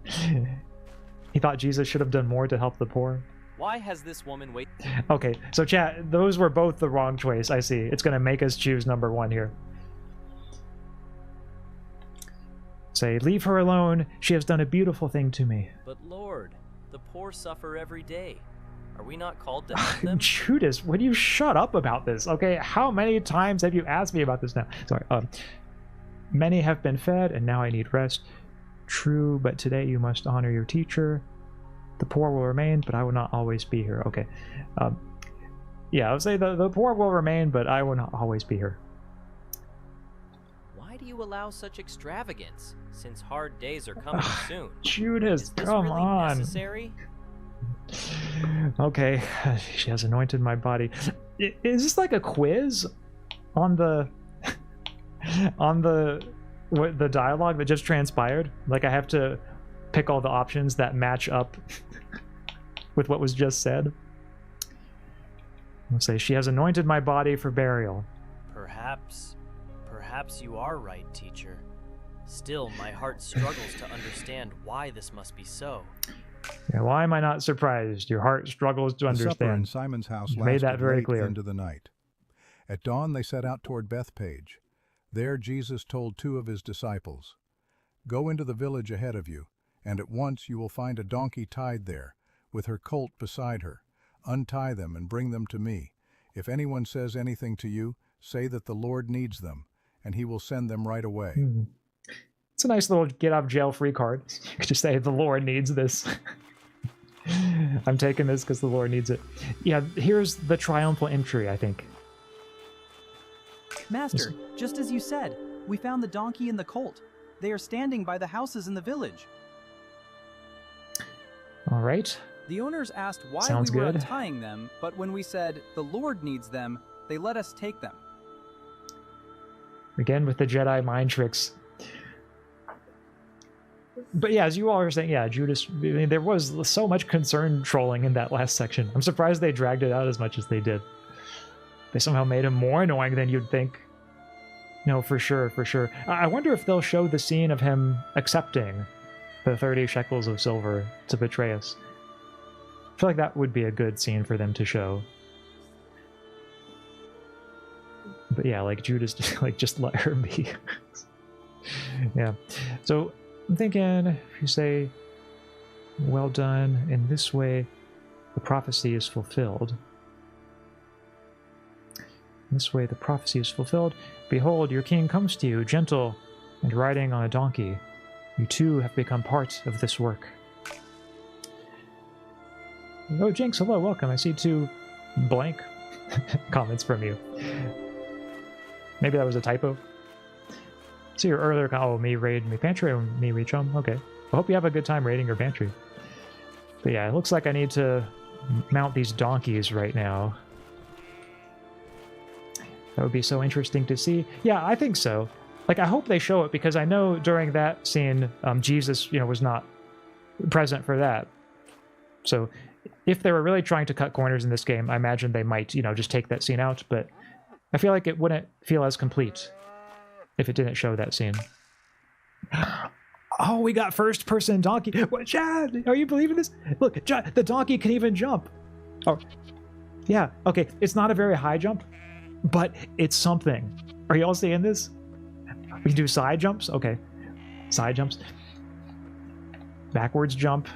He thought Jesus should have done more to help the poor? Why has this woman waited? Okay, so chat, those were both the wrong choice, I see. It's going to make us choose number 1 here. Say, leave her alone. She has done a beautiful thing to me. But Lord, the poor suffer every day. Are we not called to help them? Judas, would you shut up about this? Okay, how many times have you asked me about this now? Sorry. Many have been fed, and now I need rest. True, but today you must honor your teacher. The poor will remain, but I will not always be here. Okay. Yeah, I would say the poor will remain, but I will not always be here. Why do you allow such extravagance, since hard days are coming soon? Judas, Is this come really on. Necessary? Okay, she has anointed my body. Is this like a quiz on the the dialogue that just transpired? Like I have to pick all the options that match up with what was just said? Let's say she has anointed my body for burial. Perhaps you are right, teacher. Still, my heart struggles to understand why this must be so. Yeah, why am I not surprised? Your heart struggles to The supper in understand. Simon's house You've made that lasted very late clear. into the night. At dawn they set out toward Bethpage. There Jesus told 2 of his disciples, "Go into the village ahead of you, and at once you will find a donkey tied there, with her colt beside her. Untie them and bring them to me. If anyone says anything to you, say that the Lord needs them, and he will send them right away." It's a nice little get-out-of-jail-free card. You could just say, the Lord needs this. I'm taking this because the Lord needs it. Yeah, here's the triumphal entry, I think. Master, just as you said, we found the donkey and the colt. They are standing by the houses in the village. All right. The owners asked why Sounds we were good. untying them, but when we said the Lord needs them, they let us take them. Again with the Jedi mind tricks. But yeah, as you all are saying, yeah, Judas, I mean, there was so much concern trolling in that last section. I'm surprised they dragged it out as much as they did. They somehow made him more annoying than you'd think. No, for sure, for sure. I wonder if they'll show the scene of him accepting the 30 shekels of silver to betray us. I feel like that would be a good scene for them to show. But yeah, like Judas, just let her be. Yeah. So I'm thinking, if you say, well done, in this way, the prophecy is fulfilled. In this way, the prophecy is fulfilled. Behold, your king comes to you, gentle and riding on a donkey. You too have become part of this work. Oh, Jinx, hello, welcome. I see 2 blank comments from you. Maybe that was a typo. See your earlier comment. Oh, me raid me pantry or me reach home? Okay. I hope you have a good time raiding your pantry. But yeah, it looks like I need to mount these donkeys right now. That would be so interesting to see. Yeah, I think so. Like, I hope they show it, because I know during that scene, Jesus, was not present for that. So if they were really trying to cut corners in this game, I imagine they might, just take that scene out, but I feel like it wouldn't feel as complete if it didn't show that scene. Oh, we got first-person donkey. What, Chad? Are you believing this? Look, Chad, the donkey can even jump. Oh, yeah. Okay, it's not a very high jump, but it's something. Are y'all seeing this? We can do side jumps. Okay, side jumps. Backwards jump.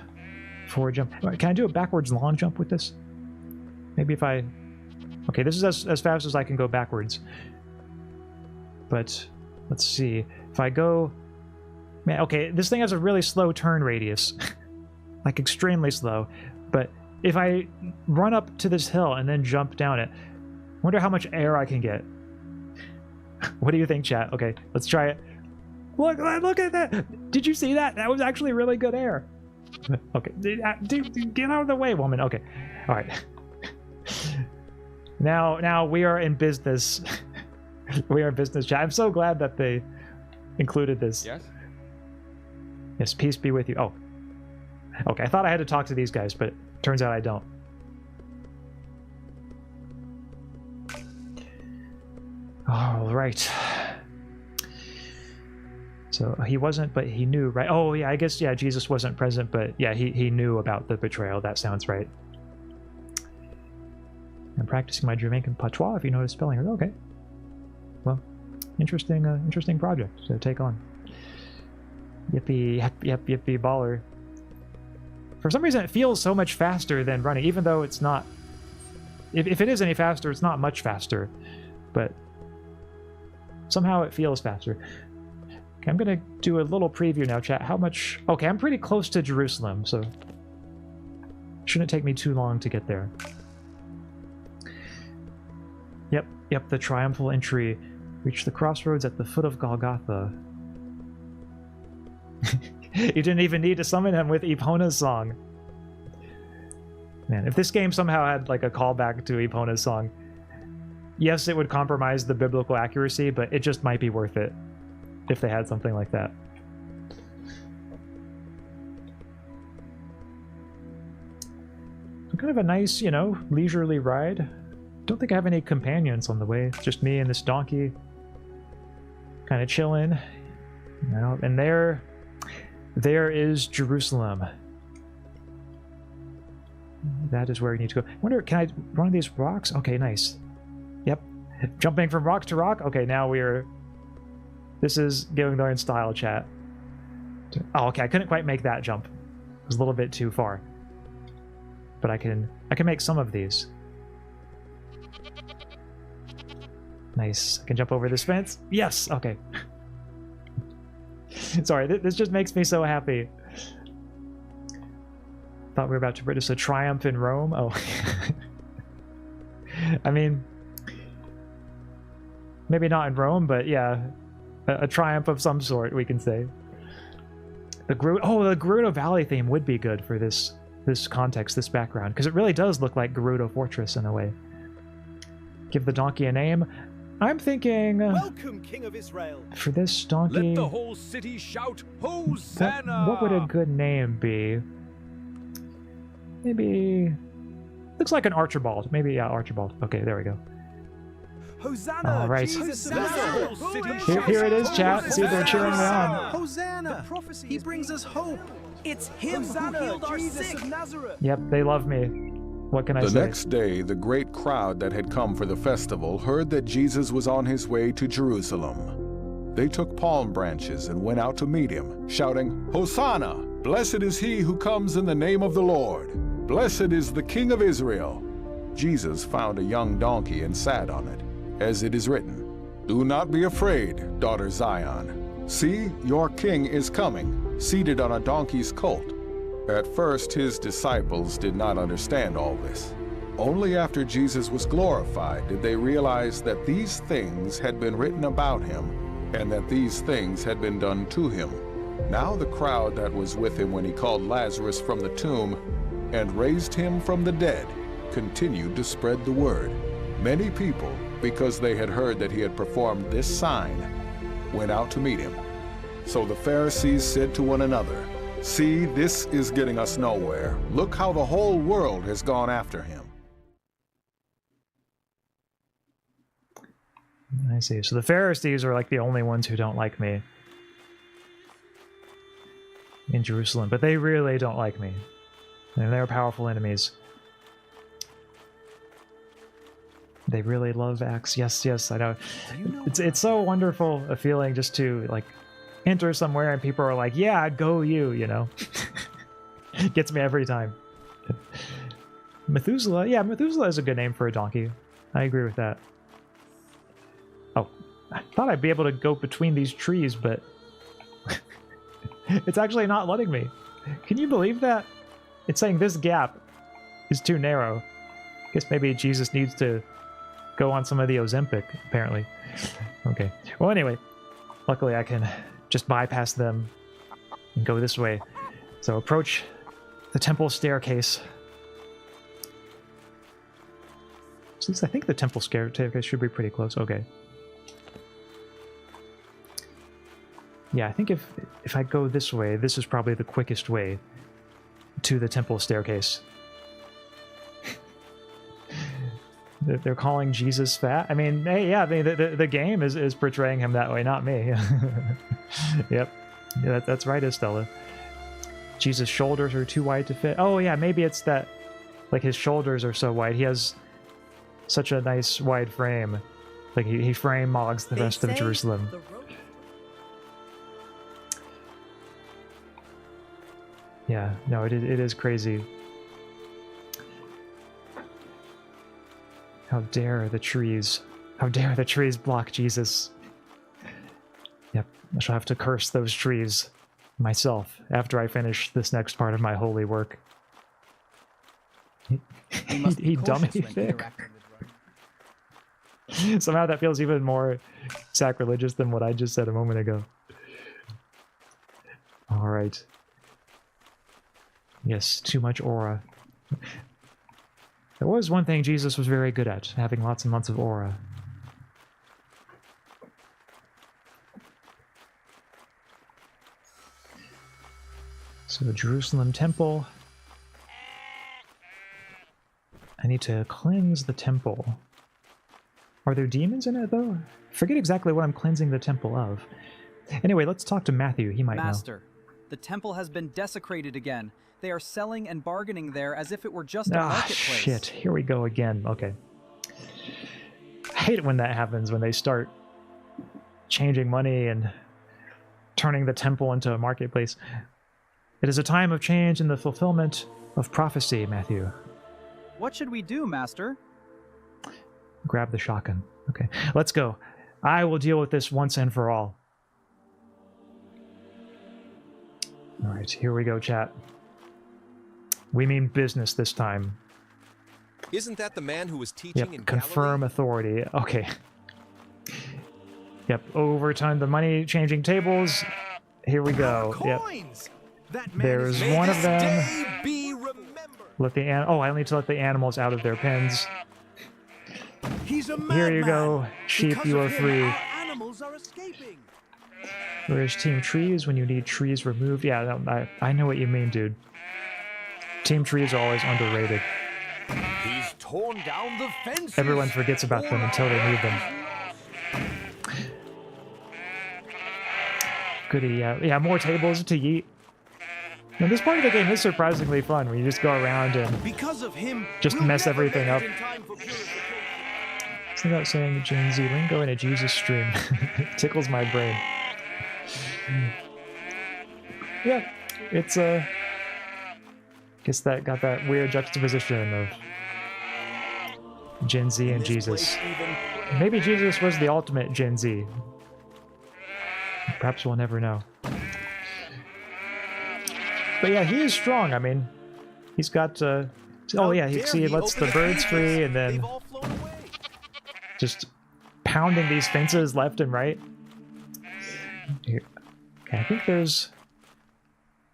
Forward jump. Can I do a backwards long jump with this? Maybe if I... Okay, this is as fast as I can go backwards. But let's see. If I go... Man, okay, this thing has a really slow turn radius. Like, extremely slow. But if I run up to this hill and then jump down it, I wonder how much air I can get. What do you think, chat? Okay, let's try it. Look at that! Did you see that? That was actually really good air. Okay, dude, get out of the way, woman. Okay, all right. Now we are in business. We are in business, chat. I'm so glad that they included this. Yes? Yes, peace be with you. Oh. Okay, I thought I had to talk to these guys, but turns out I don't. All right. So he wasn't, but he knew, right? Oh, yeah, I guess, yeah, Jesus wasn't present, but yeah, he knew about the betrayal. That sounds right. I'm practicing my Jamaican patois, if you notice spelling. Okay. Well, interesting project to take on. Yippee, yippee, baller. For some reason, it feels so much faster than running, even though it's not... If it is any faster, it's not much faster. But somehow it feels faster. Okay, I'm going to do a little preview now, chat. How much... Okay, I'm pretty close to Jerusalem, so... Shouldn't take me too long to get there. Yep, the triumphal entry. Reach the crossroads at the foot of Golgotha. You didn't even need to summon him with Epona's song. Man, if this game somehow had like a callback to Epona's song, yes, it would compromise the biblical accuracy, but it just might be worth it if they had something like that. So kind of a nice, leisurely ride. Don't think I have any companions on the way. It's just me and this donkey. Kind of chilling. Well, and there is Jerusalem. That is where we need to go. I wonder, can I run these rocks? Okay, nice. Yep. Jumping from rock to rock. Okay, now this is going there in style, chat. Oh, okay, I couldn't quite make that jump. It was a little bit too far. But I can make some of these. Nice. I can jump over this fence. Yes! Okay. Sorry, this just makes me so happy. Thought we were about to witness a triumph in Rome. Oh. I mean, maybe not in Rome, but yeah, a triumph of some sort, we can say. The Gerudo Valley theme would be good for this context, this background, because it really does look like Gerudo Fortress in a way. Give the donkey a name. I'm thinking... Welcome, King of Israel. For this donkey... Let the whole city shout, Hosanna! What would a good name be? Maybe... Looks like an Archibald. Maybe, yeah, Archibald. Okay, there we go. Hosanna! All right. Here it is, chat. See, they're cheering me on. Hosanna! He brings us hope. It's him who healed our sick. Yep, they love me. What can I say? The next day, the great crowd that had come for the festival heard that Jesus was on his way to Jerusalem. They took palm branches and went out to meet him, shouting, Hosanna! Blessed is he who comes in the name of the Lord. Blessed is the King of Israel. Jesus found a young donkey and sat on it, as it is written, Do not be afraid, daughter Zion. See, your king is coming, seated on a donkey's colt. At first, his disciples did not understand all this. Only after Jesus was glorified did they realize that these things had been written about him, and that these things had been done to him. Now the crowd that was with him when he called Lazarus from the tomb and raised him from the dead continued to spread the word. Many people, because they had heard that he had performed this sign, went out to meet him. So the Pharisees said to one another, See, this is getting us nowhere. Look how the whole world has gone after him. I see. So the Pharisees are like the only ones who don't like me in Jerusalem, but they really don't like me. And they're powerful enemies. They really love Axe. Yes, I know. It's so wonderful a feeling just to like enter somewhere and people are like, yeah, go you know. Gets me every time. Methuselah. Yeah, Methuselah is a good name for a donkey. I agree with that. Oh, I thought I'd be able to go between these trees, but it's actually not letting me. Can you believe that? It's saying this gap is too narrow. I guess maybe Jesus needs to go on some of the Ozempic, apparently. Okay. Well, anyway, luckily I can just bypass them and go this way. So approach the temple staircase. Since I think the temple staircase should be pretty close. Okay. Yeah, I think if I go this way, this is probably the quickest way to the temple staircase. They're calling Jesus fat. I mean, hey, yeah, I mean, the game is portraying him that way, not me. Yep, yeah, that's right, Estella. Jesus' shoulders are too wide to fit. Oh yeah, maybe it's that, like his shoulders are so wide. He has such a nice wide frame. Like he frame mogs the rest of Jerusalem. Yeah, no, it is crazy. How dare the trees block Jesus. Yep, I shall have to curse those trees myself after I finish this next part of my holy work. He dummy thick. Somehow that feels even more sacrilegious than what I just said a moment ago. Alright. Yes, too much aura. There was one thing Jesus was very good at, having lots and lots of aura. So, Jerusalem Temple. I need to cleanse the temple. Are there demons in it, though? I forget exactly what I'm cleansing the temple of. Anyway, let's talk to Matthew. He might Master, the temple has been desecrated again. They are selling and bargaining there as if it were just a marketplace. Shit. Here we go again. Okay. I hate it when that happens, when they start changing money and turning the temple into a marketplace. It is a time of change in the fulfillment of prophecy, Matthew. What should we do, Master? Grab the shotgun. Okay, let's go. I will deal with this once and for all. All right, here we go, chat. We mean business this time. Isn't that the man who was teaching in confirm authority. Okay. Yep, overturn the money-changing tables. Here we go. Yep. There's one of them. Let the I need to let the animals out of their pens. Here you go, sheep. You are free. Animals are escaping. Where's Team Trees when you need trees removed? Yeah, no, I know what you mean, dude. Team Trees are always underrated. He's torn down the fences. Everyone forgets about them until they need them. Goody, yeah, more tables to yeet. Now, this part of the game is surprisingly fun, where you just go around and because of him, just mess everything up. It's about saying Gen Z lingo in a Jesus stream. Tickles my brain. Yeah, it's guess that got that weird juxtaposition of Gen Z and Jesus. Maybe Jesus was the ultimate Gen Z. Perhaps we'll never know. But yeah, he is strong. I mean, he's got oh yeah, he lets the birds free, and then just pounding these fences left and right. Here. Okay, I think there's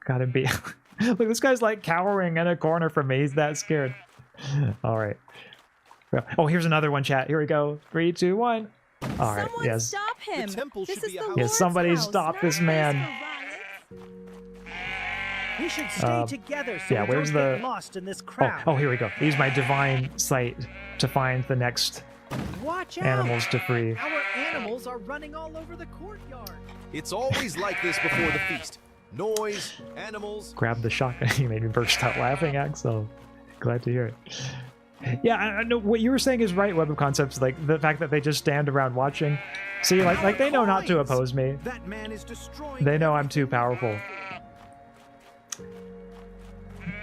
gotta be. Look, this guy's like cowering in a corner from me. He's that scared. All right. Oh, here's another one, chat. Here we go. 3, 2, 1. All right. Someone yes. stop him. This is the Lord's Yes, somebody house, stop not this man. We should stay together so yeah, we where's don't the get lost in this crowd. Oh, here we go. Use my divine sight to find the next Watch out. animals to free. Our animals are running all over the courtyard. It's always like this before the feast. Noise, animals. Grab the shotgun. You made me burst out laughing, Axel. Glad to hear it. Yeah, I know what you were saying is right, Web of Concepts, like the fact that they just stand around watching. See, like they know not to oppose me. That man is destroying. They know I'm too powerful.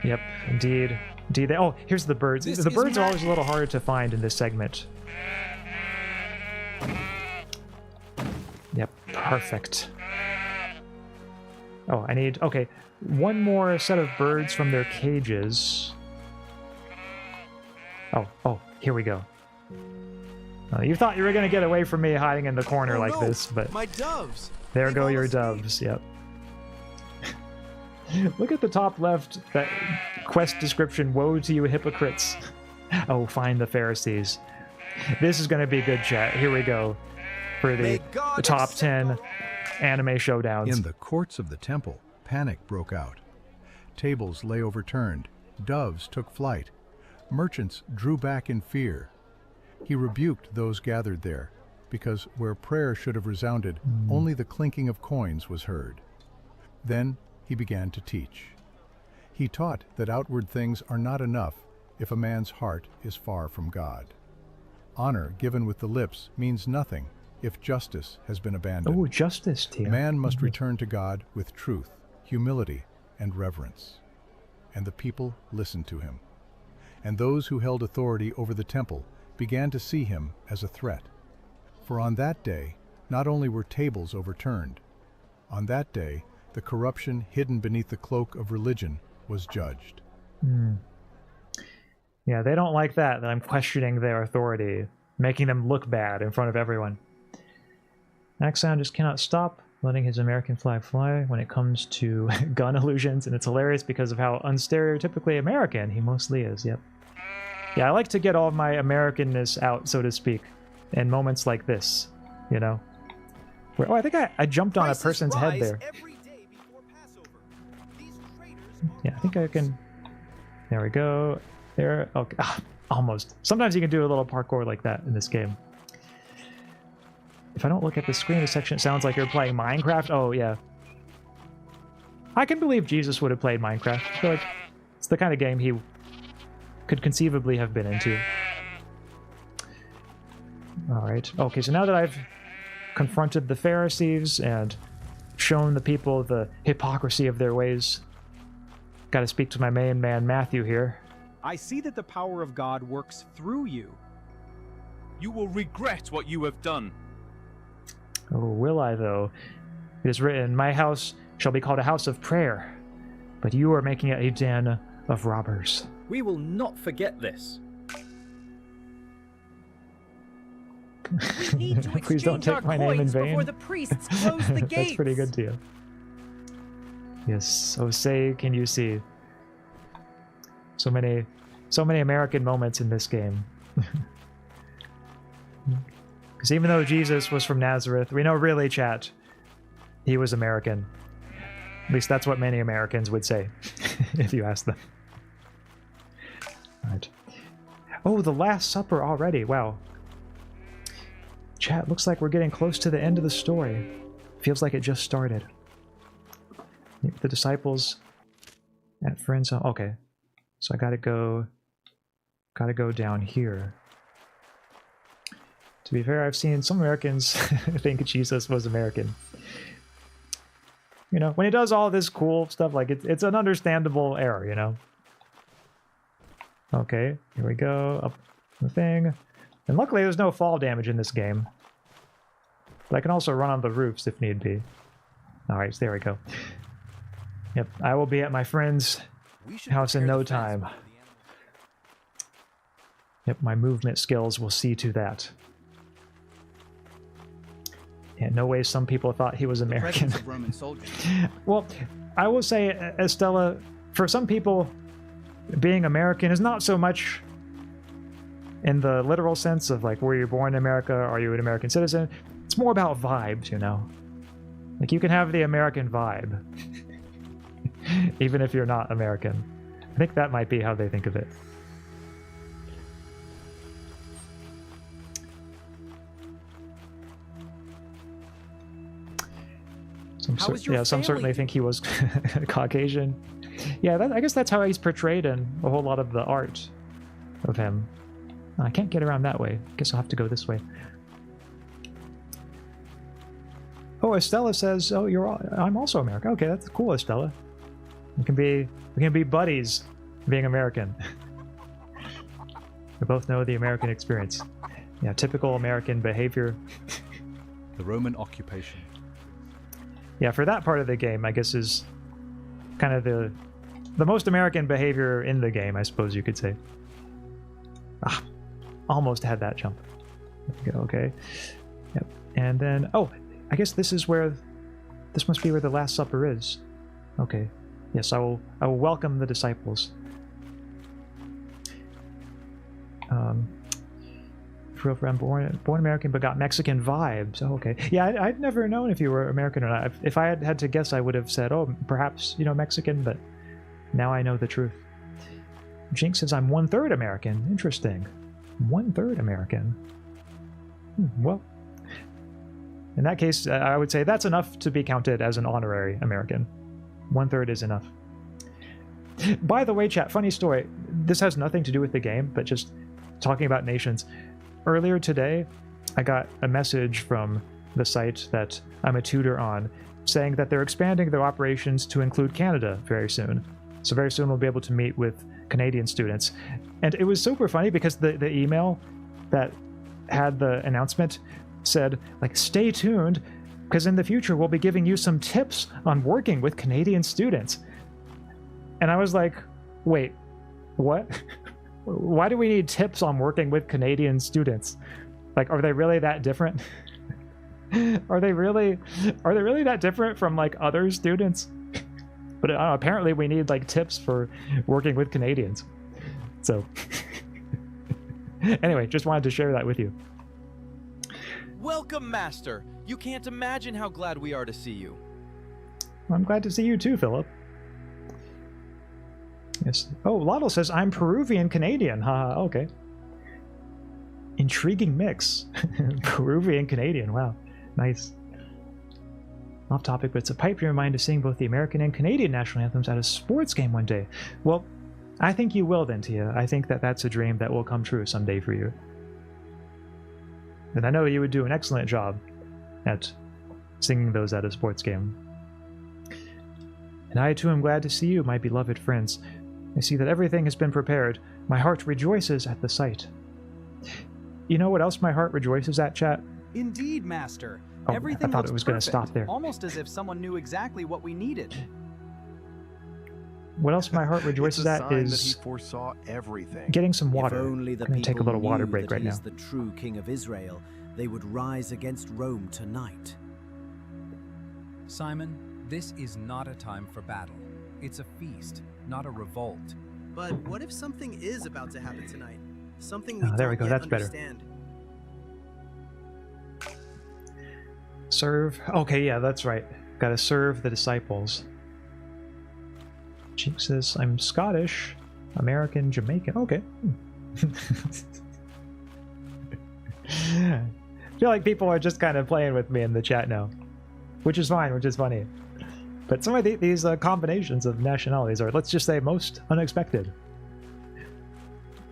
Yep, indeed. Indeed. Oh, here's the birds. The birds are always a little harder to find in this segment. Yep, perfect. Oh, I need... Okay, one more set of birds from their cages. Oh, here we go. You thought you were going to get away from me hiding in the corner like this, but... My doves! There go your doves, yep. Look at the top left, that quest description, woe to you hypocrites. Oh, find the Pharisees. This is going to be good, chat. Here we go for the top 10 anime showdowns. In the courts of the temple, panic broke out. Tables lay overturned. Doves took flight. Merchants drew back in fear. He rebuked those gathered there, because where prayer should have resounded, only the clinking of coins was heard. Then he began to teach. He taught that outward things are not enough if a man's heart is far from God. Honor given with the lips means nothing if justice has been abandoned. Oh, justice, Tia. Man must return to God with truth, humility, and reverence. And the people listened to him. And those who held authority over the temple began to see him as a threat. For on that day, not only were tables overturned, on that day, the corruption hidden beneath the cloak of religion was judged. Yeah, they don't like that I'm questioning their authority, making them look bad in front of everyone. Axaeon just cannot stop letting his American flag fly when it comes to gun illusions, and it's hilarious because of how unstereotypically American he mostly is, yep. Yeah, I like to get all of my Americanness out, so to speak, in moments like this, you know? Where, oh, I think I jumped on a person's head there. Yeah, I think I can... There we go. There. Okay. Almost. Sometimes you can do a little parkour like that in this game. If I don't look at the screen, this section sounds like you're playing Minecraft. Oh, yeah. I can believe Jesus would have played Minecraft. I feel like it's the kind of game he could conceivably have been into. Alright. Okay, so now that I've confronted the Pharisees and shown the people the hypocrisy of their ways, gotta speak to my main man Matthew here. I see that the power of God works through you. You will regret what you have done. Oh, will I, though? It is written, my house shall be called a house of prayer, but you are making it a den of robbers. We will not forget this. We need to Please don't take my name in vain. before the priests close the gates. That's pretty good to you. Yes, oh say can you see. So many American moments in this game. Because even though Jesus was from Nazareth, we know really, chat, he was American. At least that's what many Americans would say, if you ask them. Alright. Oh, the Last Supper already, wow. Chat, looks like we're getting close to the end of the story. Feels like it just started. The disciples at friends' home. Okay, so I gotta go down here. To be fair, I've seen some Americans think Jesus was American. You know, when he does all this cool stuff, like it's an understandable error, you know. Okay, here we go, up the thing. And luckily there's no fall damage in this game. But I can also run on the roofs if need be. Alright, so there we go. Yep, I will be at my friend's house in no time. Yep, my movement skills will see to that. Yeah, no way some people thought he was American. Roman soldiers. Well, I will say, Estella, for some people, being American is not so much in the literal sense of like, were you born in America? Are you an American citizen? It's more about vibes, you know? Like, you can have the American vibe, even if you're not American. I think that might be how they think of it. Some certainly think he was Caucasian. Yeah, I guess that's how he's portrayed in a whole lot of the art of him. I can't get around that way. Guess I'll have to go this way. Oh, Estella says, "Oh, I'm also American." Okay, that's cool, Estella. We can be buddies, being American. We both know the American experience. Yeah, typical American behavior. The Roman occupation. Yeah, for that part of the game, I guess is kind of the most American behavior in the game, I suppose you could say. Ah, almost had that jump. Okay. Yep. And then, oh, I guess this must be where the Last Supper is. Okay. Yes, I will welcome the disciples. I'm born American, but got Mexican vibes. Oh, okay. Yeah, I'd never known if you were American or not. If I had to guess, I would have said, oh, perhaps, Mexican, but now I know the truth. Jinx says I'm 1/3 American. Interesting. 1/3 American. Well, in that case, I would say that's enough to be counted as an honorary American. 1/3 is enough. By the way, chat, funny story. This has nothing to do with the game, but just talking about nations. Earlier today, I got a message from the site that I'm a tutor on saying that they're expanding their operations to include Canada very soon. So very soon we'll be able to meet with Canadian students. And it was super funny because the email that had the announcement said, like, stay tuned, because in the future we'll be giving you some tips on working with Canadian students. And I was like, wait, what? Why do we need tips on working with Canadian students? Like, are they really that different? Are they really that different from like other students? But apparently we need like tips for working with Canadians. So anyway, just wanted to share that with you. Welcome, Master. You can't imagine how glad we are to see you. I'm glad to see you too, Philip. Yes. Oh, Lotto says I'm Peruvian Canadian. Haha, okay. Intriguing mix. Peruvian Canadian, wow. Nice. Off topic, but it's a pipe dream of mine to sing both the American and Canadian national anthems at a sports game one day. Well, I think you will then, Tia. I think that that's a dream that will come true someday for you. And I know you would do an excellent job at singing those at a sports game. And I too am glad to see you, my beloved friends. I see that everything has been prepared. My heart rejoices at the sight. You know what else my heart rejoices at, chat? Indeed, Master. Oh, Everything I thought looks it was going to perfect, stop there. almost as if someone knew exactly what we needed. What else my heart rejoices at is that he foresaw everything. getting some water. If only the I'm going to take a little water break right now. He is the true king of Israel, they would rise against Rome tonight. Simon, this is not a time for battle. It's a feast, not a revolt. But what if something is about to happen tonight? Something we there we don't go. yet That's better. understand. Serve. Okay, yeah, that's right. Gotta serve the disciples. Cheek says, I'm Scottish, American, Jamaican. Okay. I feel like people are just kind of playing with me in the chat now. Which is fine, which is funny. But some of these combinations of nationalities are, let's just say, most unexpected.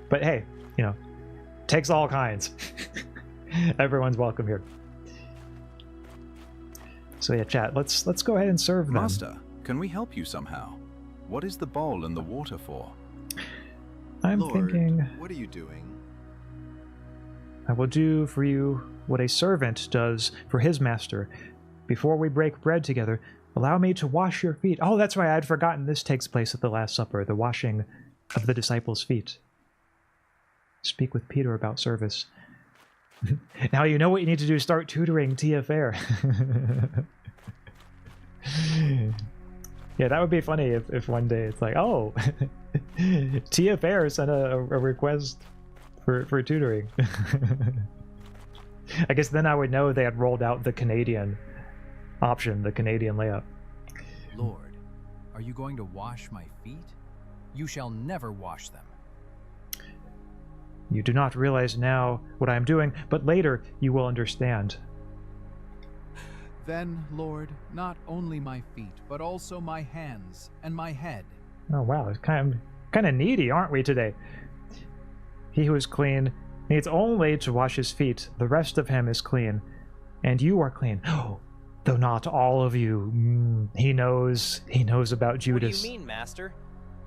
But hey, you know, takes all kinds. Everyone's welcome here. So yeah, chat, let's go ahead and serve them. Master, can we help you somehow? What is the bowl and the water for? I'm Lord, thinking what are you doing? I will do for you what a servant does for his master. Before we break bread together, allow me to wash your feet. Oh, that's right, I had forgotten this takes place at the Last Supper, the washing of the disciples' feet. Speak with Peter about service. Now you know what you need to do, start tutoring Tia Faire. Yeah, that would be funny if one day it's like, oh, Tia Faire sent a request for tutoring. I guess then I would know they had rolled out the Canadian option, the Canadian layup. Lord, are you going to wash my feet? You shall never wash them. You do not realize now what I am doing, but later you will understand. Then, Lord, not only my feet, but also my hands and my head. Oh wow, it's kind of needy, aren't we today? He who is clean needs only to wash his feet. The rest of him is clean, and you are clean. Oh, though not all of you. He knows about Judas. What do you mean, Master?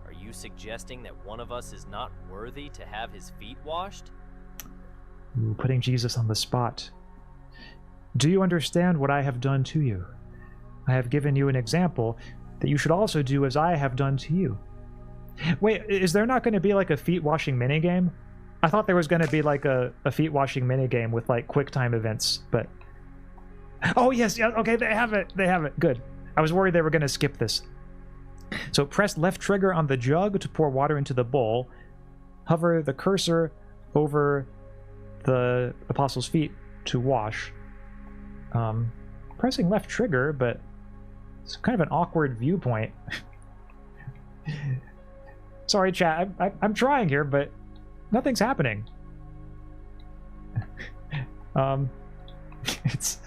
Are you suggesting that one of us is not worthy to have his feet washed? Ooh, putting Jesus on the spot. Do you understand what I have done to you? I have given you an example that you should also do as I have done to you. Wait, is there not going to be like a feet washing minigame? I thought there was going to be like a feet washing minigame with like quick time events, but... Oh yes, yeah, okay, they have it, good. I was worried they were going to skip this. So press left trigger on the jug to pour water into the bowl. Hover the cursor over the apostle's feet to wash. Pressing left trigger, but it's kind of an awkward viewpoint. Sorry, chat. I'm trying here, but nothing's happening. It's.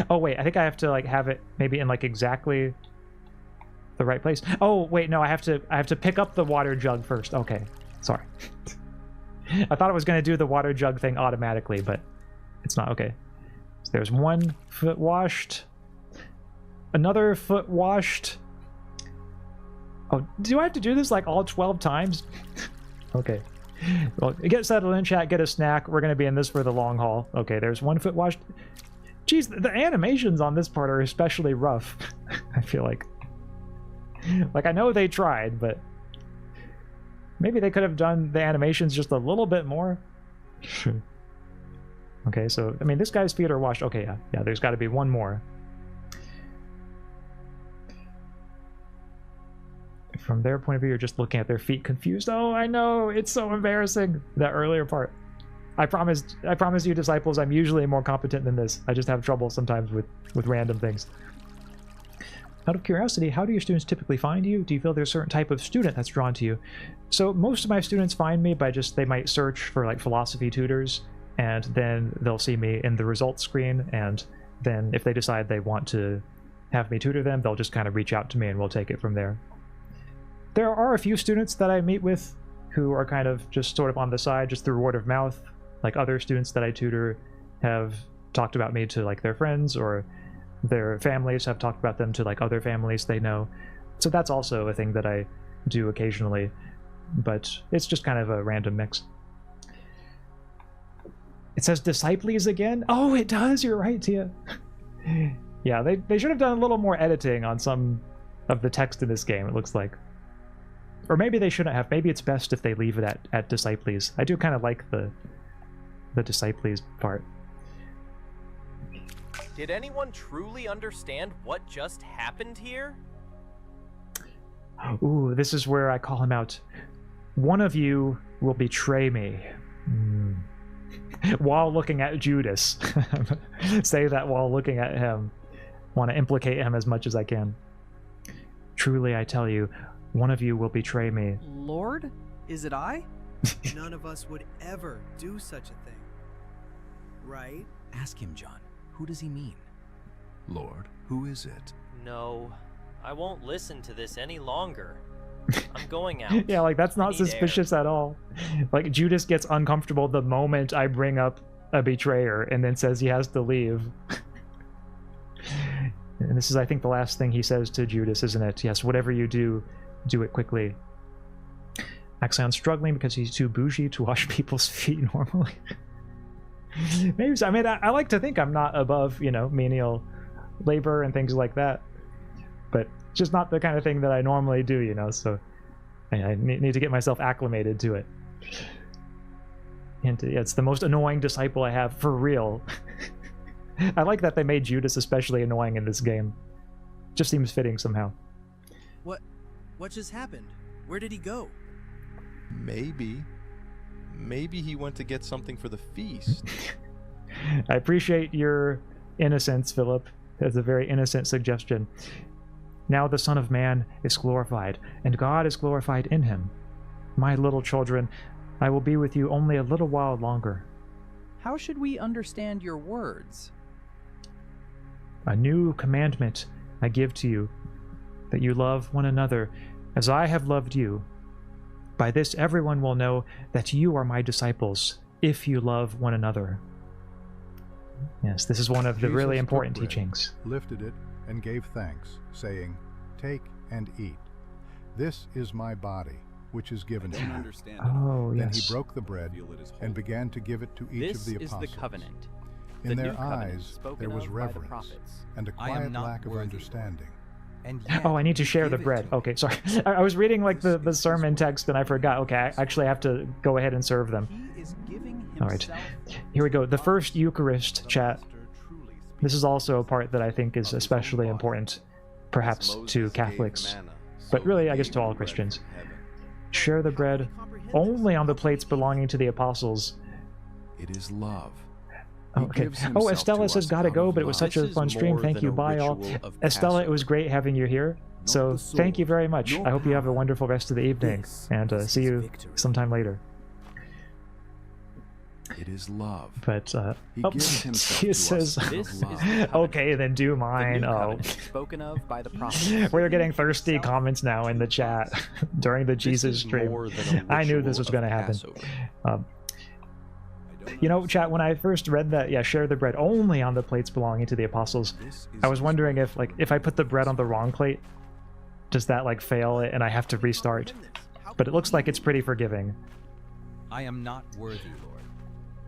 Oh wait, I think I have to like have it maybe in like exactly the right place. Oh wait, no, I have to pick up the water jug first. Okay, sorry. I thought it was going to do the water jug thing automatically, but it's not. Okay. So there's one foot washed. Another foot washed. Oh, do I have to do this like all 12 times? Okay. Well, get settled in, chat, get a snack. We're going to be in this for the long haul. Okay, there's one foot washed. Geez, the animations on this part are especially rough. I feel like. Like, I know they tried, but maybe they could have done the animations just a little bit more. Okay, so, I mean, this guy's feet are washed. Okay, yeah, there's got to be one more. From their point of view, you're just looking at their feet confused. Oh, I know, it's so embarrassing. That earlier part. I promise you, disciples, I'm usually more competent than this. I just have trouble sometimes with random things. Out of curiosity, how do your students typically find you? Do you feel there's a certain type of student that's drawn to you? So most of my students find me by just, they might search for like philosophy tutors, and then they'll see me in the results screen, and then if they decide they want to have me tutor them, they'll just kind of reach out to me and we'll take it from there. There are a few students that I meet with who are kind of just sort of on the side, just through word of mouth. Like other students that I tutor have talked about me to like their friends, or their families have talked about them to like other families they know. So that's also a thing that I do occasionally, but it's just kind of a random mix. It says Disciples again? Oh, it does! You're right, Tia. Yeah, they should have done a little more editing on some of the text in this game, it looks like. Or maybe they shouldn't have. Maybe it's best if they leave it at Disciples. I do kind of like the Disciples part. Did anyone truly understand what just happened here? Ooh, this is where I call him out. One of you will betray me. While looking at Judas. Say that while looking at him. Want to implicate him as much as I can. Truly, I tell you, one of you will betray me. Lord? Is it I? None of us would ever do such a thing. Right? Ask him, John. Who does he mean? Lord, who is it? No, I won't listen to this any longer. I'm going out. Yeah, like that's not suspicious at all. Like Judas gets uncomfortable the moment I bring up a betrayer and then says he has to leave. And this is, I think, the last thing he says to Judas, isn't it? Yes, whatever you do, do it quickly. Axaeon's struggling because he's too bougie to wash people's feet normally. Maybe so. I mean, I like to think I'm not above, you know, menial labor and things like that. But it's just not the kind of thing that I normally do, you know, so I need to get myself acclimated to it. And yeah, it's the most annoying disciple I have, for real. I like that they made Judas especially annoying in this game. Just seems fitting somehow. What just happened? Where did he go? Maybe he went to get something for the feast. I appreciate your innocence, Philip. That's a very innocent suggestion. Now the Son of Man is glorified, and God is glorified in him. My little children, I will be with you only a little while longer. How should we understand your words? A new commandment I give to you, that you love one another as I have loved you. By this everyone will know that you are my disciples, if you love one another. Yes, this is one of the really important teachings. Lifted it and gave thanks, saying, "Take and eat. This is my body, which is given to you." Oh, yes. Then he broke the bread and began to give it to each of the apostles. This is the covenant. In their eyes there was reverence and a quiet lack of understanding. Oh, I need to share the bread. Okay, sorry. I was reading like the sermon text and I forgot. Okay, I actually have to go ahead and serve them. All right, here we go. The first Eucharist, chat. This is also a part that I think is especially important, perhaps to Catholics, but really I guess to all Christians. Share the bread only on the plates belonging to the apostles. It is love. Okay. Oh, Estella says gotta go, but it was such a fun stream. Thank you. Bye, all. Estella, it was great having you here. So thank you very much. I hope you have a wonderful rest of the evening, and see you sometime later. It is love. But he says, okay, then do mine. Oh, spoken of by the prophets. We're getting thirsty comments now in the chat during the Jesus stream. I knew this was going to happen. You know, chat, when I first read that, yeah, share the bread only on the plates belonging to the apostles, I was wondering if I put the bread on the wrong plate, does that like fail it and I have to restart? But it looks like it's pretty forgiving. I am not worthy, Lord,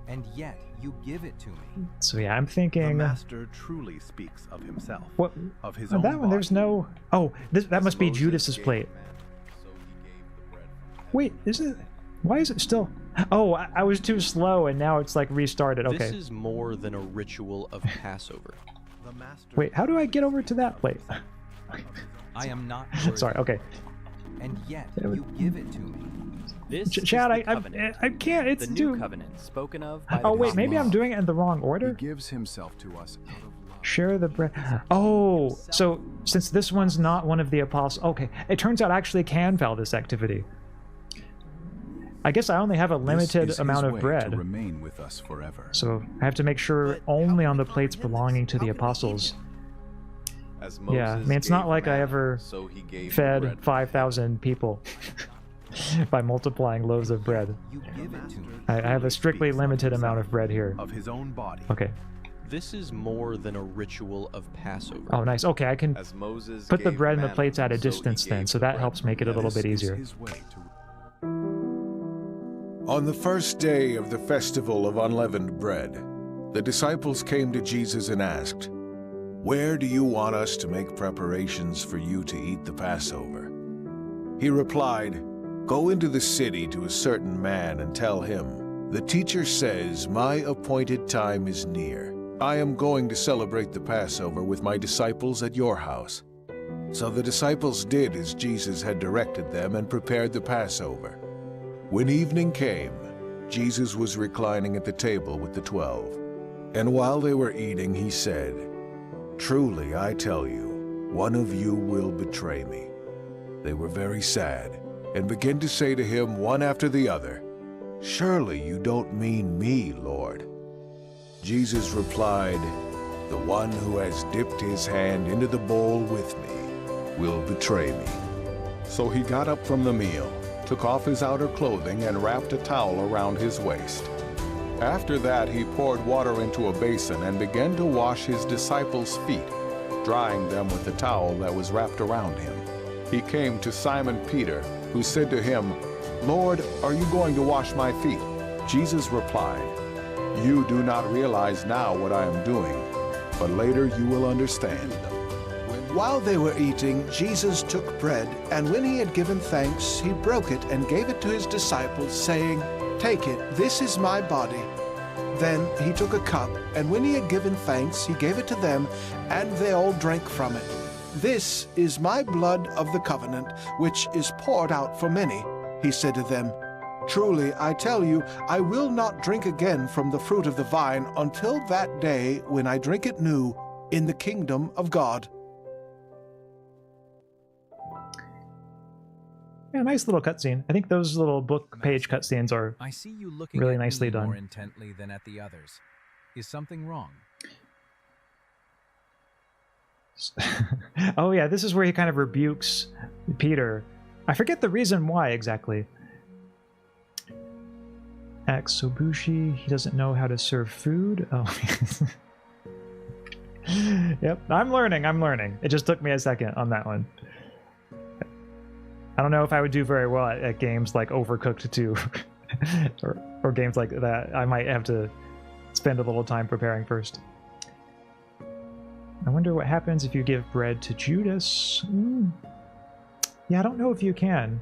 and yet you give it to me. So yeah, I'm thinking... The Master truly speaks of himself, what? Of his own that one, there's no... Oh, that must be Judas's plate. Wait, is it... Why is it still... Oh, I was too slow and now it's like restarted. Okay. This is more than a ritual of Passover. Wait, how do I get over to that plate? I am not sorry, okay. And yet you give it to me. This Chad, is the covenant. I can't. It's the new covenant spoken of by Oh wait, maybe I'm doing it in the wrong order. He gives himself to us out of love. Share the bread. Oh, so since this one's not one of the apostles, okay. It turns out I actually can fail this activity. I guess I only have a limited This is amount his of way bread. to remain with us forever. So I have to make sure only on the plates belonging to the apostles. As Yeah, I Moses mean, it's not gave like I manna, ever so he gave the fed bread. 5,000 people by multiplying loaves of bread. I have a strictly limited amount of bread here. Of his own body. Okay. This is more than a ritual of Passover. Oh, nice. Okay, I can As Moses put the gave bread and the manna, plates at a so he distance then, gave so the that bread. helps make it a little bit easier. On the first day of the festival of unleavened bread, the disciples came to Jesus and asked, "Where do you want us to make preparations for you to eat the Passover?" He replied, "Go into the city to a certain man and tell him, 'The teacher says, my appointed time is near. I am going to celebrate the Passover with my disciples at your house.'" So the disciples did as Jesus had directed them and prepared the Passover. When evening came, Jesus was reclining at the table with the 12. And while they were eating, he said, "Truly, I tell you, one of you will betray me." They were very sad and began to say to him one after the other, "Surely you don't mean me, Lord." Jesus replied, "The one who has dipped his hand into the bowl with me will betray me." So he got up from the meal, took off his outer clothing, and wrapped a towel around his waist. After that, he poured water into a basin and began to wash his disciples' feet, drying them with the towel that was wrapped around him. He came to Simon Peter, who said to him, "Lord, are you going to wash my feet?" Jesus replied, "You do not realize now what I am doing, but later you will understand." While they were eating, Jesus took bread, and when he had given thanks, he broke it and gave it to his disciples, saying, "Take it, this is my body." Then he took a cup, and when he had given thanks, he gave it to them, and they all drank from it. "This is my blood of the covenant, which is poured out for many," he said to them. "Truly, I tell you, I will not drink again from the fruit of the vine until that day when I drink it new in the kingdom of God." Yeah, nice little cutscene. I think those little book page cutscenes are I see you looking really at nicely me done. more intently than at the others. Is something wrong? Oh yeah, this is where he kind of rebukes Peter. I forget the reason why exactly. Aksobushi, he doesn't know how to serve food. Oh. Yep, I'm learning. It just took me a second on that one. I don't know if I would do very well at games like Overcooked 2 or games like that. I might have to spend a little time preparing first. I wonder what happens if you give bread to Judas. Yeah, I don't know if you can.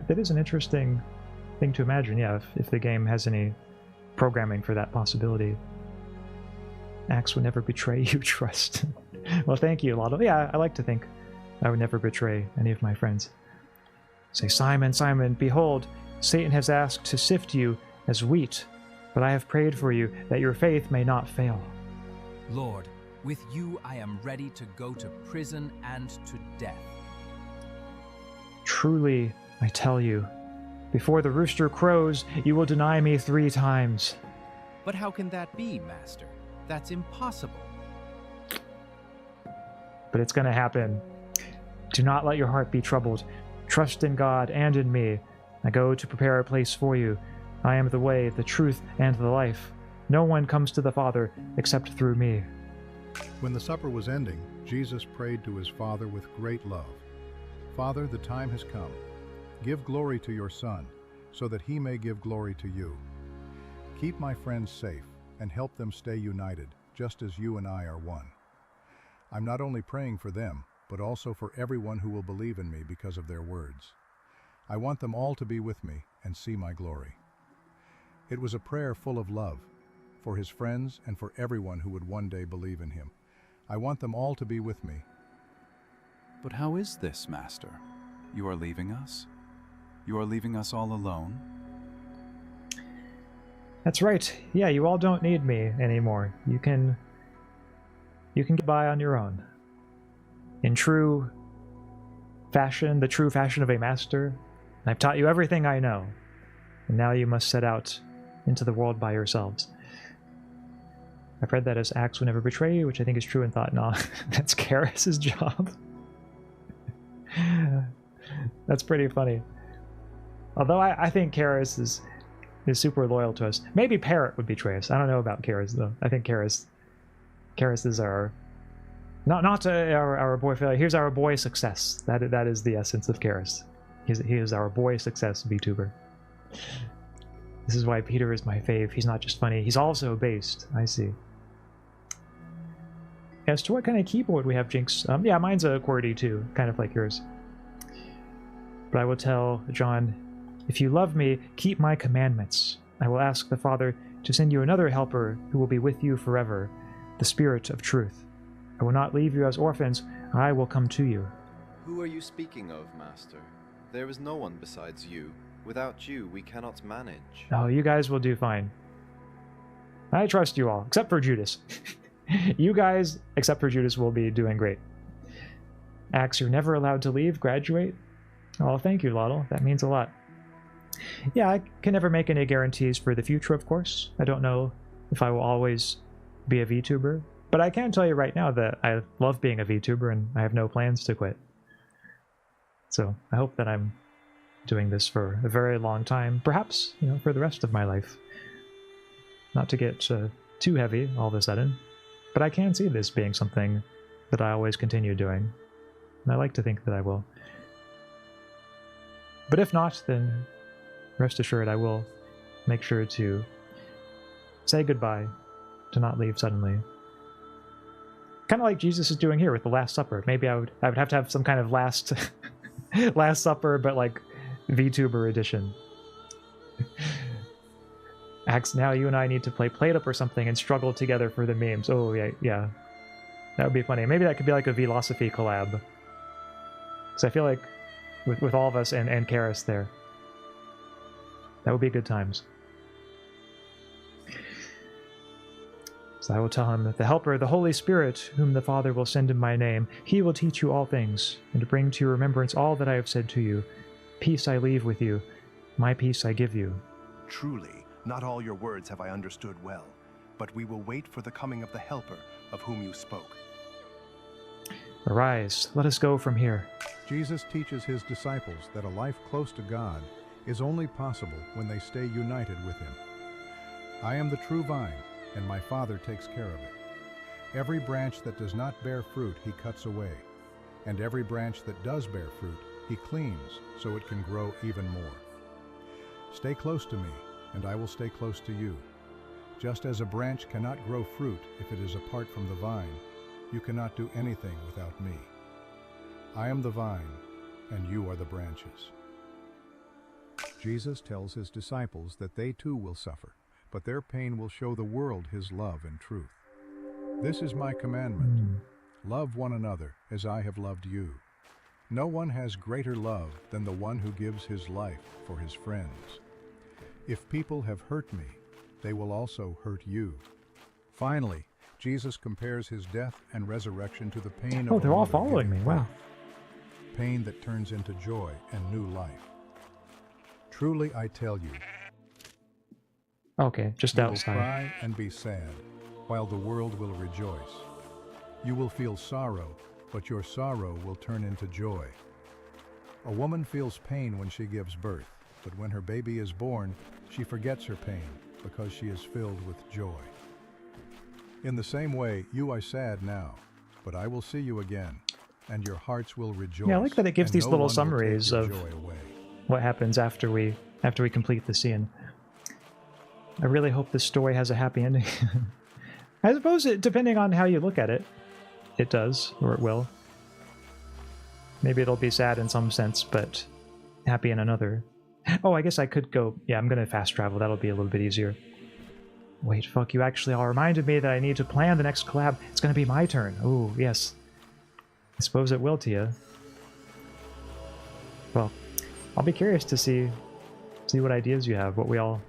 That is an interesting thing to imagine, yeah, if the game has any programming for that possibility. Axe would never betray you, trust. Well, thank you, Lotto. Yeah, I like to think I would never betray any of my friends. Say, "Simon, Simon, behold, Satan has asked to sift you as wheat, but I have prayed for you that your faith may not fail." Lord, with you I am ready to go to prison and to death. Truly, I tell you, before the rooster crows, you will deny me 3 times. But how can that be, Master? That's impossible. But it's going to happen. Do not let your heart be troubled. Trust in God and in me. I go to prepare a place for you. I am the way, the truth, and the life. No one comes to the Father except through me. When the supper was ending, Jesus prayed to his Father with great love. "Father, the time has come. Give glory to your Son, so that he may give glory to you. Keep my friends safe and help them stay united, just as you and I are one. I'm not only praying for them, but also for everyone who will believe in me because of their words. I want them all to be with me and see my glory." It was a prayer full of love, for his friends and for everyone who would one day believe in him. I want them all to be with me. But how is this, Master? You are leaving us? You are leaving us all alone? That's right. Yeah, you all don't need me anymore. You can get by on your own. In true fashion, the true fashion of a master, I've taught you everything I know. and now you must set out into the world by yourselves. I've read that as Axe will never betray you, which I think is true, and thought, nah, that's Karis's job. That's pretty funny. Although I think Karis is super loyal to us. Maybe Parrot would betray us. I don't know about Karis, though. I think Karis is our... Not our boy failure. Here's our boy success. That is the essence of Karis. He is our boy success VTuber. This is why Peter is my fave. He's not just funny. He's also based. I see. As to what kind of keyboard we have, Jinx, yeah, mine's a QWERTY too, kind of like yours. But I will tell John, if you love me, keep my commandments. I will ask the Father to send you another helper who will be with you forever, the Spirit of Truth. I will not leave you as orphans. I will come to you. Who are you speaking of, Master? There is no one besides you. Without you, we cannot manage. Oh, you guys will do fine. I trust you all, except for Judas. You guys, except for Judas, will be doing great. Axe, you're never allowed to leave, graduate? Oh, thank you, Lottle. That means a lot. Yeah, I can never make any guarantees for the future, of course. I don't know if I will always be a VTuber, but I can tell you right now that I love being a VTuber and I have no plans to quit. So I hope that I'm doing this for a very long time, perhaps, you know, for the rest of my life. Not to get too heavy all of a sudden, but I can see this being something that I always continue doing, and I like to think that I will. But if not, then rest assured I will make sure to say goodbye, to not leave suddenly. Kind of like Jesus is doing here with the Last Supper. Maybe I would have to have some kind of Last Supper, but like VTuber edition. Axe, now you and I need to play Plate-Up or something and struggle together for the memes. Oh, yeah. That would be funny. Maybe that could be like a Velocity collab. Because I feel like with all of us and Karis there, that would be good times. So I will tell him that the Helper, the Holy Spirit, whom the Father will send in my name, he will teach you all things, and to bring to your remembrance all that I have said to you. Peace I leave with you, my peace I give you. Truly, not all your words have I understood well, but we will wait for the coming of the Helper of whom you spoke. Arise, let us go from here. Jesus teaches his disciples that a life close to God is only possible when they stay united with him. I am the true vine, and my Father takes care of it. Every branch that does not bear fruit he cuts away, and every branch that does bear fruit he cleans so it can grow even more. Stay close to me, and I will stay close to you. Just as a branch cannot grow fruit if it is apart from the vine, you cannot do anything without me. I am the vine, and you are the branches. Jesus tells his disciples that they too will suffer, but their pain will show the world his love and truth. This is my commandment. Love one another as I have loved you. No one has greater love than the one who gives his life for his friends. If people have hurt me, they will also hurt you. Finally, Jesus compares his death and resurrection to the pain of Oh, they're all following me. Wow. Pain that turns into joy and new life. Truly I tell you, okay, just outside. You will cry and be sad, while the world will rejoice. You will feel sorrow, but your sorrow will turn into joy. A woman feels pain when she gives birth, but when her baby is born, she forgets her pain because she is filled with joy. In the same way, you are sad now, but I will see you again, and your hearts will rejoice. Yeah, I like that it gives these little summaries of what happens after we complete the scene. I really hope this story has a happy ending. I suppose, depending on how you look at it, it does, or it will. Maybe it'll be sad in some sense, but happy in another. Oh, I guess I could go... Yeah, I'm going to fast travel. That'll be a little bit easier. Wait, fuck, you actually all reminded me that I need to plan the next collab. It's going to be my turn. Oh, yes. I suppose it will, Tia. Well, I'll be curious to see what ideas you have, what we all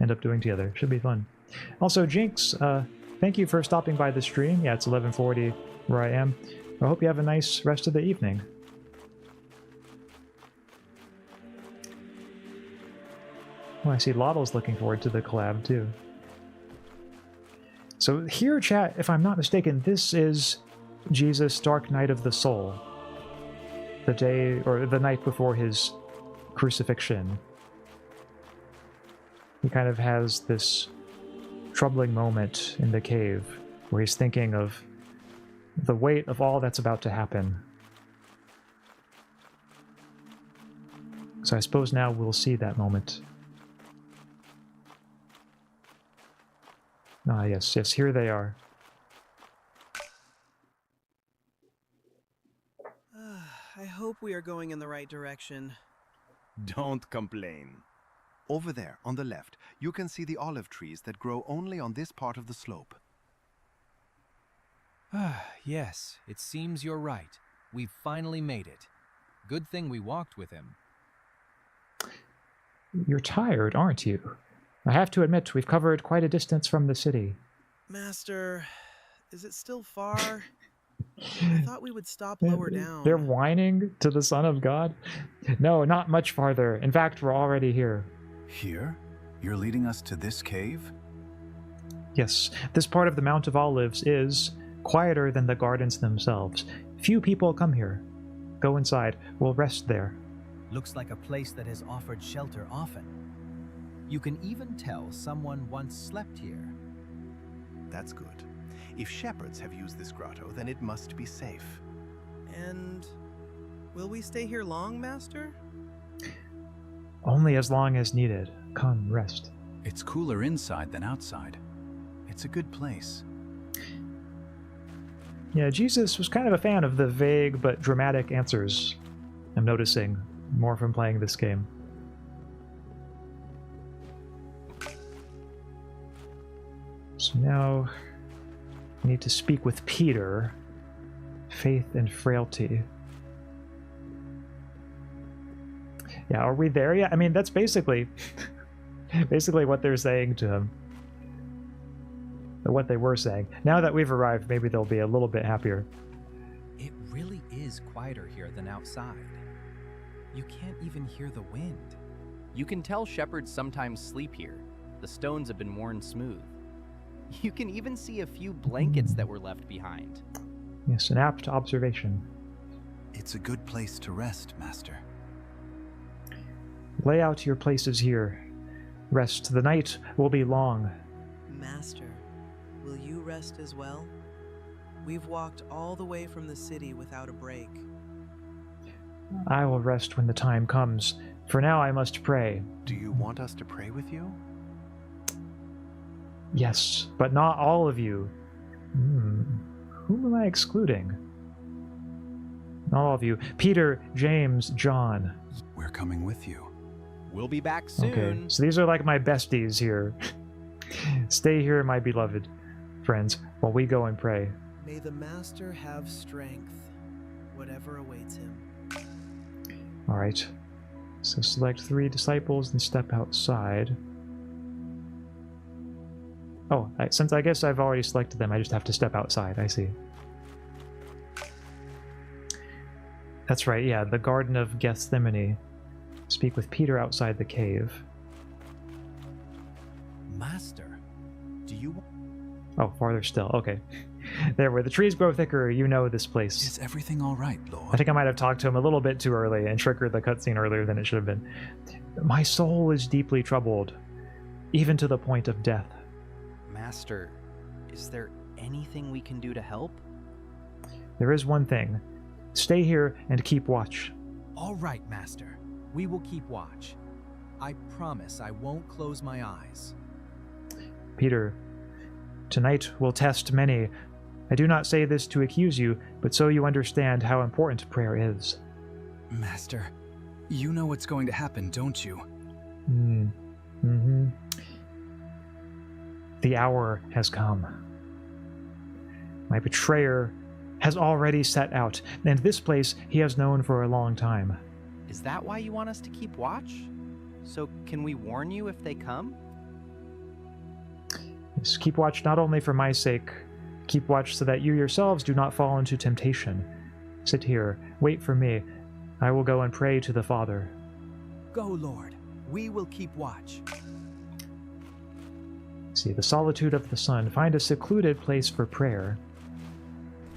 end up doing together. Should be fun. Also, Jinx, thank you for stopping by the stream. Yeah, it's 11:40 where I am. I hope you have a nice rest of the evening. Well, I see Lottle's looking forward to the collab, too. So here, chat, if I'm not mistaken, this is Jesus' Dark Night of the Soul. The day, or the night before his crucifixion. He kind of has this troubling moment in the cave where he's thinking of the weight of all that's about to happen. So I suppose now we'll see that moment. Ah, yes, yes, here they are. I hope we are going in the right direction. Don't complain. Over there, on the left, you can see the olive trees that grow only on this part of the slope. Yes, it seems you're right. We've finally made it. Good thing we walked with him. You're tired, aren't you? I have to admit, we've covered quite a distance from the city. Master, is it still far? I thought we would stop lower down. They're whining to the Son of God? No, not much farther. In fact, we're already here. Here? You're leading us to this cave? Yes, this part of the Mount of Olives is quieter than the gardens themselves. Few people come here. Go inside. We'll rest there. Looks like a place that has offered shelter often. You can even tell someone once slept here. That's good. If shepherds have used this grotto, then it must be safe. And will we stay here long, Master? Only as long as needed. Come, rest. It's cooler inside than outside. It's a good place. Yeah, Jesus was kind of a fan of the vague but dramatic answers. I'm noticing more from playing this game. So now I need to speak with Peter. Faith and frailty. Yeah, are we there yet? I mean, that's basically what they're saying to him. Or what they were saying. Now that we've arrived, maybe they'll be a little bit happier. It really is quieter here than outside. You can't even hear the wind. You can tell shepherds sometimes sleep here. The stones have been worn smooth. You can even see a few blankets that were left behind. Yes, an apt observation. It's a good place to rest, Master. Lay out your places here. Rest. The night will be long. Master, will you rest as well? We've walked all the way from the city without a break. I will rest when the time comes. For now I must pray. Do you want us to pray with you? Yes, but not all of you. Whom am I excluding? Not all of you. Peter, James, John. We're coming with you. We'll be back soon. Okay, so these are like my besties here. Stay here, my beloved friends, while we go and pray. May the Master have strength, whatever awaits him. Alright. So select 3 disciples and step outside. Oh, since I guess I've already selected them, I just have to step outside. I see. That's right, yeah, the Garden of Gethsemane. Speak with Peter outside the cave. Master, do you... Oh, farther still. Okay. There, where the trees grow thicker, you know this place. Is everything all right, Lord? I think I might have talked to him a little bit too early and triggered the cutscene earlier than it should have been. My soul is deeply troubled, even to the point of death. Master, is there anything we can do to help? There is one thing. Stay here and keep watch. All right, Master. We will keep watch. I promise I won't close my eyes. Peter, tonight will test many. I do not say this to accuse you, but so you understand how important prayer is. Master, you know what's going to happen, don't you? The hour has come. My betrayer has already set out, and this place he has known for a long time. Is that why you want us to keep watch? So can we warn you if they come? Yes, keep watch not only for my sake, keep watch so that you yourselves do not fall into temptation. Sit here, wait for me. I will go and pray to the Father. Go, Lord. We will keep watch. See, the solitude of the sun. Find a secluded place for prayer.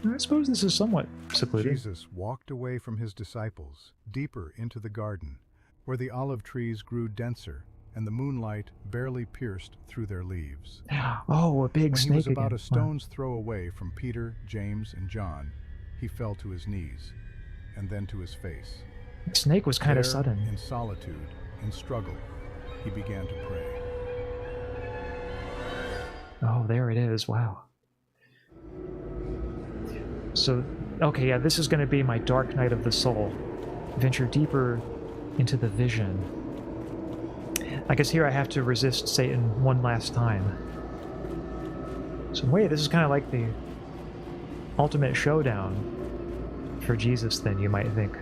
I suppose this is somewhat secluded. Jesus walked away from his disciples, deeper into the garden, where the olive trees grew denser and the moonlight barely pierced through their leaves. Oh, a big snake again. When he was about a stone's throw away from Peter, James, and John, he fell to his knees, and then to his face. The snake was kind of sudden. In solitude, in struggle, he began to pray. Oh, there it is. Wow. So, okay, yeah, this is going to be my dark night of the soul. Venture deeper into the vision. I guess here I have to resist Satan one last time. So wait, this is kind of like the ultimate showdown for Jesus then, you might think.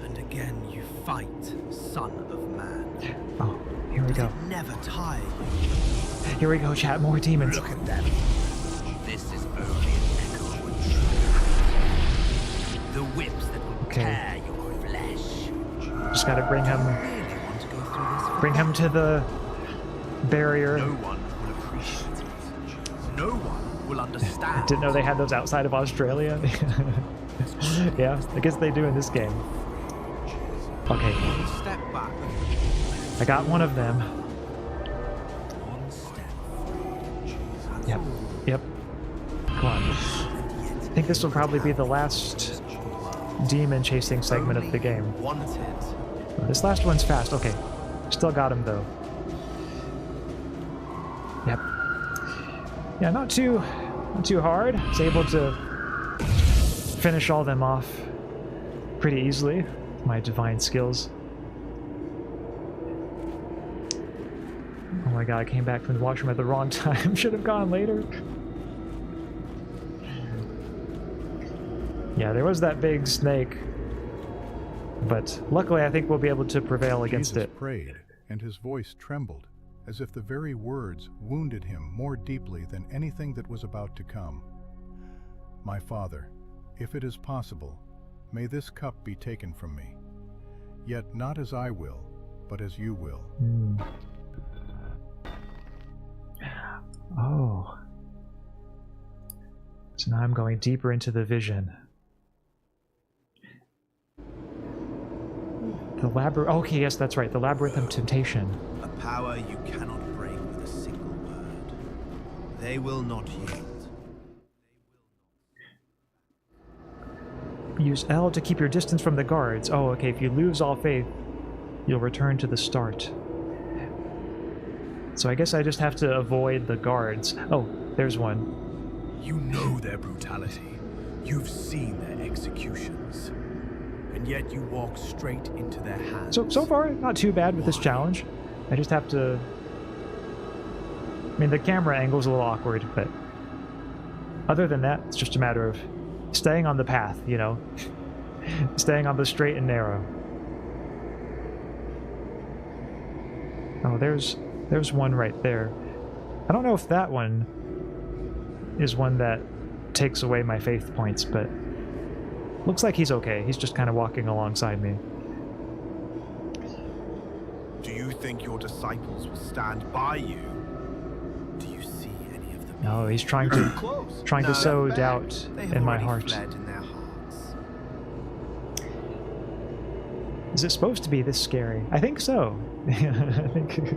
And again you fight, son of man. Oh, here we go. Never tire you. Here we go, chat. More demons. Look at them. This is only an echo of truth. The whips that will tear your flesh. Just gotta bring him. Bring him to the barrier. No one will appreciate it. No one will understand. Didn't know they had those outside of Australia. Yeah, I guess they do in this game. Okay. Step back. I got one of them. Yep. Come on. I think this will probably be the last demon chasing segment of the game. This last one's fast. Okay. Still got him though. Yep. Yeah, not too hard. I was able to finish all them off pretty easily with my divine skills. Oh my god, I came back from the washroom at the wrong time. Should have gone later. Yeah, there was that big snake. But luckily I think we'll be able to prevail against Jesus it. prayed, and his voice trembled, as if the very words wounded him more deeply than anything that was about to come. My Father, if it is possible, may this cup be taken from me. Yet not as I will, but as you will. Oh. So now I'm going deeper into the vision. The labyrinth. Okay, yes, that's right. The labyrinth of temptation. A power you cannot break with a single word. They will not yield. Use L to keep your distance from the guards. Oh, okay. If you lose all faith, you'll return to the start. So I guess I just have to avoid the guards. Oh, there's one. You know their brutality. You've seen their executions. And yet you walk straight into their hands. So far, not too bad with this challenge. I just have to... I mean, the camera angle's a little awkward, but... Other than that, it's just a matter of staying on the path, you know? Staying on the straight and narrow. Oh, there's one right there. I don't know if that one is one that takes away my faith points, but looks like he's okay. He's just kind of walking alongside me. Do you think your disciples will stand by you? Do you see any of them? No, he's trying to sow doubt in my heart. In their hearts. Is it supposed to be this scary? I think so. I think...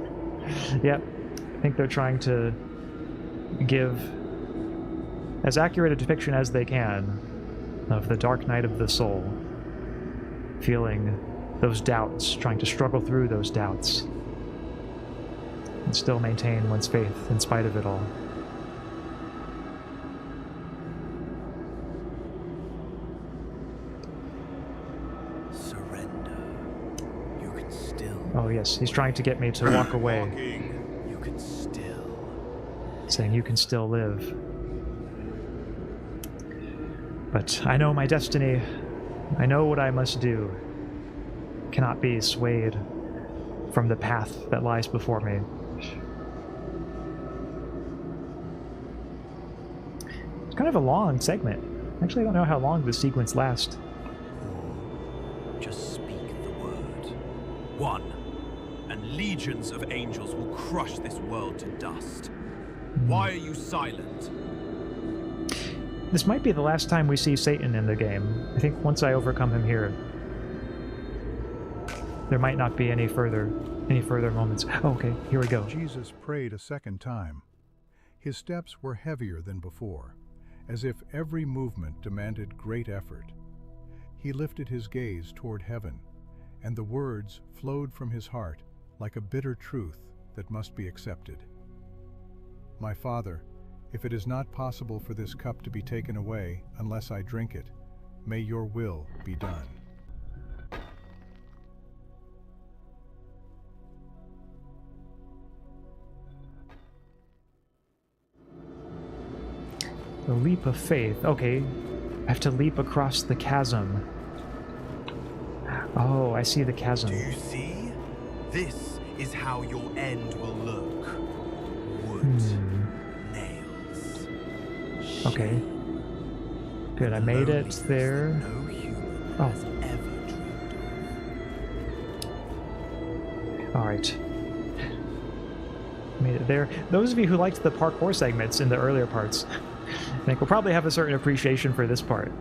Yep. I think they're trying to give as accurate a depiction as they can of the dark night of the soul. Feeling those doubts, trying to struggle through those doubts. And still maintain one's faith in spite of it all. Surrender. You can still. Oh yes, he's trying to get me to walk away. You can still. Saying you can still live. But I know my destiny. I know what I must do. Cannot be swayed from the path that lies before me. It's kind of a long segment. Actually, I don't know how long this sequence lasts. legions of angels will crush this world to dust. Why are you silent? This might be the last time we see Satan in the game. I think once I overcome him here, there might not be any further moments. Oh, okay, here we go. Jesus prayed a second time. His steps were heavier than before, as if every movement demanded great effort. He lifted his gaze toward heaven, and the words flowed from his heart like a bitter truth that must be accepted. My Father, if it is not possible for this cup to be taken away unless I drink it, may your will be done. The leap of faith. Okay, I have to leap across the chasm. Oh, I see the chasm. Do you see? This is how your end will look. Wood, nails. Okay. Good, I made it there. Oh. Alright. Made it there. Those of you who liked the parkour segments in the earlier parts, I think we'll probably have a certain appreciation for this part.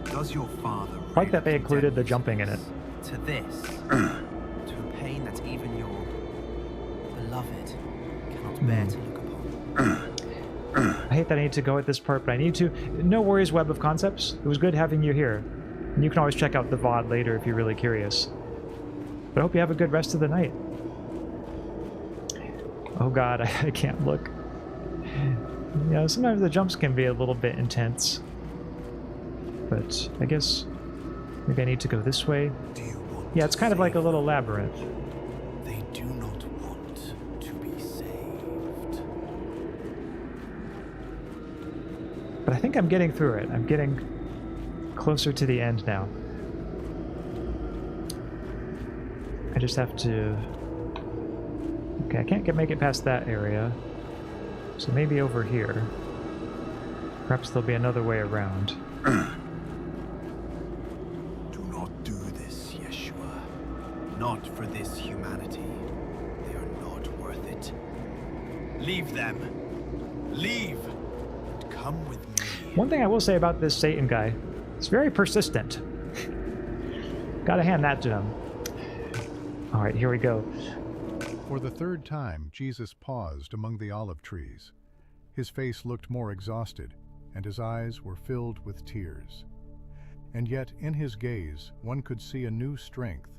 Does your father I like that they included the jumping in it. to this, to a pain that even your beloved cannot bear to look upon? I hate that I need to go at this part, but I need to. No worries, Web of Concepts. It was good having you here. And you can always check out the VOD later if you're really curious. But I hope you have a good rest of the night. Oh god, I can't look. You know, sometimes the jumps can be a little bit intense. But I guess maybe I need to go this way. Yeah, it's kind of like a little labyrinth. They do not want to be saved. But I think I'm getting through it. I'm getting closer to the end now. I just have to... Okay, I can't make it past that area. So maybe over here. Perhaps there'll be another way around. Do not do this, Yeshua. Not for this humanity. They are not worth it. Leave them. Leave. And come with me. One thing I will say about this Satan guy, it's very persistent. Gotta hand that to him. Alright, here we go. For the third time, Jesus paused among the olive trees. His face looked more exhausted, and his eyes were filled with tears. And yet, in his gaze, one could see a new strength,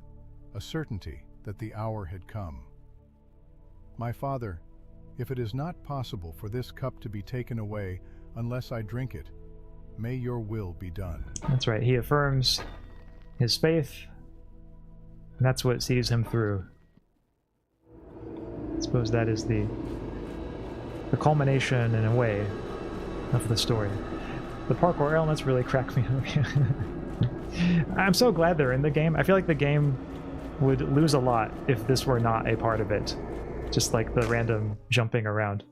a certainty that the hour had come. My Father, if it is not possible for this cup to be taken away unless I drink it, may your will be done. That's right, he affirms his faith, and that's what sees him through. I suppose that is the culmination, in a way, of the story. The parkour elements really crack me up. I'm so glad they're in the game. I feel like the game would lose a lot if this were not a part of it. Just like the random jumping around.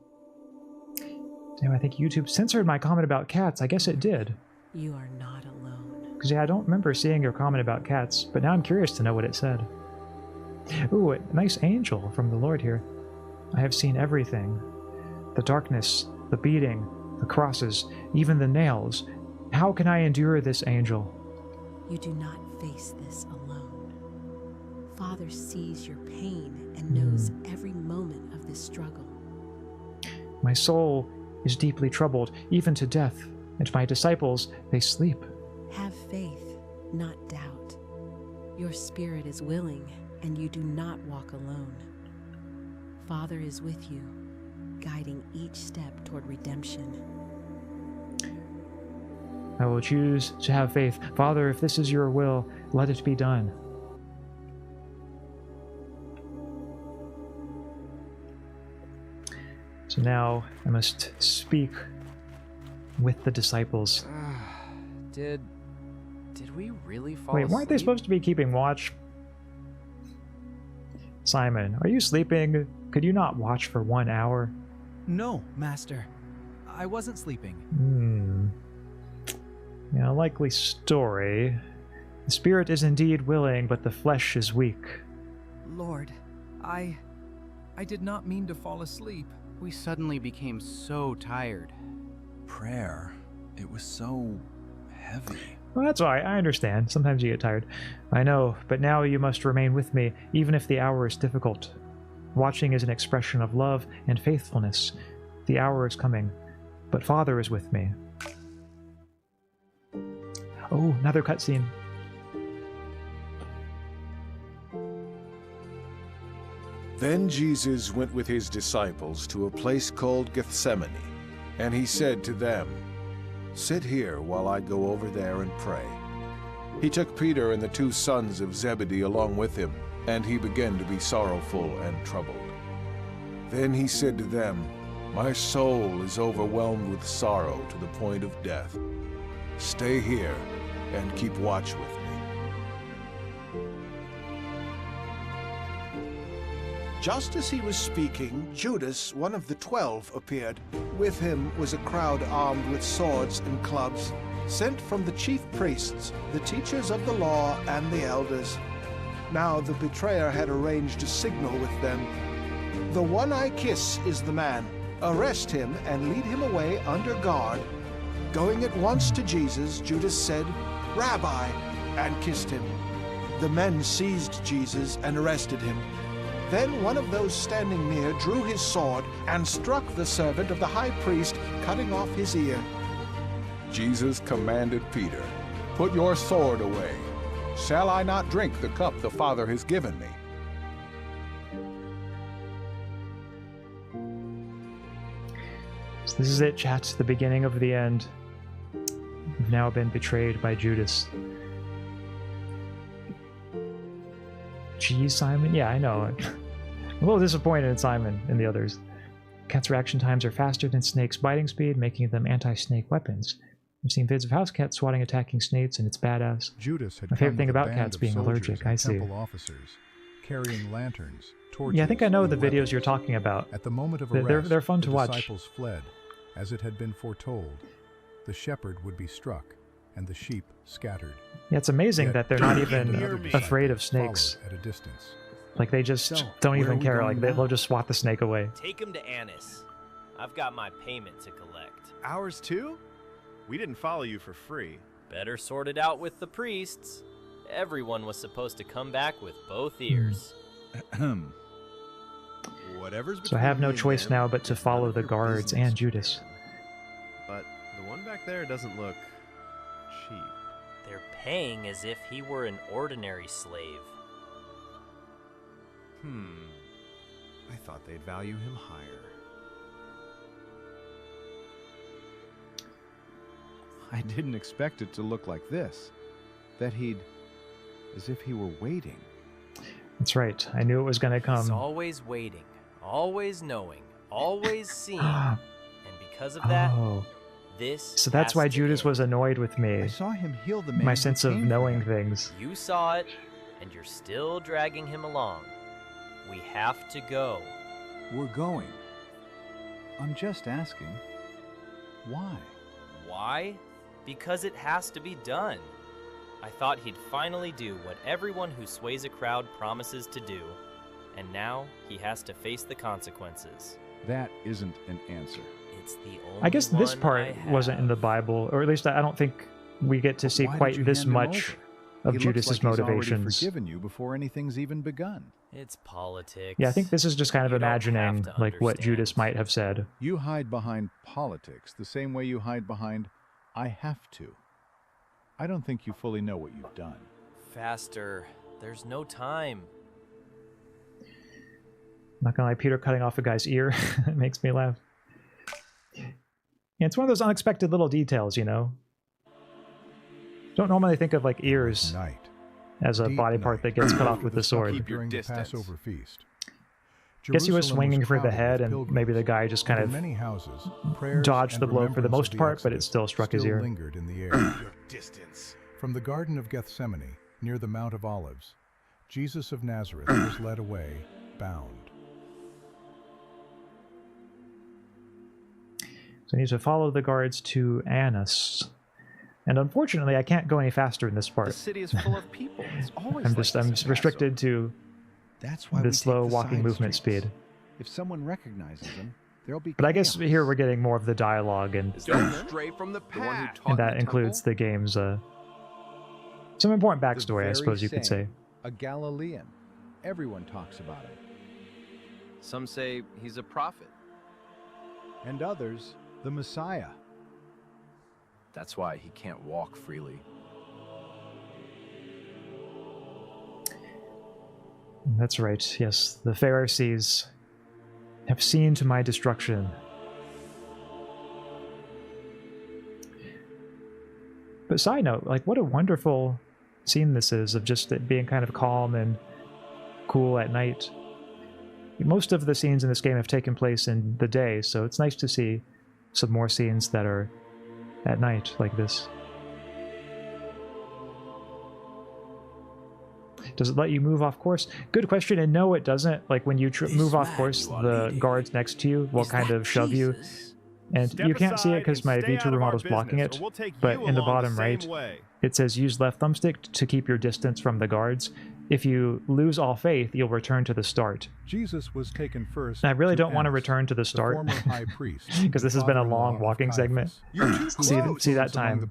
Damn, I think YouTube censored my comment about cats. I guess it did. You are not alone. Because yeah, I don't remember seeing your comment about cats, but now I'm curious to know what it said. Ooh, a nice angel from the Lord here. I have seen everything. The darkness, the beating, the crosses, even the nails. How can I endure this, angel? You do not face this alone. Father sees your pain and knows every moment of this struggle. My soul is deeply troubled, even to death, and my disciples, they sleep. Have faith, not doubt. Your spirit is willing, and you do not walk alone. Father is with you, guiding each step toward redemption. I will choose to have faith. Father, if this is your will, let it be done. So now I must speak with the disciples. Did we really fall Wait, weren't they asleep? supposed to be keeping watch? Simon, are you sleeping? Could you not watch for 1 hour? No, Master. I wasn't sleeping. Yeah, likely story. The spirit is indeed willing, but the flesh is weak. Lord, I I did not mean to fall asleep. We suddenly became so tired. Prayer, it was so heavy. Well, that's all right. I understand. Sometimes you get tired. I know, but now you must remain with me, even if the hour is difficult. Watching is an expression of love and faithfulness. The hour is coming, but Father is with me. Oh, another cutscene. Then Jesus went with his disciples to a place called Gethsemane, and he said to them, "Sit here while I go over there and pray." He took Peter and the 2 sons of Zebedee along with him, and he began to be sorrowful and troubled. Then he said to them, "My soul is overwhelmed with sorrow to the point of death. Stay here and keep watch with me." Just as he was speaking, Judas, one of the 12, appeared. With him was a crowd armed with swords and clubs, sent from the chief priests, the teachers of the law, and the elders. Now the betrayer had arranged a signal with them. "The one I kiss is the man. Arrest him and lead him away under guard." Going at once to Jesus, Judas said, "Rabbi," and kissed him. The men seized Jesus and arrested him. Then one of those standing near drew his sword and struck the servant of the high priest, cutting off his ear. Jesus commanded Peter, "Put your sword away. Shall I not drink the cup the Father has given me?" So this is it, chat. The beginning of the end. We've now been betrayed by Judas. Geez, Simon? Yeah, I know. I'm a little disappointed in Simon and the others. Cats' reaction times are faster than snakes' biting speed, making them anti-snake weapons. I've seen vids of house cats swatting attacking snakes, and it's badass. Judas had My favorite come thing with a about band cats of being soldiers allergic, and I see. temple officers, carrying lanterns, torches, Yeah, I think I know the and videos weapons. you're talking about. At the moment of They're- arrest, they're fun to the watch. disciples fled, as it had been foretold. The shepherd would be struck, and the sheep scattered. Yeah, it's amazing Yet that they're not another even disciple afraid of snakes. followed at a distance. Like, they just So, don't where are even we care. going Like, now? they'll just swat the snake away. Take him to Annis. I've got my payment to collect. Ours too? We didn't follow you for free. Better sort it out with the priests. Everyone was supposed to come back with both ears. Whatever's So I have between no you and choice them, now but to it's none follow of the your guards business. and Judas. But the one back there doesn't look cheap. They're paying as if he were an ordinary slave. I thought they'd value him higher. I didn't expect it to look like this. That as if he were waiting. That's right. I knew it was going to He's come. always waiting, always knowing, always seeing. And because of that, Oh. this So that's has why to Judas end. was annoyed with me. I saw him heal the man. My who sense of came for knowing him. things. You saw it, and you're still dragging him along. We have to go. We're going. I'm just asking, why? Why? Because it has to be done. I thought he'd finally do what everyone who sways a crowd promises to do, and now he has to face the consequences. That isn't an answer. It's the only I guess this one part I have. wasn't in the Bible, or at least I don't think we get to see Why did quite you this hand him much over? of He looks Judas's like he's already motivations. forgiven you before anything's even begun. It's politics. Yeah, I think this is just kind of You don't have imagining to like what understand. Judas might have said. You hide behind politics the same way you hide behind, I have to. I don't think you fully know what you've done. Faster. There's no time. Not gonna lie, Peter cutting off a guy's ear it makes me laugh. Yeah, it's one of those unexpected little details, you know. Don't normally think of like ears as a Deep body part that night. gets cut off with the sword. During the Passover feast. Guess he was Jerusalem swinging for the crowded head, with and maybe the guy just kind pilgrims. of Over many houses, prayers dodged and the blow for the remembrance most of part, but it Exodus still struck his still ear. lingered in the air. Your distance. From the Garden of Gethsemane, near the Mount of Olives, Jesus of Nazareth was led away, bound. So I need to follow the guards to Annis. And unfortunately, I can't go any faster in this part. The city is full of people. It's always I'm like just this I'm at restricted to That's why we the take slow the walking side movement streets. speed. If someone recognizes him, there'll be But I guess here we're getting more of the dialogue, and Don't stray from the path. that includes the game's some important backstory, I suppose you could say. A Galilean. Everyone talks about him. Some say he's a prophet. And others, the Messiah. That's why he can't walk freely. That's right, yes. The Pharisees have seen to my destruction. But side note, like, what a wonderful scene this is of just it being kind of calm and cool at night. Most of the scenes in this game have taken place in the day, so it's nice to see some more scenes that are at night like this. Does it let you move off course? Good question, and no, it doesn't. Like, when you move off course, the guards next to you will kind of shove you. And you can't see it because my VTuber model's blocking it, but in the bottom right, it says use left thumbstick to keep your distance from the guards. If you lose all faith, you'll return to the start. Jesus was taken first. And I really don't want to return to the start because this has been a long walking segment. See that time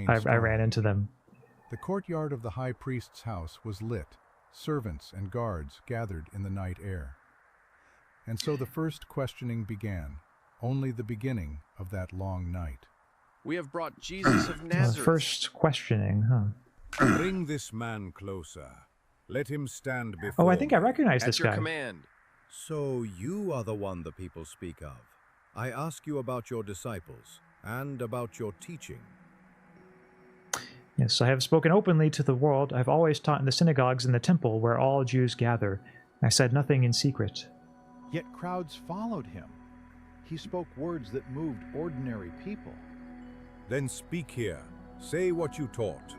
I ran into them. The courtyard of the high priest's house was lit. Servants and guards gathered in the night air. And so the first questioning began, only the beginning of that long night. We have brought Jesus of Nazareth. First questioning, huh? Bring this man closer. Let him stand before. Oh, I think I recognize this guy. At your command. So you are the one the people speak of. I ask you about your disciples and about your teaching. Yes, I have spoken openly to the world. I've always taught in the synagogues and the temple where all Jews gather. I said nothing in secret. Yet crowds followed him. He spoke words that moved ordinary people. Then speak here. Say what you taught.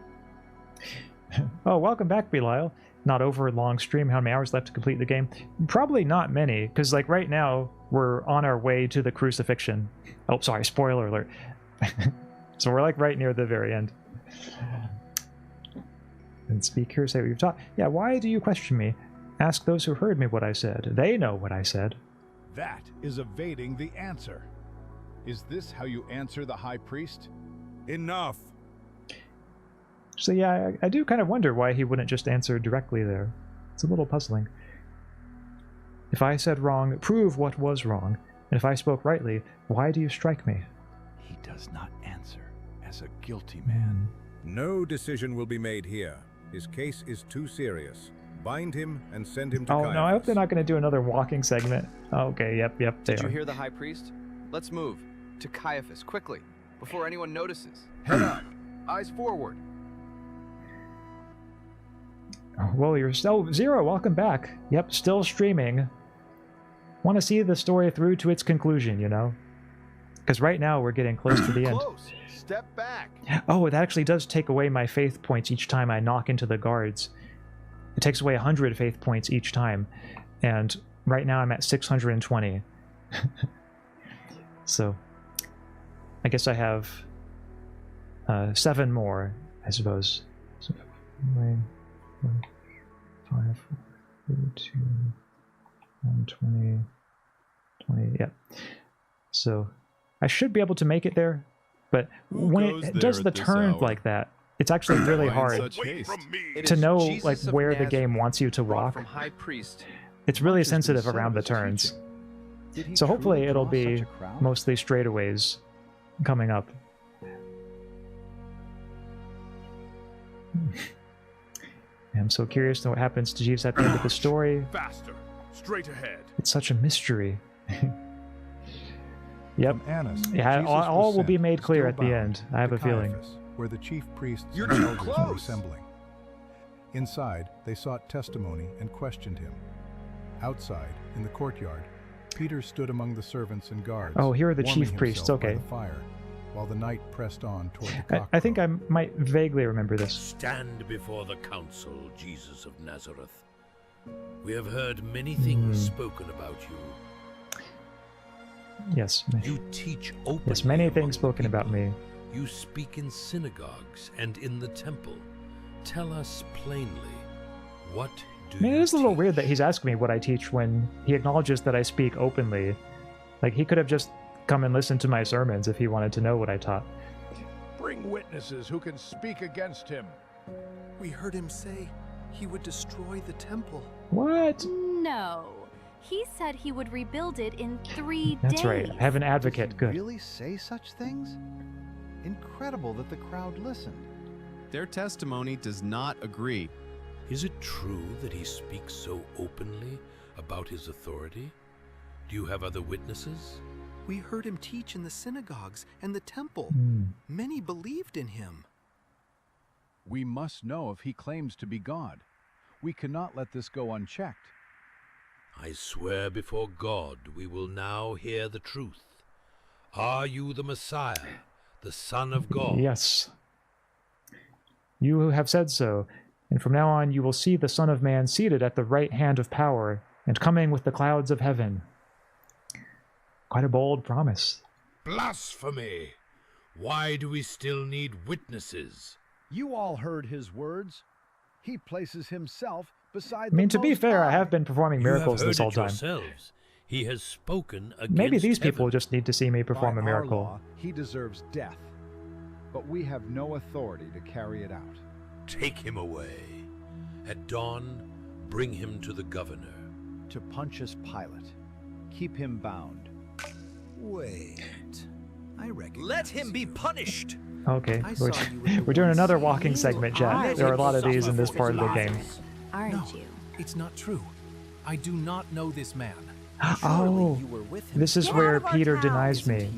Oh, welcome back, Belial. Not over a long stream. How many hours left to complete the game? Probably not many, because like right now we're on our way to the crucifixion. Oh, sorry, spoiler alert. So we're like right near the very end. And speak here, say what you've taught. Yeah, why do you question me? Ask those who heard me what I said. They know what I said. That is evading the answer. Is this how you answer the high priest? Enough. So yeah, I do kind of wonder why he wouldn't just answer directly there. It's a little puzzling. If I said wrong, prove what was wrong. And if I spoke rightly, why do you strike me? He does not answer as a guilty man. No decision will be made here. His case is too serious. Bind him and send him to Oh Caiaphas. no, I hope they're not going to do another walking segment. Okay, yep, they Did you are. hear the high priest? Let's move. To Caiaphas, quickly, before anyone notices. Head up. Eyes forward. Well, you're still Zero, welcome back. Yep, still streaming. Want to see the story through to its conclusion, you know? Because right now we're getting close to the end. Close. Step back. Oh, it actually does take away my faith points each time I knock into the guards. It takes away 100 faith points each time. And right now I'm at 620. So, I guess I have 7 more, I suppose. So, 5, 4, 2, 120, 20, yeah. So, I should be able to make it there, but when it does the turn like that, it's actually really hard to know like where the game wants you to walk. From high priest. It's really sensitive around the turns. So hopefully it'll be mostly straightaways coming up. I'm so curious to know what happens to Jeeves at the end of the story. Faster. Straight ahead. It's such a mystery. Yep. Annas, Yeah, Jesus all was will be sent, made clear still at the bound, end. I have to a feeling. Caiaphas, where the chief priests You're and too elders were close. assembling. Inside, they sought testimony and questioned him. Outside, in the courtyard, Peter stood among the servants and guards. Oh, here are the warming chief priests, himself by okay. the fire, while the night pressed on toward the cock. I think I might vaguely remember this. Stand before the council, Jesus of Nazareth. We have heard many things spoken about you. Yes. You teach openly. Yes, many among things the spoken about people. me. You speak in synagogues and in the temple. Tell us plainly, what I mean, it is a little weird that he's asking me what I teach when he acknowledges that I speak openly. Like, he could have just come and listened to my sermons if he wanted to know what I taught. Bring witnesses who can speak against him. We heard him say he would destroy the temple. What? No. He said he would rebuild it in 3 days. That's right. I have an advocate. Good. Really say such things? Incredible that the crowd listened. Their testimony does not agree. Is it true that he speaks so openly about his authority? Do you have other witnesses? We heard him teach in the synagogues and the temple. Many believed in him. We must know if he claims to be God. We cannot let this go unchecked. I swear before God we will now hear the truth. Are you the Messiah, the Son of God? Yes. You have said so, and from now on you will see the Son of Man seated at the right hand of power, and coming with the clouds of heaven. Quite a bold promise. Blasphemy! Why do we still need witnesses? You all heard his words. He places himself beside I mean, the to be Most fair, I High. have been performing miracles you have this heard whole it time. Yourselves. He has spoken against Maybe these heaven. people just need to see me perform By a our miracle. law, he deserves death, but we have no authority to carry it out. Take him away. At dawn, bring him to the governor. To Pontius Pilate. Keep him bound. Wait. I reckon. Let him be punished. Okay, I saw you with the we're doing one another seeing walking you. segment, chat. I There are a lot of would these in this suffer part of the for game. lies. Aren't you? It's not true. I do not know this man. Oh, this is where Peter town. denies me.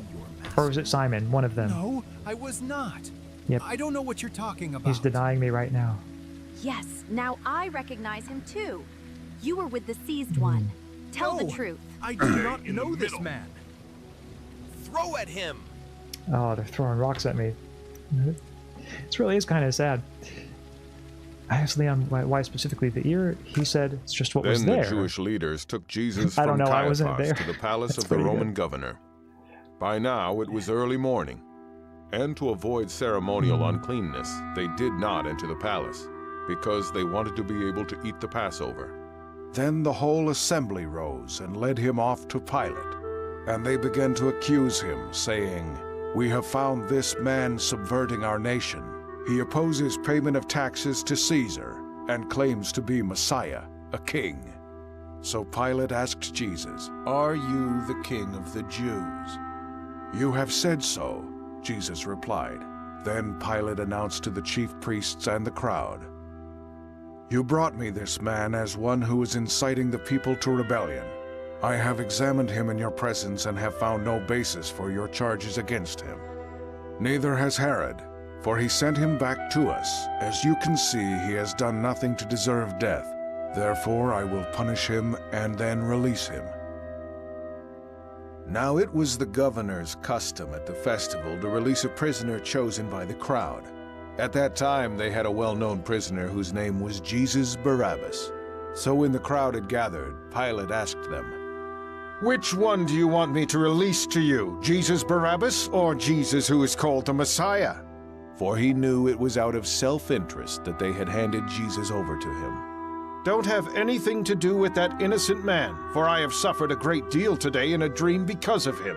Or was it Simon? One of them. No, I was not. Yep. I don't know what you're talking about. He's denying me right now. Yes, now I recognize him too. You were with the seized one. Tell the No, truth. I do not know this man. Throw at him. Oh, they're throwing rocks at me. This really is kind of sad. I asked Leon why specifically the ear. He said it's just what was Then there. the Jewish leaders took Jesus I don't from know, I wasn't Caiaphas there. to the palace That's of the pretty Roman good. governor. By now it was early morning, and to avoid ceremonial uncleanness, they did not enter the palace, because they wanted to be able to eat the Passover. Then the whole assembly rose and led him off to Pilate. And they began to accuse him, saying, "We have found this man subverting our nation. He opposes payment of taxes to Caesar and claims to be Messiah, a king." So Pilate asked Jesus, "Are you the king of the Jews?" "You have said so," Jesus replied. Then Pilate announced to the chief priests and the crowd, "You brought me this man as one who is inciting the people to rebellion. I have examined him in your presence and have found no basis for your charges against him. Neither has Herod, for he sent him back to us. As you can see, he has done nothing to deserve death. Therefore I will punish him and then release him." Now it was the governor's custom at the festival to release a prisoner chosen by the crowd. At that time they had a well-known prisoner whose name was Jesus Barabbas. So when the crowd had gathered, Pilate asked them, "Which one do you want me to release to you, Jesus Barabbas or Jesus who is called the Messiah?" For he knew it was out of self-interest that they had handed Jesus over to him. "Don't have anything to do with that innocent man, for I have suffered a great deal today in a dream because of him."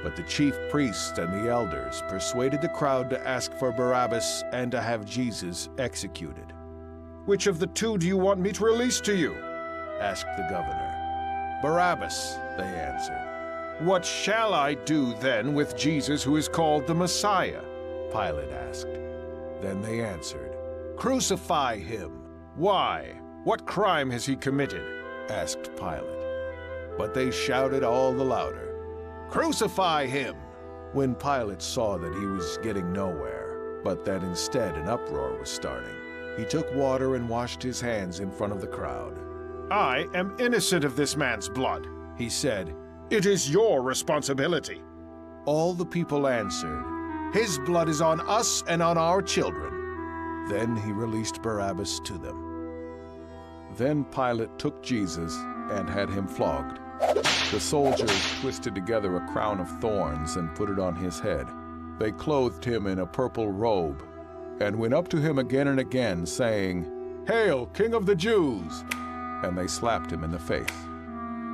But the chief priests and the elders persuaded the crowd to ask for Barabbas and to have Jesus executed. "Which of the two do you want me to release to you?" asked the governor. "Barabbas," they answered. "What shall I do then with Jesus who is called the Messiah?" Pilate asked. Then they answered, "Crucify him." "Why? What crime has he committed?" asked Pilate. But they shouted all the louder, "Crucify him!" When Pilate saw that he was getting nowhere, but that instead an uproar was starting, he took water and washed his hands in front of the crowd. "I am innocent of this man's blood," he said. "It is your responsibility." All the people answered, "His blood is on us and on our children." Then he released Barabbas to them. Then Pilate took Jesus and had him flogged. The soldiers twisted together a crown of thorns and put it on his head. They clothed him in a purple robe and went up to him again and again, saying, "Hail, King of the Jews!" and they slapped him in the face.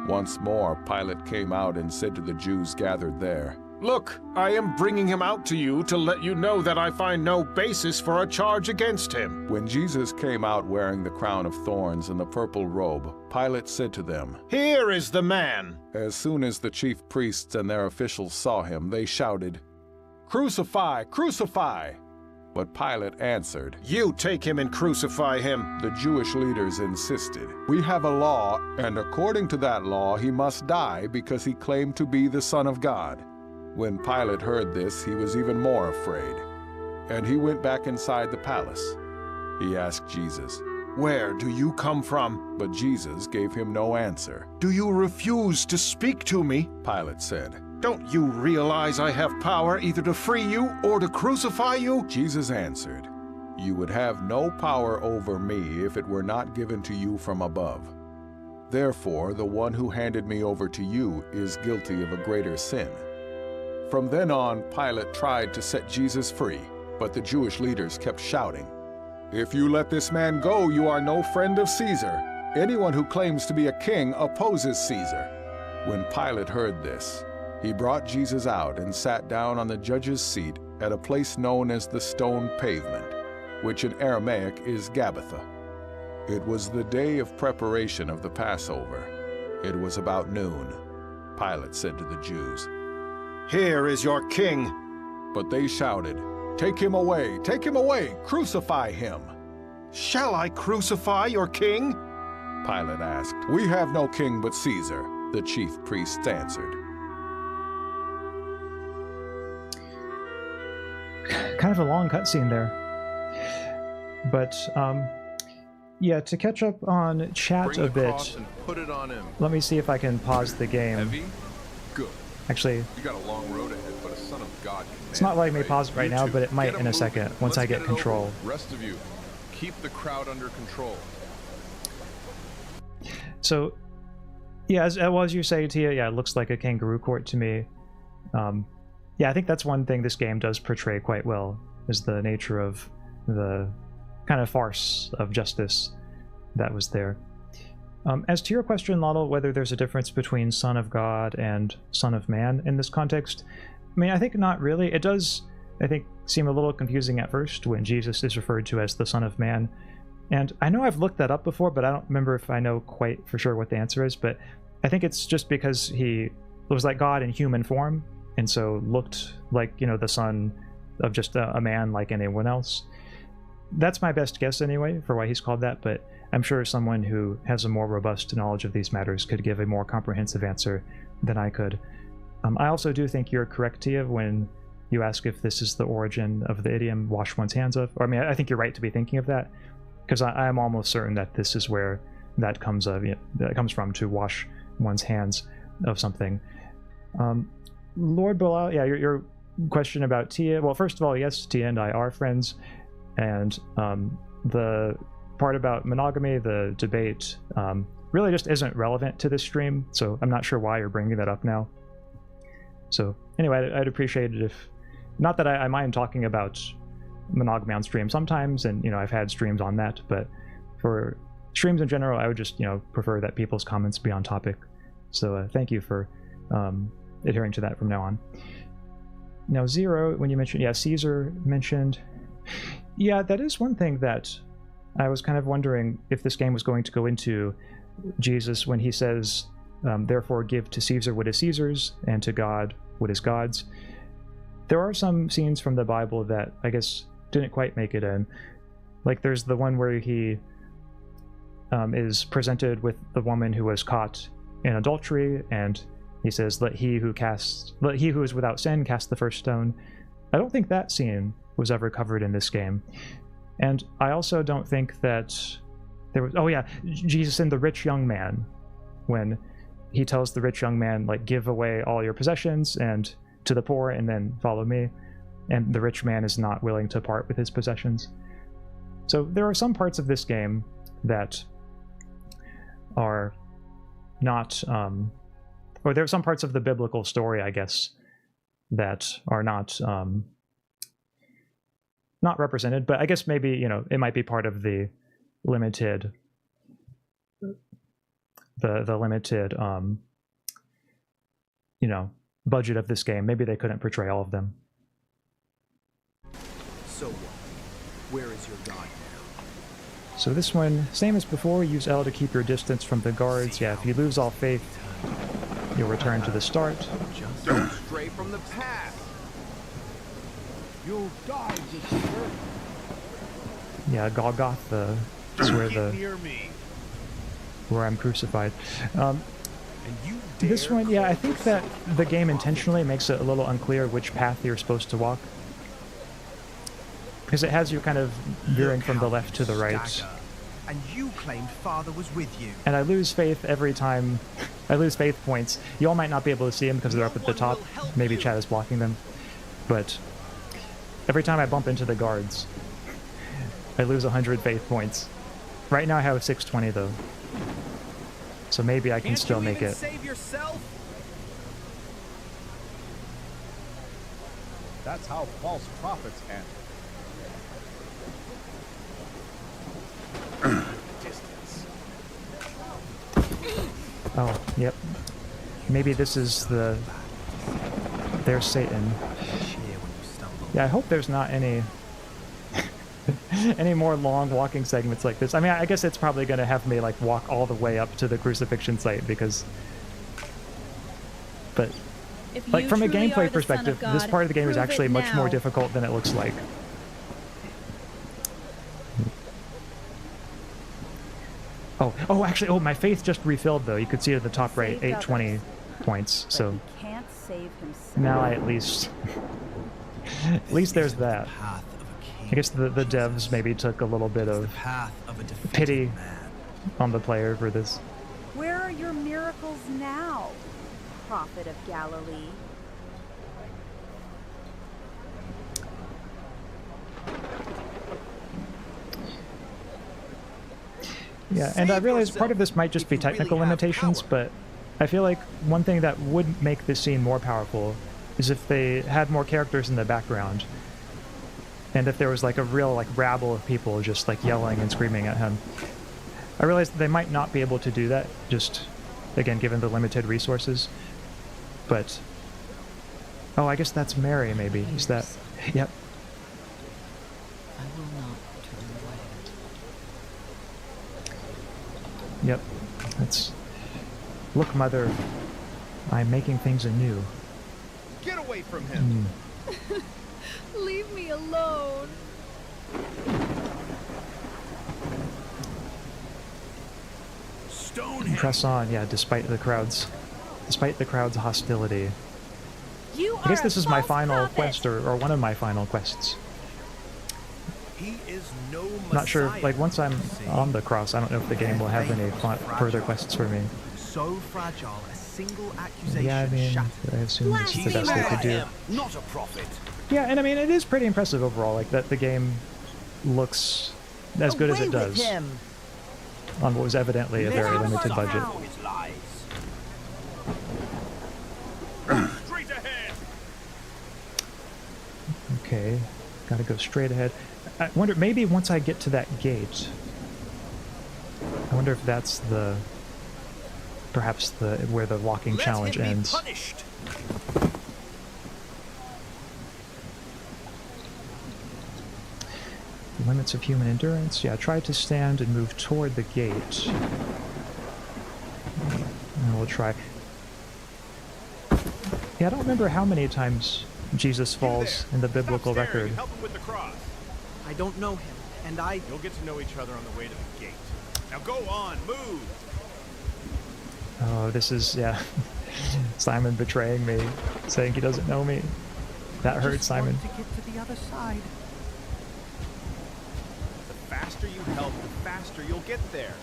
Once more, Pilate came out and said to the Jews gathered there, "Look, I am bringing him out to you to let you know that I find no basis for a charge against him." When Jesus came out wearing the crown of thorns and the purple robe, Pilate said to them, "Here is the man." As soon as the chief priests and their officials saw him, they shouted, "Crucify! Crucify!" But Pilate answered, "You take him and crucify him." The Jewish leaders insisted, "We have a law, and according to that law he must die because he claimed to be the Son of God." When Pilate heard this, he was even more afraid, and he went back inside the palace. He asked Jesus, "Where do you come from?" But Jesus gave him no answer. "Do you refuse to speak to me?" Pilate said. "Don't you realize I have power either to free you or to crucify you?" Jesus answered, "You would have no power over me if it were not given to you from above. Therefore, the one who handed me over to you is guilty of a greater sin." From then on, Pilate tried to set Jesus free, but the Jewish leaders kept shouting, "If you let this man go, you are no friend of Caesar. Anyone who claims to be a king opposes Caesar." When Pilate heard this, he brought Jesus out and sat down on the judge's seat at a place known as the Stone Pavement, which in Aramaic is Gabbatha. It was the day of preparation of the Passover. It was about noon. Pilate said to the Jews, "Here is your king." But they shouted, "Take him away! Take him away! Crucify him!" "Shall I crucify your king?" Pilate asked. "We have no king but Caesar," the chief priests answered. Kind of a long cutscene there. But, yeah, to catch up on chat a bit, and put it on him. let me see if I can pause the game. Heavy? Good. Actually, You got a long road ahead, but a son of God can it's not letting me pause it right You now, two, but it might get in a 'em second, moving. once Let's I get it control. over. Rest of you, keep the crowd under control. So, yeah, as you say, Tia, yeah, it looks like a kangaroo court to me. Yeah, I think that's one thing this game does portray quite well, is the nature of the kind of farce of justice that was there. As to your question, Lottle, whether there's a difference between Son of God and Son of Man in this context, I mean, I think not really. It does, I think, seem a little confusing at first when Jesus is referred to as the Son of Man. And I know I've looked that up before, but I don't remember if I know quite for sure what the answer is, but I think it's just because he was like God in human form, and so looked like, you know, the son of just a man like anyone else. That's my best guess anyway for why he's called that, but I'm sure someone who has a more robust knowledge of these matters could give a more comprehensive answer than I could. I also do think you're correct, Tia, when you ask if this is the origin of the idiom wash one's hands of. Or, I mean, I think you're right to be thinking of that, because I am almost certain that this is where that comes from, to wash one's hands of something. Lord Bilal, yeah, your question about Tia. Well, first of all, yes, Tia and I are friends, and the part about monogamy, the debate, really just isn't relevant to this stream, so I'm not sure why you're bringing that up now. So anyway, I'd appreciate it if, not that I mind talking about monogamy on stream sometimes, and, you know, I've had streams on that, but for streams in general, I would just, you know, prefer that people's comments be on topic. So thank you for adhering to that from now on. Now, Zero, when you mentioned, yeah, Caesar mentioned, yeah, that is one thing that I was kind of wondering if this game was going to go into. Jesus, when he says, therefore give to Caesar what is Caesar's, and to God what is God's. There are some scenes from the Bible that I guess didn't quite make it in. Like there's the one where he is presented with the woman who was caught in adultery, and he says, let he who is without sin cast the first stone. I don't think that scene was ever covered in this game. And I also don't think that there was, oh yeah, Jesus and the rich young man, when he tells the rich young man, like, give away all your possessions and to the poor and then follow me, and the rich man is not willing to part with his possessions. So there are some parts of this game that are not, or there are some parts of the biblical story, I guess, that are not represented, but I guess maybe, you know, it might be part of the limited the limited you know, budget of this game. Maybe they couldn't portray all of them. So what? Where is your god now? So this one, same as before, use L to keep your distance from the guards. Yeah, if you lose all faith, you'll return to the start. Don't stray from the path. You'll die, Deceiver. Yeah, Golgotha is where I'm crucified. This one, yeah, I think that the game intentionally makes it a little unclear which path you're supposed to walk. Because it has you kind of veering from the left to the right. And you claimed Father was with you. And I lose faith every time. I lose faith points. You all might not be able to see them because they're up at the top. Maybe chat is blocking them. But every time I bump into the guards, I lose 100 faith points. Right now I have 620 though. So maybe I can still make it. Save yourself? That's how false prophets end. Oh, yep. Maybe this is the... There's Satan. Yeah, I hope there's not any... any more long walking segments like this. I mean, I guess it's probably going to have me, like, walk all the way up to the crucifixion site, because... But, like, from a gameplay perspective, this part of the game is actually much more difficult than it looks like. Oh, actually, my faith just refilled, though. You could see it at the top right, 820 points, so... Now I at least... at least there's that. I guess the devs maybe took a little bit of pity on the player for this. Where are your miracles now, prophet of Galilee? Yeah, and I realize part of this might just be technical limitations, but I feel like one thing that would make this scene more powerful is if they had more characters in the background. And if there was like a real like rabble of people just like yelling and screaming at him. I realize that they might not be able to do that, just, again, given the limited resources. But... Oh, I guess that's Mary, maybe. Is that... Yep. I will not turn away. Yep. That's... Look, Mother, I'm making things anew. Get away from him! Leave me alone. Press on, yeah, despite the crowd's hostility. I guess this is my final quest, or one of my final quests. He is no Not sure, like, once I'm on the cross, I don't know if the game will have any further quests for me. So fragile, a single accusation. Yeah, I mean, I assume this is the best they could do. Not a prophet. Yeah, and I mean, it is pretty impressive overall, like, that the game looks as good as it does on what was evidently a very limited budget. Okay, gotta go straight ahead. I wonder, maybe once I get to that gate, I wonder if that's the, perhaps the, where the walking challenge ends. Limits of human endurance. Yeah, try to stand and move toward the gate. And we'll try. Yeah, I don't remember how many times Jesus falls in the biblical record. Help him with the cross. I don't know him, and You'll get to know each other on the way to the gate. Now go on, move! Oh, this is, yeah. Simon betraying me, saying he doesn't know me. That hurt, Simon. To get to the other side. The faster you help, the faster you'll get there.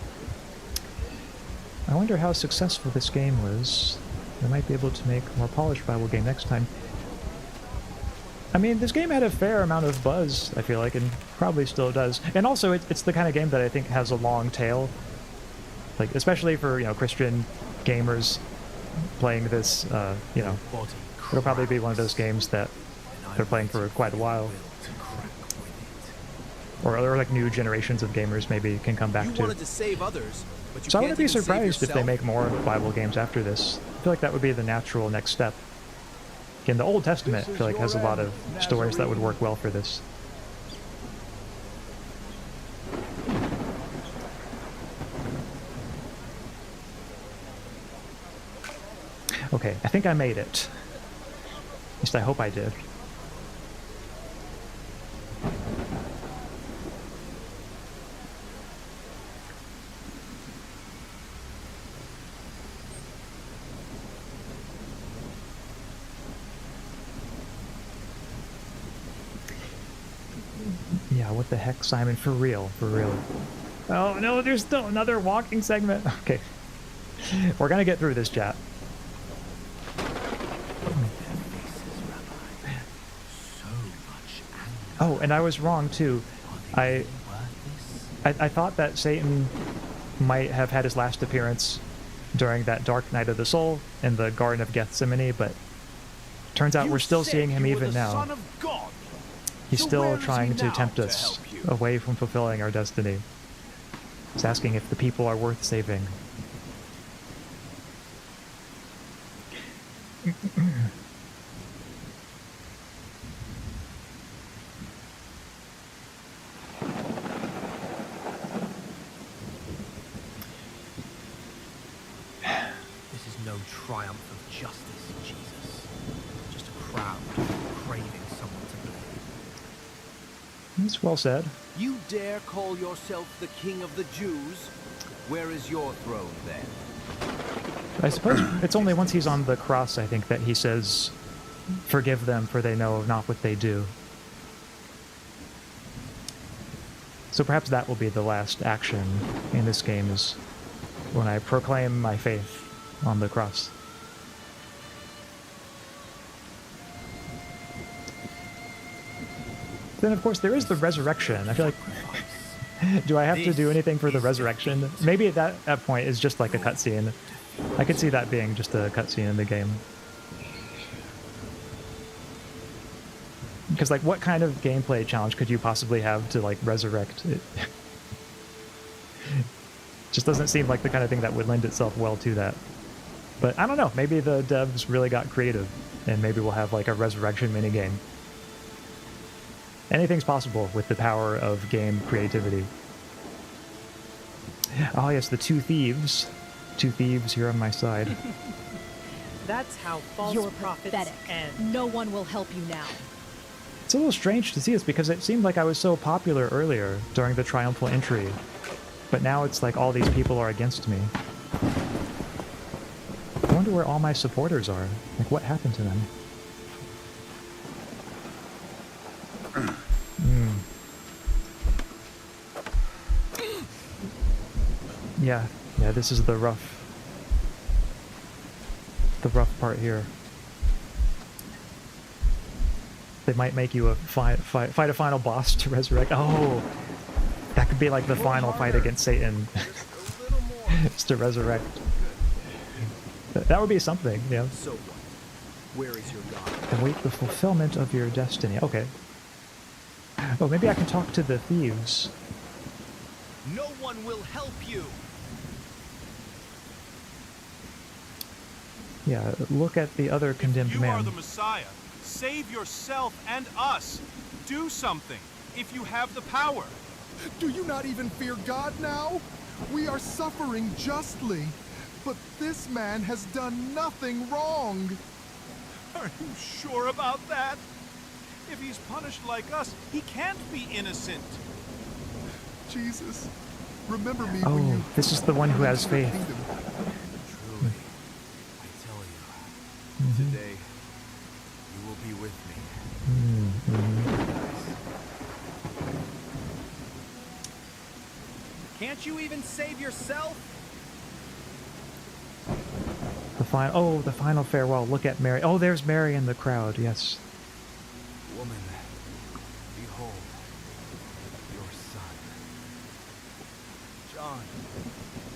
I wonder how successful this game was. I might be able to make a more polished Bible game next time. I mean, this game had a fair amount of buzz, I feel like, and probably still does. And also, it's the kind of game that I think has a long tail. Like, especially for, you know, Christian gamers playing this, you know, it'll probably be one of those games that they're playing for quite a while. Or like new generations of gamers maybe can come back to. You wanted to save others, But you So I wouldn't can't be even save surprised if they yourself. make more Bible games after this. I feel like that would be the natural next step. Again, the Old Testament, I feel like, has a lot of stories that would work well for this. Okay, I think I made it. At least I hope I did. Yeah, what the heck, Simon? For real, for real. Oh no, there's still another walking segment. Okay. We're gonna get through this, chat. Oh, and I was wrong too. I thought that Satan might have had his last appearance during that Dark Night of the Soul in the Garden of Gethsemane, but turns out we're still seeing him even now. He's still trying to tempt us away from fulfilling our destiny. He's asking if the people are worth saving. This is no triumph of justice, Jesus. Just a crowd craving someone to blame. That's well said. You dare call yourself the King of the Jews? Where is your throne then? I suppose it's only once he's on the cross, I think, that he says, "Forgive them, for they know not what they do." So perhaps that will be the last action in this game, is when I proclaim my faith on the cross. Then, of course, there is the resurrection. I feel like, do I have to do anything for the resurrection? Maybe at that point is just like a cutscene. I could see that being just a cutscene in the game. Because, like, what kind of gameplay challenge could you possibly have to, like, resurrect it? Just doesn't seem like the kind of thing that would lend itself well to that. But I don't know, maybe the devs really got creative, and maybe we'll have, like, a resurrection minigame. Anything's possible with the power of game creativity. Oh yes, the two thieves. Two thieves here on my side. That's how false You're prophets pathetic. end. No one will help you now. It's a little strange to see this because it seemed like I was so popular earlier during the triumphal entry. But now it's like all these people are against me. I wonder where all my supporters are. Like, what happened to them? Yeah, this is the rough part here. They might make you fight a final boss to resurrect. Oh, that could be like the final fight against Satan. Just to resurrect. That would be something, yeah. So what? Where is your God? Await the fulfillment of your destiny. Okay. Oh, maybe I can talk to the thieves. No one will help you. Yeah, look at the other condemned You man. are the Messiah. Save yourself and us. Do something, if you have the power. Do you not even fear God now? We are suffering justly, but this man has done nothing wrong. Are you sure about that? If he's punished like us, he can't be innocent. Jesus, remember me Oh, when you... this is the one who has faith. Truly, I tell you, today you will be with me. Can't you even save yourself? The final farewell. Look at Mary. Oh, there's Mary in the crowd. Yes. Woman, behold your son. John,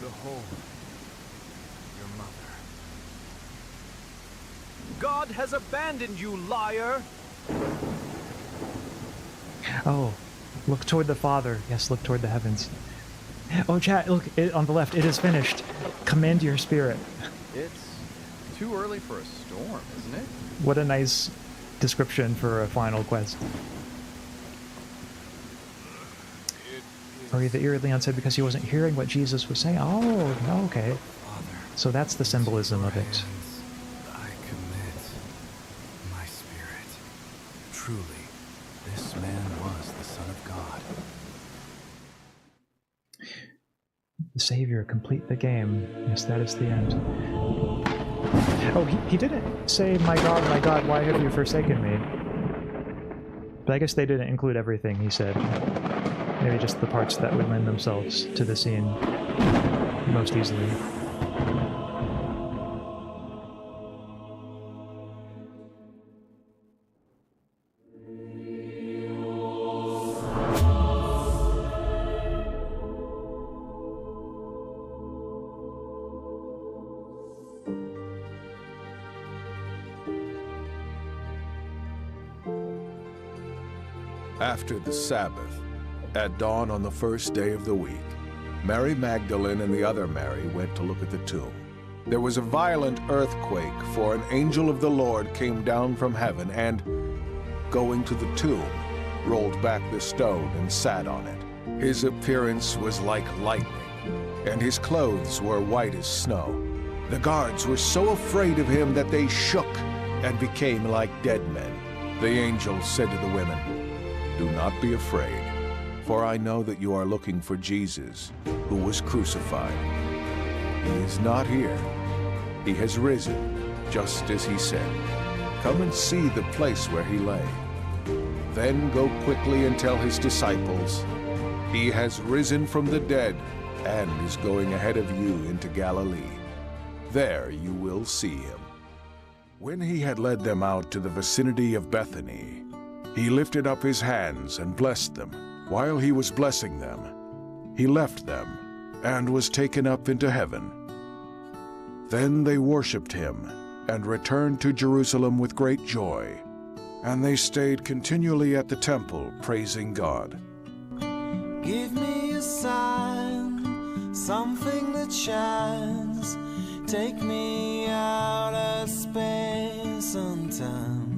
behold your mother. God has abandoned you, liar! Oh, look toward the Father. Yes, look toward the heavens. Oh, chat, look, on the left, it is finished. Commend your spirit. It's too early for a storm, isn't it? What a nice description for a final quest. Or the Leon said because he wasn't hearing what Jesus was saying. Oh, okay. So that's the symbolism of it. I commit my spirit. Truly, this man was the Son of God. The Savior, complete the game. Yes, that is the end. Oh, he didn't say, my God, why have you forsaken me? But I guess they didn't include everything he said. Maybe just the parts that would lend themselves to the scene most easily. After the Sabbath, at dawn on the first day of the week, Mary Magdalene and the other Mary went to look at the tomb. There was a violent earthquake, for an angel of the Lord came down from heaven and, going to the tomb, rolled back the stone and sat on it. His appearance was like lightning, and his clothes were white as snow. The guards were so afraid of him that they shook and became like dead men. The angel said to the women, "Do not be afraid, for I know that you are looking for Jesus, who was crucified. He is not here. He has risen, just as he said. Come and see the place where he lay. Then go quickly and tell his disciples, he has risen from the dead and is going ahead of you into Galilee. There you will see him." When he had led them out to the vicinity of Bethany, he lifted up his hands and blessed them. While he was blessing them, he left them and was taken up into heaven. Then they worshipped him and returned to Jerusalem with great joy, and they stayed continually at the temple praising God. Give me a sign, something that shines. Take me out of space and time.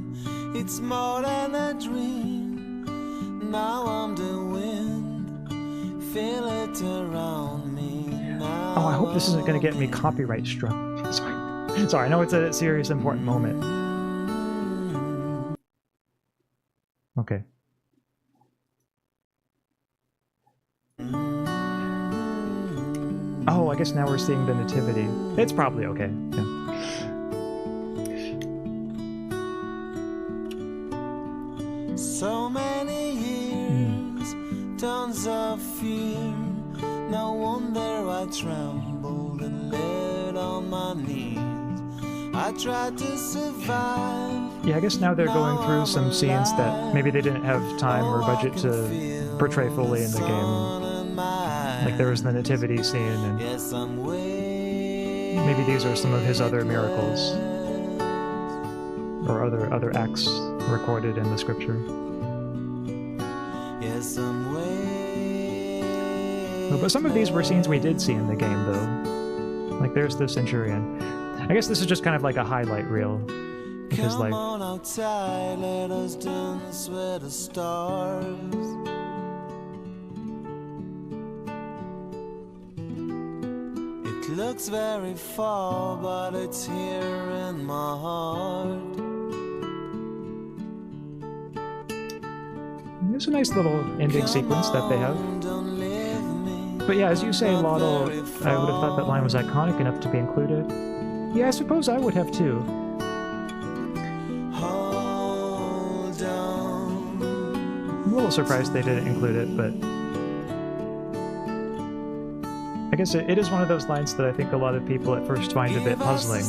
It's more than a dream. Now I'm the wind. Feel it around me now. Oh, I hope this isn't going to get me copyright struck. Sorry, I know it's a serious, important moment. Okay. Oh, I guess now we're seeing the nativity. It's probably okay. Yeah. So many years, tons of fear. No wonder I trembled and laid on my knees. I tried to survive. Yeah, I guess now they're going through some scenes that maybe they didn't have time or budget to portray fully in the game. Like there was the nativity scene, and maybe these are some of his other miracles or other acts recorded in the scripture. No, but some of these were scenes we did see in the game, though. Like there's the centurion. I guess this is just kind of like a highlight reel, because like. Come on outside, let us dance with the stars. It looks very far, but it's here in my heart. It's a nice little ending sequence that they have. But yeah, as you say, Lotto, I would have thought that line was iconic enough to be included. Yeah, I suppose I would have too. I'm a little surprised they didn't include it, but I guess it is one of those lines that I think a lot of people at first find a bit puzzling.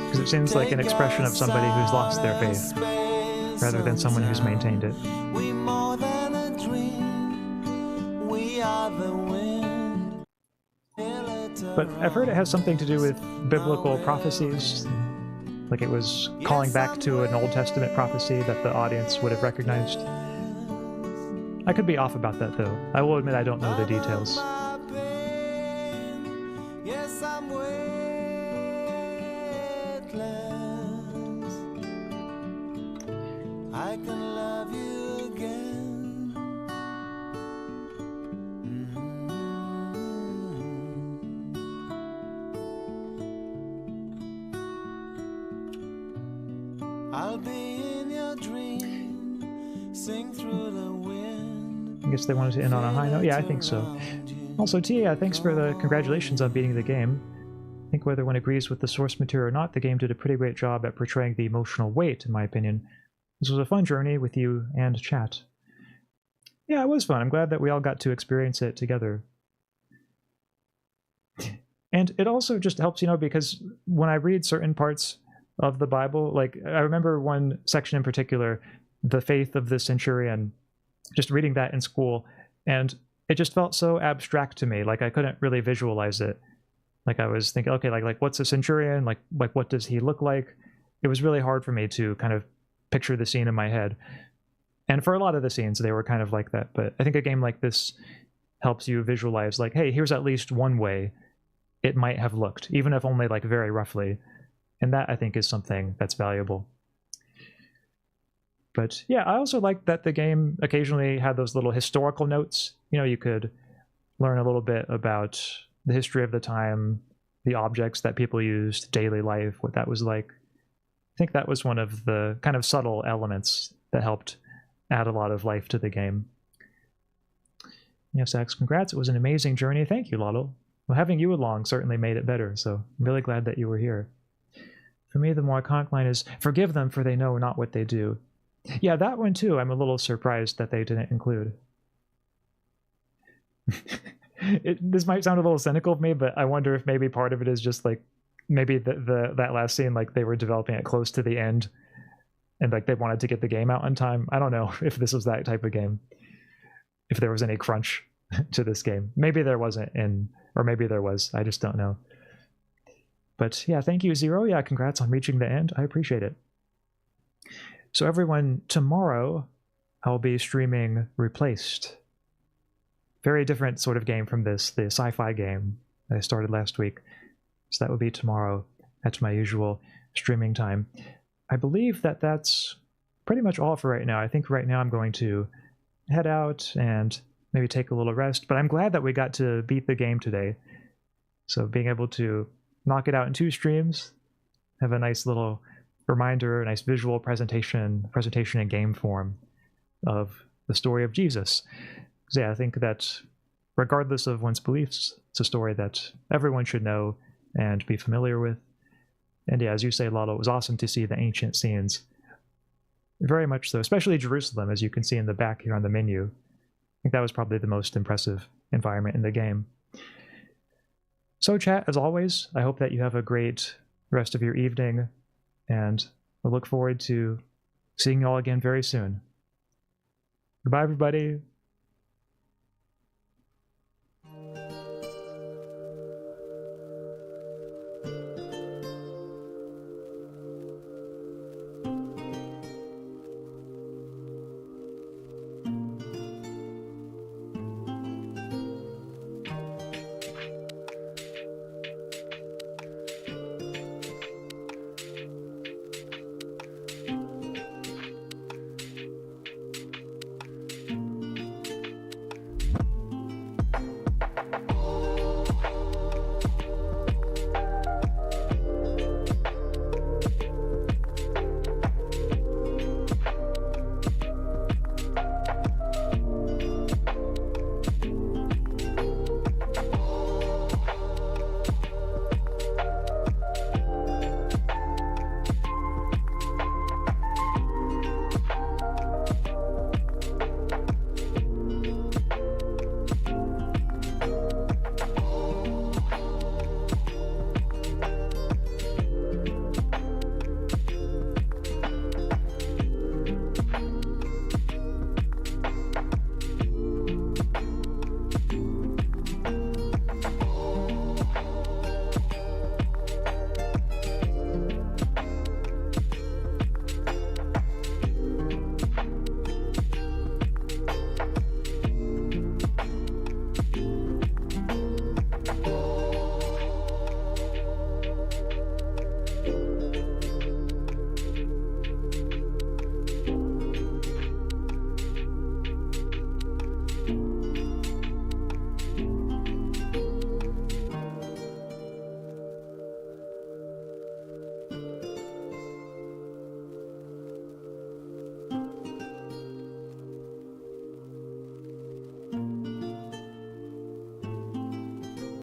Because it seems like an expression of somebody who's lost their faith, rather than someone who's maintained it. We more than a dream. We are the wind. But I've heard it has something to do with biblical prophecies. Like it was calling back to an Old Testament prophecy that the audience would have recognized. I could be off about that, though. I will admit I don't know the details. Yes, I'm weightless. I can love you again. I'll be in your dream, sing through the wind. I guess they wanted to end on a high note. Yeah, I think so. Also, Tia, thanks for the congratulations on beating the game. I think whether one agrees with the source material or not, the game did a pretty great job at portraying the emotional weight, in my opinion. This was a fun journey with you and chat. Yeah, it was fun. I'm glad that we all got to experience it together. And it also just helps, you know, because when I read certain parts of the Bible, like, I remember one section in particular, the faith of the centurion, just reading that in school, and it just felt so abstract to me. Like, I couldn't really visualize it. Like, I was thinking, okay, like what's a centurion? Like what does he look like? It was really hard for me to kind of picture the scene in my head. And for a lot of the scenes, they were kind of like that. But I think a game like this helps you visualize, like, hey, here's at least one way it might have looked, even if only like very roughly. And that, I think, is something that's valuable. But yeah, I also like that the game occasionally had those little historical notes. You know, you could learn a little bit about the history of the time, the objects that people used, daily life, what that was like. I think that was one of the kind of subtle elements that helped add a lot of life to the game. Yes, Ax, congrats. It was an amazing journey. Thank you, Lotto. Well, having you along certainly made it better, so I'm really glad that you were here. For me, the more iconic line is, "Forgive them, for they know not what they do." Yeah, that one too, I'm a little surprised that they didn't include. This might sound a little cynical of me, but I wonder if maybe part of it is just like, maybe that last scene, like they were developing it close to the end, and like they wanted to get the game out on time. I don't know if this was that type of game, if there was any crunch to this game. Maybe there wasn't, or maybe there was, I just don't know. But yeah, thank you, Zero. Yeah, congrats on reaching the end. I appreciate it. So everyone, tomorrow I'll be streaming Replaced. Very different sort of game from this, the sci-fi game that I started last week. So that will be tomorrow at my usual streaming time. I believe that that's pretty much all for right now. I think right now I'm going to head out and maybe take a little rest, but I'm glad that we got to beat the game today. So being able to knock it out in 2 streams, have a nice little reminder, a nice visual presentation in game form of the story of Jesus. So yeah, I think that regardless of one's beliefs, it's a story that everyone should know and be familiar with. And yeah, as you say, Lalo, it was awesome to see the ancient scenes. Very much so, especially Jerusalem, as you can see in the back here on the menu. I think that was probably the most impressive environment in the game. So chat, as always, I hope that you have a great rest of your evening, and I look forward to seeing you all again very soon. Goodbye, everybody.